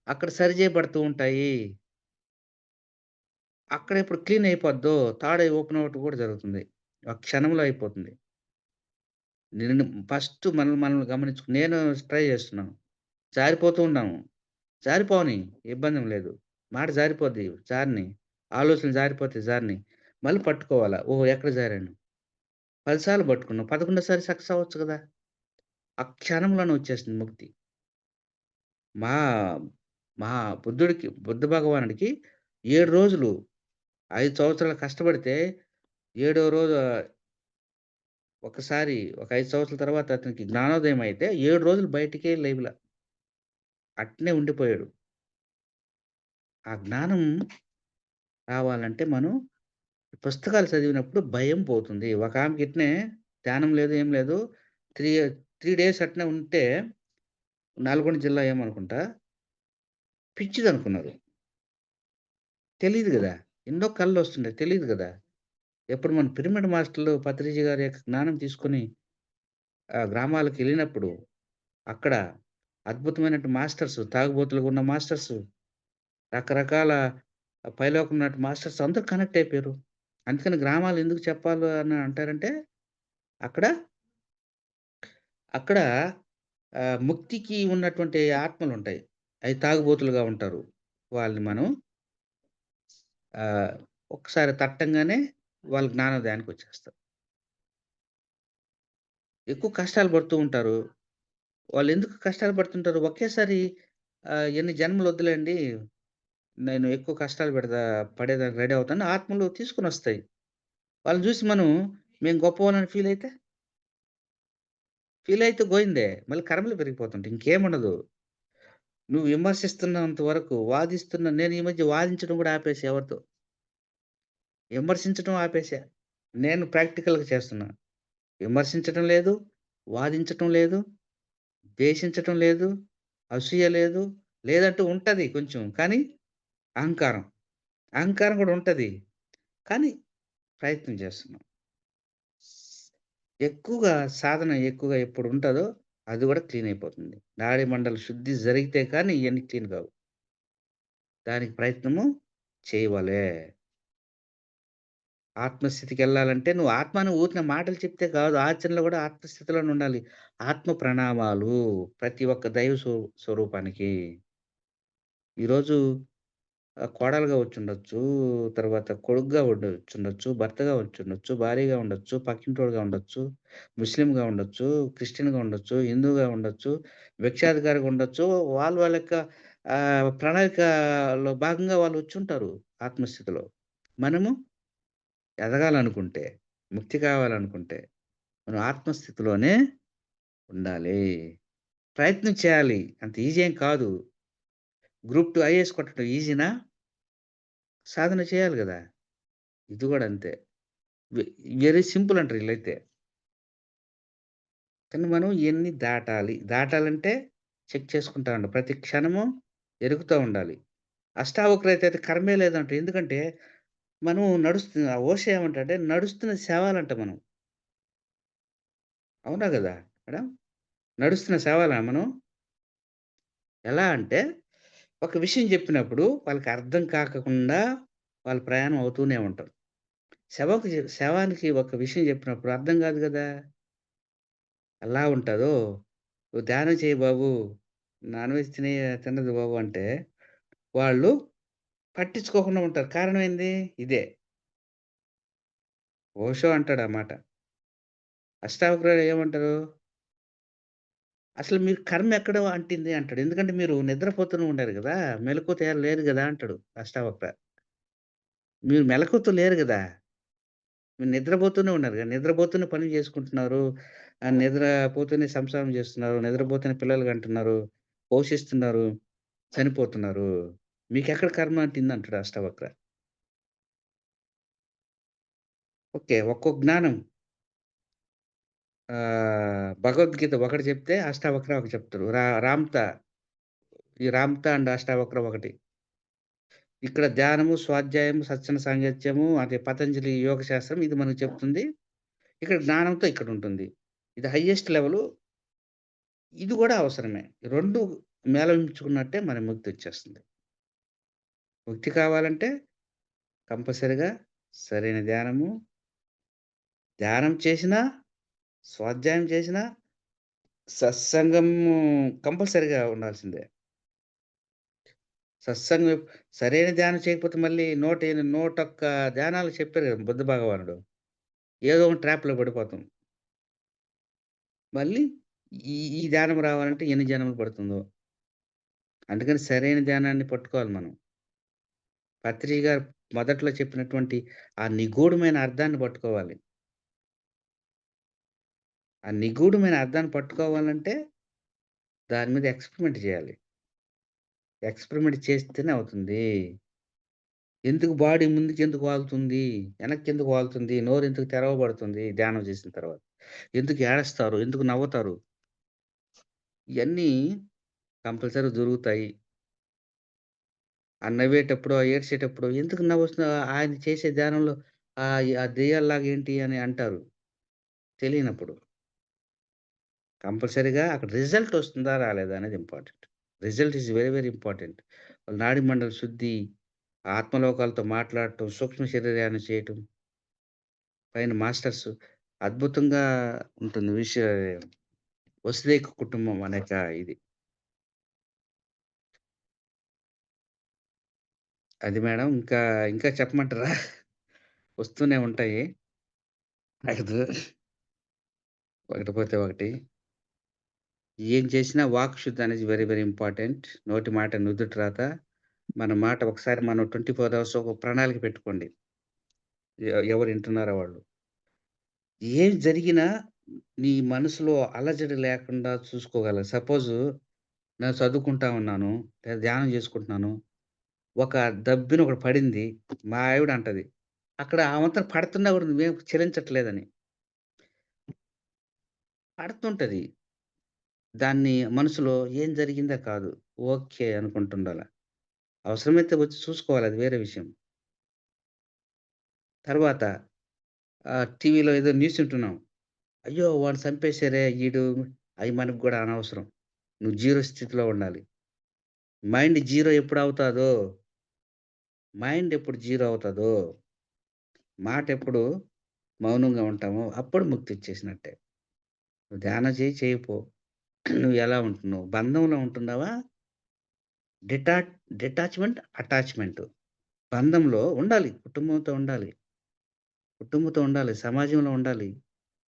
అక్కడ సరి చేయబడుతూ ఉంటాయి. అక్కడ ఎప్పుడు క్లీన్ అయిపోద్దో థర్డ్ ఐ ఓపెన్ అవ్వటం కూడా జరుగుతుంది. ఒక క్షణంలో అయిపోతుంది. నేను ఫస్ట్ మనల్ని గమనించుకో నేను ట్రై చేస్తున్నాను. జారిపోతూ ఉన్నాము. జారిపోని ఇబ్బందేం లేదు. మాట జారిపోద్ది. జారని. ఆలోచనలు జారిపోతాయి జారని. మళ్ళీ పట్టుకోవాలా. ఓహో! ఎక్కడ జారాను? 10 సార్లు పట్టుకున్నాం. 11 సక్సెస్ అవ్వచ్చు కదా! ఆ క్షణంలోనే వచ్చేస్తుంది ముక్తి. మా మా బుద్ధ భగవానుడికి 7 రోజులు 5 సంవత్సరాలు కష్టపడితే ఏడో రోజు ఒక 5 సంవత్సరాల తర్వాత అతనికి జ్ఞానోదయం అయితే 7 రోజులు బయటికే లేవుల. అట్నే ఉండిపోయాడు. ఆ జ్ఞానం రావాలంటే మనం పుస్తకాలు చదివినప్పుడు భయం పోతుంది. ఒకామెకి ఇట్నే ధ్యానం లేదు, ఏం లేదు. 3 3 డేస్ అట్నే ఉంటే నల్గొండ జిల్లా ఏమనుకుంటా పిచ్చిదనుకున్నారు. తెలీదు గదా! ఎన్నో కలలొస్తుంటాయి. తెలీదు గదా! ఎప్పుడు మన పిరమిడ్ మాస్టర్‌లు పత్రిజీ గారి యొక్క జ్ఞానం తీసుకొని గ్రామాలకెళ్ళినప్పుడు అక్కడ అద్భుతమైనటు మాస్టర్స్, తాగుబోతులుగా ఉన్న మాస్టర్స్, రకరకాల పైలోకం ఉన్నట్టు మాస్టర్స్ అందరూ కనెక్ట్ అయిపోయారు. అందుకని గ్రామాలు ఎందుకు చెప్పాలి అని అంటారంటే అక్కడ, అక్కడ ముక్తికి ఉన్నటువంటి ఆత్మలుంటాయి. అయి తాగుబోతులుగా ఉంటారు. వాళ్ళని మనం ఆహ్, ఒక్కసారి తట్టంగానే వాళ్ళు జ్ఞానోదయానికొచ్చేస్తారు. ఎక్కువ కష్టాలు పడుతూ ఉంటారు. వాళ్ళెందుకు కష్టాలు పడుతుంటారు? ఒకేసారి ఎన్ని జన్మలొద్దులేండి. నేను ఎక్కువ కష్టాలు పడేదానికి రెడీ అవుతాను. ఆత్మలు తీసుకొనొస్తాయి. వాళ్ళని జూసి మేము గొప్పవాళ్ళని ఫీలయితే గోయిందే. మళ్ళీ కర్మలు పెరిగిపోతుంటాయి. ఇంకేముండదు. నువ్వు విమర్శిస్తున్నంత వరకు నేను ఈ మధ్య వాదించడం గూడా ఆపేసా ఎవరితో. విమర్శించడం ఆపేసా. నేను ప్రాక్టికల్‌గా చేస్తున్నా. విమర్శించటం లేదు, వాదించటం లేదు, ద్వేషించటం లేదు, అసూయ లేదు. లేదంటూ ఉంటది కొంచెం. కానీ అహంకారం. అహంకారం గూడా ఉంటది. కానీ ప్రయత్నం చేస్తున్నాం. ఎక్కువగా ఎప్పుడుంటదో అది గూడా క్లీన్ అయిపోతుంది. నాడీ మండల శుద్ధి జరిగితే కానీ ఇయన్నీ క్లీన్ కావు. దానికి ప్రయత్నము చేయవలే. ఆత్మస్థితికెళ్ళాలంటే నువ్వు ఆత్మ అని ఊరినే మాటలు చెప్తే కాదు. ఆచరణలో గూడా ఆత్మస్థితిలోనే ఉండాలి. ఆత్మ ప్రణామాలు ప్రతి ఒక్క దైవ స్వరూపానికి. ఈరోజు కోడలుగా వచ్చుండొచ్చు, తర్వాత కొడుకుగా వచ్చుండొచ్చు, భర్తగా వచ్చుండొచ్చు, భార్యగా ఉండొచ్చు, పక్కింటోడుగా ఉండొచ్చు, ముస్లింగా ఉండొచ్చు, క్రిస్టియన్‌గా ఉండొచ్చు, హిందువుగా ఉండొచ్చు, భిక్షాధికారిగా ఉండొచ్చు. వాళ్ళ యొక్క ప్రణాళికలో భాగంగా వాళ్ళు వచ్చుంటారు ఆత్మస్థితిలో. మనము ఎదగాలనుకుంటే, ముక్తి కావాలనుకుంటే, మనం ఆత్మస్థితిలోనే ఉండాలి. ప్రయత్నం చేయాలి. అంత ఈజీ ఏం కాదు. గ్రూప్ 2 ఐఏఎస్ కొట్టడం ఈజీనా? సాధన చేయాలి గదా! ఇది గూడా అంతే. వె వెరీ సింపుల్ అంటారు ఈళ్ళైతే. కానీ మనం ఇయన్నీ దాటాలి. దాటాలంటే చెక్ చేసుకుంటా ఉండాలి. ప్రతి క్షణము ఎరుగుతా ఉండాలి. అష్టావక్రత అయితే కర్మే లేదంటారు. ఎందుకంటే మనం ఓషో ఏమంటాడంటే నడుస్తున్న శవాలంట మనం. అవునా గదా! మేడం? నడుస్తున్న శవాలా మనం? ఎలా అంటే ఒక విషయం జెప్పినప్పుడు వాళ్ళకి అర్థం కాకకుండా వాళ్ళు ప్రయాణం అవుతూనే ఉంటారు. శవానికి ఒక విషయం జెప్పినప్పుడు అర్థం గాదు గదా! ఎలా ఉంటదో, "నువ్వు ధ్యానం చెయ్యి బాబు, నాన్ వెజ్ తినొద్దు బాబు" అంటే వాళ్ళు పట్టించుకోకుండా ఉంటారు. కారణం ఏంది? ఇదే. ఓషో అంటాడు ఆ మాట. అష్టావక్రులు ఏమంటారు? "అసలు మీరు కర్మ ఎక్కడ అంటింది" అంటాడు. ఎందుకంటే మీరు నిద్రపోతూనే ఉండారు గదా! మెలకువ లేదు గదా! అంటాడు అష్టావక్ర. మీరు మెలకువతో లేరు గదా! మీరు నిద్రపోతూనే ఉన్నారు గదా! నిద్రపోతూనే పనులు జేసుకుంటున్నారు. నిద్రపోతూనే సంసారం జేస్తున్నారు. నిద్రపోతూనే పిల్లలు కంటున్నారు. పోషిస్తున్నారు. చనిపోతున్నారు. మీకెక్కడ కర్మ అంటిందంటాడు అష్టావక్ర. ఓకే. ఒక్కో జ్ఞానం భగవద్గీత ఒకటి చెప్తే అష్టావక్ర ఒకటి చెప్తారు. ఈ రామ్తా అండ్ అష్టావక్ర ఒకటి. ఇక్కడ ధ్యానము, స్వాధ్యాయము, సత్సంగ సాంగత్యము అదే పతంజలి యోగ శాస్త్రం ఇది మనకు చెప్తుంది. ఇక్కడ జ్ఞానంతో ఇక్కడుంటుంది. ఇది హైయెస్ట్ లెవెలు. ఇది గూడా అవసరమే. 2 మేళవించుకున్నట్టే మన ముక్తొచ్చేస్తుంది. ముక్తి కావాలంటే కంపల్సరీగా సరైన ధ్యానము, ధ్యానం చేసినా, స్వాధ్యాయం చేసినా, సత్సంగము కంపల్సరీగా ఉండాల్సిందే. సత్సంగం సరైన ధ్యానం చేయకపోతే మళ్ళీ 101 ధ్యానాలు చెప్పారు గదా! బుద్ధ భగవానుడు. ఏదో ఒక ట్రాప్‌లో పడిపోతాం. మళ్ళీ ఈ ఈ ధ్యానం రావాలంటే ఎన్ని జన్మలు పడుతుందో. అందుకని సరైన ధ్యానాన్ని పట్టుకోవాలి మనం. పత్రిజీ గారు మొదట్లో చెప్పినటువంటి ఆ నిగూఢమైన అర్థాన్ని పట్టుకోవాలి. ఆ నిగూఢమైన అర్థాన్ని పట్టుకోవాలంటే దాని మీద ఎక్స్‌పెరిమెంట్ చేయాలి. ఎక్స్‌పెరిమెంట్ చేస్తేనే అవుతుంది. ఎందుకు బాడీ ముందుకెందుకు వాలుతుంది? వెనక్కెందుకు వాలుతుంది? నోరెందుకు తెరవబడుతుంది ధ్యానం చేసిన తర్వాత? ఎందుకు ఏడుస్తారు? ఎందుకు నవ్వుతారు? ఇయన్నీ కంపల్సరీగా జరుగుతాయి. ఆ నవ్వేటప్పుడో, ఏడ్చేటప్పుడో ఎందుకు నవ్వొస్తుందో ఆయన చేసే ధ్యానంలో ఆ దెయ్యాల్లాగా ఏంటి అని అంటారు తెలియనప్పుడు. కంపల్సరీగా అక్కడ రిజల్ట్ వస్తుందా? రాలేదా? అనేది important. Result is very, very important. నాడీ మండల శుద్ధి, ఆత్మలోకాలతో మాట్లాడటం, సూక్ష్మ శరీరాన్ని చేయటం, పైన మాస్టర్స్ అద్భుతంగా ఉంటుంది. వసుదైక కుటుంబం అనేక ఇది. అది మేడం ఇంకా చెప్పమంటారా? వస్తూనే ఉంటాయి. ఐదు ఒకటి పోతే ఒకటి. ఏం చేసినా వాక్ శుద్ధి అనేది వెరీ, వెరీ ఇంపార్టెంట్. నోటి మాట నుదుట రాత. మన మాట ఒకసారి మనం 24 అవర్స్ ఒక ప్రణాళిక పెట్టుకోండి. ఎవరు వింటున్నారో వాళ్ళు. ఏం జరిగినా నీ మనసులో అలజడి లేకుండా చూసుకోగలరు. సపోజు నేను చదువుకుంటా ఉన్నాను. లేదా ధ్యానం చేసుకుంటున్నాను. ఒక దబ్బిన ఒకటి పడింది. మా ఆవిడ అంటది. అక్కడ అవంతన పడుతున్నా కూడా నువ్వేం చలించట్లేదని. పడుతుంటది. దాన్ని మనసులో ఏం జరిగిందా కాదు. ఓకే అనుకుంటుండాల. అవసరమైతే వచ్చి చూసుకోవాలి అది వేరే విషయం. తర్వాత టీవీలో ఏదో న్యూస్ వింటున్నాం. అయ్యో! వాడిని చంపేసారే అయి మనకు గూడా అనవసరం. నువ్వు జీరో స్థితిలో ఉండాలి. మైండ్ జీరో ఎప్పుడవుతాదో, మైండ్ ఎప్పుడు జీరో అవుతదో, మాటెప్పుడు మౌనంగా ఉంటామో అప్పుడు ముక్తిచ్చేసినట్టే. నువ్వు ధ్యానం చెయ్యి, చేయపో. నువ్వు ఎలా ఉంటున్నావు? బంధంలో ఉంటున్నావా? డిటా డిటాచ్‌మెంట్, అటాచ్‌మెంట్. బంధంలో ఉండాలి. కుటుంబంతో ఉండాలి. కుటుంబంతో ఉండాలి. సమాజంలో ఉండాలి.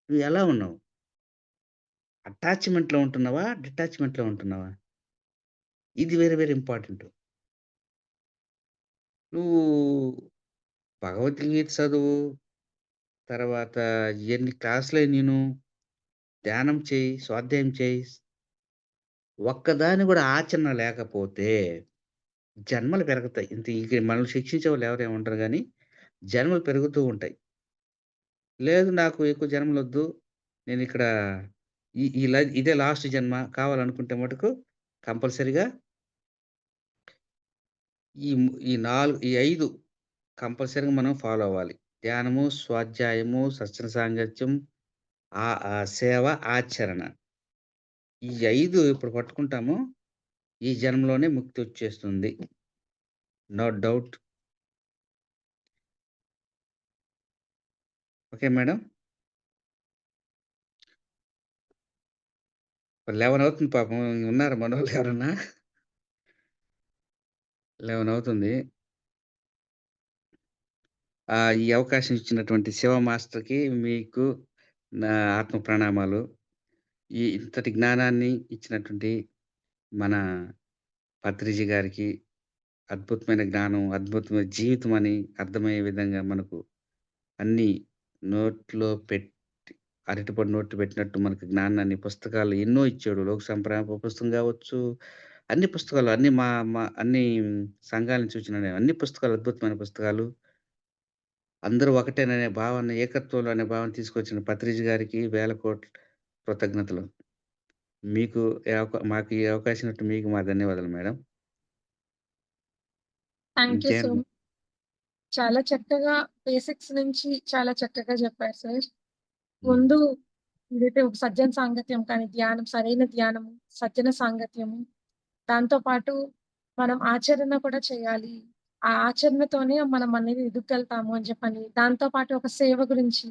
నువ్వు ఎలా ఉన్నావు? అటాచ్‌మెంట్‌లో ఉంటున్నావా? డిటాచ్‌మెంట్‌లో ఉంటున్నావా? ఇది వెరీ, వెరీ ఇంపార్టెంట్. నువ్వు భగవద్గీత చదువు, తర్వాత ఎన్ని క్లాసులయి విను, ధ్యానం చెయ్యి, స్వాధ్యాయం చెయ్యి. ఒక్కదాని గూడా ఆచరణ లేకపోతే జన్మలు పెరుగుతాయి. ఇంక మనల్ని శిక్షించేవాళ్ళు ఎవరేమి ఉండరు గానీ, జన్మలు పెరుగుతూ ఉంటాయి. లేదు నాకు ఎక్కువ జన్మలొద్దు. నేనిక్కడ ఈ ఈ ల ఇదే లాస్ట్ జన్మ కావాలనుకుంటే మటుకు కంపల్సరీగా ఈ 5 కంపల్సరీగా మనం ఫాలో అవ్వాలి. ధ్యానము, స్వాధ్యాయము, సత్సంగ సాంగత్యం, సేవ, ఆచరణ. ఈ 5 ఎప్పుడు పట్టుకుంటామో ఈ జన్మలోనే ముక్తొచ్చేస్తుంది. No doubt. Okay madam. 11 అవుతుంది పాపం. ఉన్నారా మనోళ్ళు ఎవరన్నా? 11 అవుతుంది. ఈ అవకాశం ఇచ్చినటువంటి శివ మాస్టర్‌కి మీకు నా ఆత్మ ప్రణామాలు. ఇంతటి జ్ఞానాన్ని ఇచ్చినటువంటి మన పత్రిజీ గారికి అద్భుతమైన జ్ఞానం, అద్భుతమైన జీవితం అని అర్థమయ్యే విధంగా మనకు అన్నీ నోట్లో పెట్టి అరటిపండు నోట్లో పెట్టినట్టు మనకు జ్ఞానాన్ని పుస్తకాలు ఎన్నో ఇచ్చాడు. లోక సంప్రదాయ పుస్తకం గావచ్చు, అన్ని పుస్తకాలు అన్ని మా మా అన్ని సంఘాల నుంచి వచ్చిన అన్ని పుస్తకాలు అద్భుతమైన పుస్తకాలు. అందరూ ఒకటేననే భావన, ఏకత్వంలో అనే భావన తీసుకొచ్చిన పత్రిజీ గారికి వేల కోట్ల కృతజ్ఞతలు. మీకు మాకు ఈ అవకాశం ఇచ్చినట్టు మీకు మా ధన్యవాదాలు మేడం. థాంక్ యూ సో ఇంకేం చాలా చక్కగా బేసిక్స్ నుంచి చాలా చక్కగా చెప్పారు సార్. హ్మ్. ముందు ఏదైతే ఒక సజ్జన సాంగత్యం కానీ, ధ్యానం, సరైన ధ్యానము, సజ్జన సాంగత్యము, దాంతో పాటు మనం ఆచరణ కూడా చేయాలి. ఆ ఆచరణతోనే మనం అనేది ఎదుగుకెళ్తాము అని చెప్పని, దాంతో పాటు ఒక సేవ గురించి,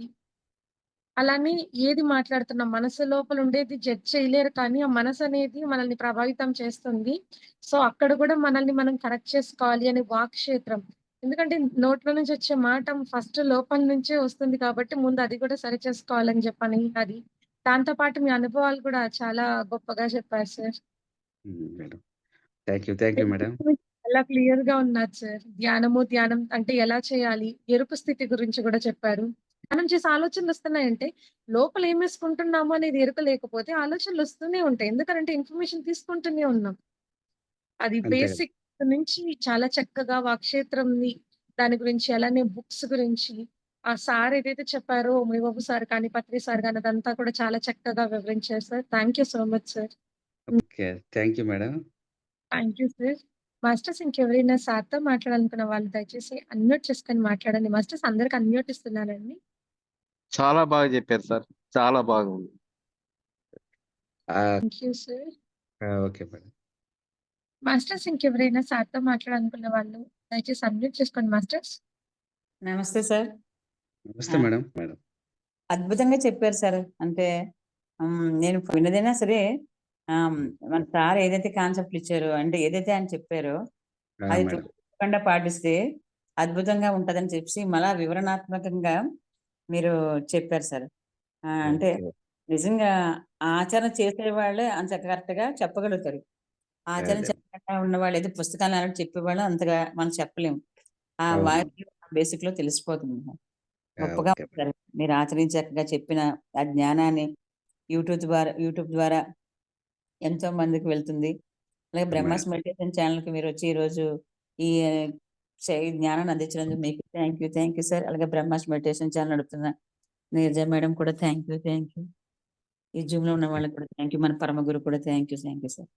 అలానే ఏది మాట్లాడుతున్నాం మనసు లోపల ఉండేది జడ్జ్ చేయలేరు కానీ, ఆ మనసనేది మనల్ని ప్రభావితం చేస్తుంది. సో, అక్కడ గూడా మనల్ని మనం కరెక్ట్ చేసుకోవాలి అని వాక్ క్షేత్రం. ఎందుకంటే నోట్లో నుంచి వచ్చే మాట ఫస్ట్ లోపల నుంచే వస్తుంది కాబట్టి, ముందు అది కూడా సరిచేసుకోవాలని చెప్పని అది. దాంతో పాటు మీ అనుభవాలు కూడా చాలా గొప్పగా చెప్పారు సార్. హ్మ్. మేడం. Thank you madam. చాలా క్లియర్‌గా ఉన్నారు సార్. ధ్యానం అంటే ఎలా చేయాలి? ఎరుపు స్థితి గురించి గూడా చెప్పారు. ధ్యానం చేసే ఆలోచనలొస్తున్నాయంటే, లోపల ఏమేసుకుంటున్నాము అనేది ఎరుక లేకపోతే ఆలోచనలొస్తూనే ఉంటాయి. ఎందుకనంటే ఇన్ఫర్మేషన్ తీసుకుంటూనే ఉన్నాం. అది అంతే కదా! బేసిక్ నుంచి చాలా చక్కగా వాక్క్షేత్రంని, దాని గురించి అలానే బుక్స్ గురించి, ఆ సార్ ఏదైతే చెప్పారో మునిబాబు సార్ కానీ, పత్రి సార్ గాని అదంతా కూడా చాలా చక్కగా వివరించారు sir. Thank you so much sir. Okay. Thank you madam. Thank you sir. Masters ఇంకెవరైనా సార్‌తో మాట్లాడాలనుకున్న వాళ్ళు దయచేసి అన్‌మ్యూట్ చేసుకొని మాట్లాడండి. మాస్టర్స్ అందరికి అన్‌మ్యూట్ ఇస్తున్నానండి. చాలా బాగా చెప్పారు సార్. చాలా బాగుంది. ఆహ్, thank you sir. Okay madam. Masters ఇంకెవరైనా సార్‌తో మాట్లాడాలనుకున్న వాళ్ళు దయచేసి అన్‌మ్యూట్ చేసుకోండి మాస్టర్స్. నమస్తే సార్. నమస్తే ఆ! మేడం. మేడం. అద్భుతంగా చెప్పారు సార్. అంటే నేను విన్నదైనా సరే హ్మ్. మన సార్ ఏదైతే కాన్సెప్ట్‌లు ఇచ్చారో, అంటే ఏదైతే ఆయన చెప్పారో, అది మేడం. తప్పకుండా పాటిస్తే అద్భుతంగా ఉంటదని చెప్పేసి మళ్ళా వివరణాత్మకంగా మీరు చెప్పారు సార్. అంటే ఓకే. నిజంగా ఆచరణ చేసేవాళ్ళే అంత కరెక్ట్‌గా చెప్పగలుగుతారు. ఆచరణ అదే. చేయకుండా ఉన్నవాళ్ళు ఏదో పుస్తకాలు అన్నట్టు చెప్పేవాళ్ళు అంతగా మనం చెప్పలేము. ఆ అవును. వాక్యం బేసిక్‌లో తెలిసిపోతుంది. గొప్పగా ఓకే మేడం. ఉంటారు. మీరు ఆచరించక్కగా చెప్పిన ఆ జ్ఞానాన్ని యూట్యూబ్ ద్వారా ఎంతో మందికి వెళ్తుంది. అలాగే మేడం. బ్రహ్మాస్ మెడిటేషన్ ఛానెల్‌కి మీరొచ్చి ఈరోజు ఈ ఈ జ్ఞానాన్ని అందించినందుకు మీకు థాంక్ యూ సార్. అలాగే బ్రహ్మాస్ మెడిటేషన్ ఛానెల్ నడుపుతున్న నీరజ మేడం కూడా థాంక్ యూ. ఈ జూమ్‌లో ఉన్న వాళ్ళకి కూడా థాంక్ యూ. మన పరమ గురువు కూడా thank you sir.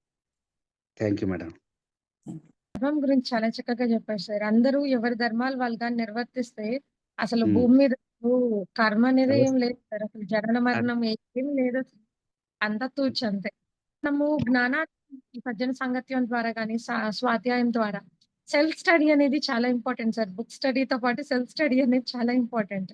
Thank you madam. ధర్మం గురించి చాలా చక్కగా చెప్పారు సార్. అందరూ ఎవరి ధర్మాలు వాళ్ళు గాని నిర్వర్తిస్తే అసలు హ్మ్. భూమి మీద కర్మ అనేది ఏం సమస్య లేదు సార్. అసలు జనన అద్ మరణం ఏం లేదసలు. అంతా తూచ్ అంతే. మనము జ్ఞానాన్ని ఈ సజ్జన సాంగత్యం ద్వారా గాని, స్వాధ్యాయం ద్వారా సెల్ఫ్ స్టడీ అనేది చాలా ఇంపార్టెంట్ సార్. బుక్ స్టడీతో పాటు సెల్ఫ్ స్టడీ అనేది చాలా ఇంపార్టెంట్.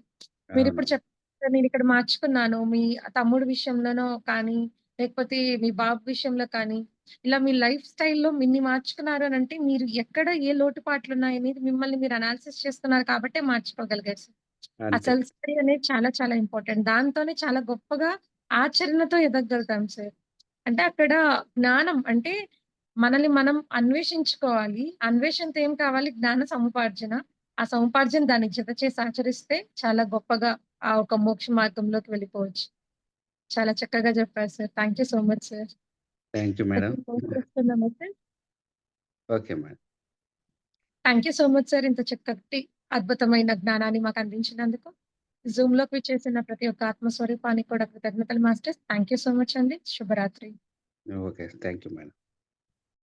అవును. మీరిప్పుడు చెప్పారు నేనిక్కడ మార్చుకున్నాను. మీ తమ్ముడు విషయంలోనో కానీ, లేకపోతే మీ బాబు విషయంలో కానీ, ఇలా మీ లైఫ్ స్టైల్‌లో ఇన్ని మార్చుకున్నారు అనంటే, మీరు ఎక్కడ ఏ లోటుపాట్లున్నాయనేది మిమ్మల్ని మీరు అనాలిసిస్ చేసుకున్నారు కాబట్టే మార్చుకోగలిగారు సార్. ఆ అంతే. సెల్ఫ్ స్టడీ అనేది చాలా చాలా ఇంపార్టెంట్. దాంతోనే చాలా గొప్పగా ఆచరణతో ఎదగగలుగుతాం సార్. అంటే అక్కడ జ్ఞానం అంటే మనల్ని మనం అన్వేషించుకోవాలి. అన్వేషణతో ఏం కావాలి? జ్ఞాన సముపార్జన. ఆ సముపార్జన దానికి జత చేసి ఆచరిస్తే చాలా గొప్పగా ఆ ఒక మోక్ష మార్గంలోకి వెళ్ళిపోవచ్చు. చాలా చక్కగా చెప్పారు sir. Thank you so much sir. Thank you madam. చేస్తున్నామా sir? Okay madam. Thank you so much sir. ఇంత చక్కటి అద్భుతమైన జ్ఞానాన్ని మాకు అందించినందుకు. జూమ్‌లోకి విచ్చేసిన ప్రతి ఒక్క ఆత్మ స్వరూపానికి కూడా కృతజ్ఞతలు masters. Thank you so much అండి. శుభరాత్రి. ఓకే. Thank you madam.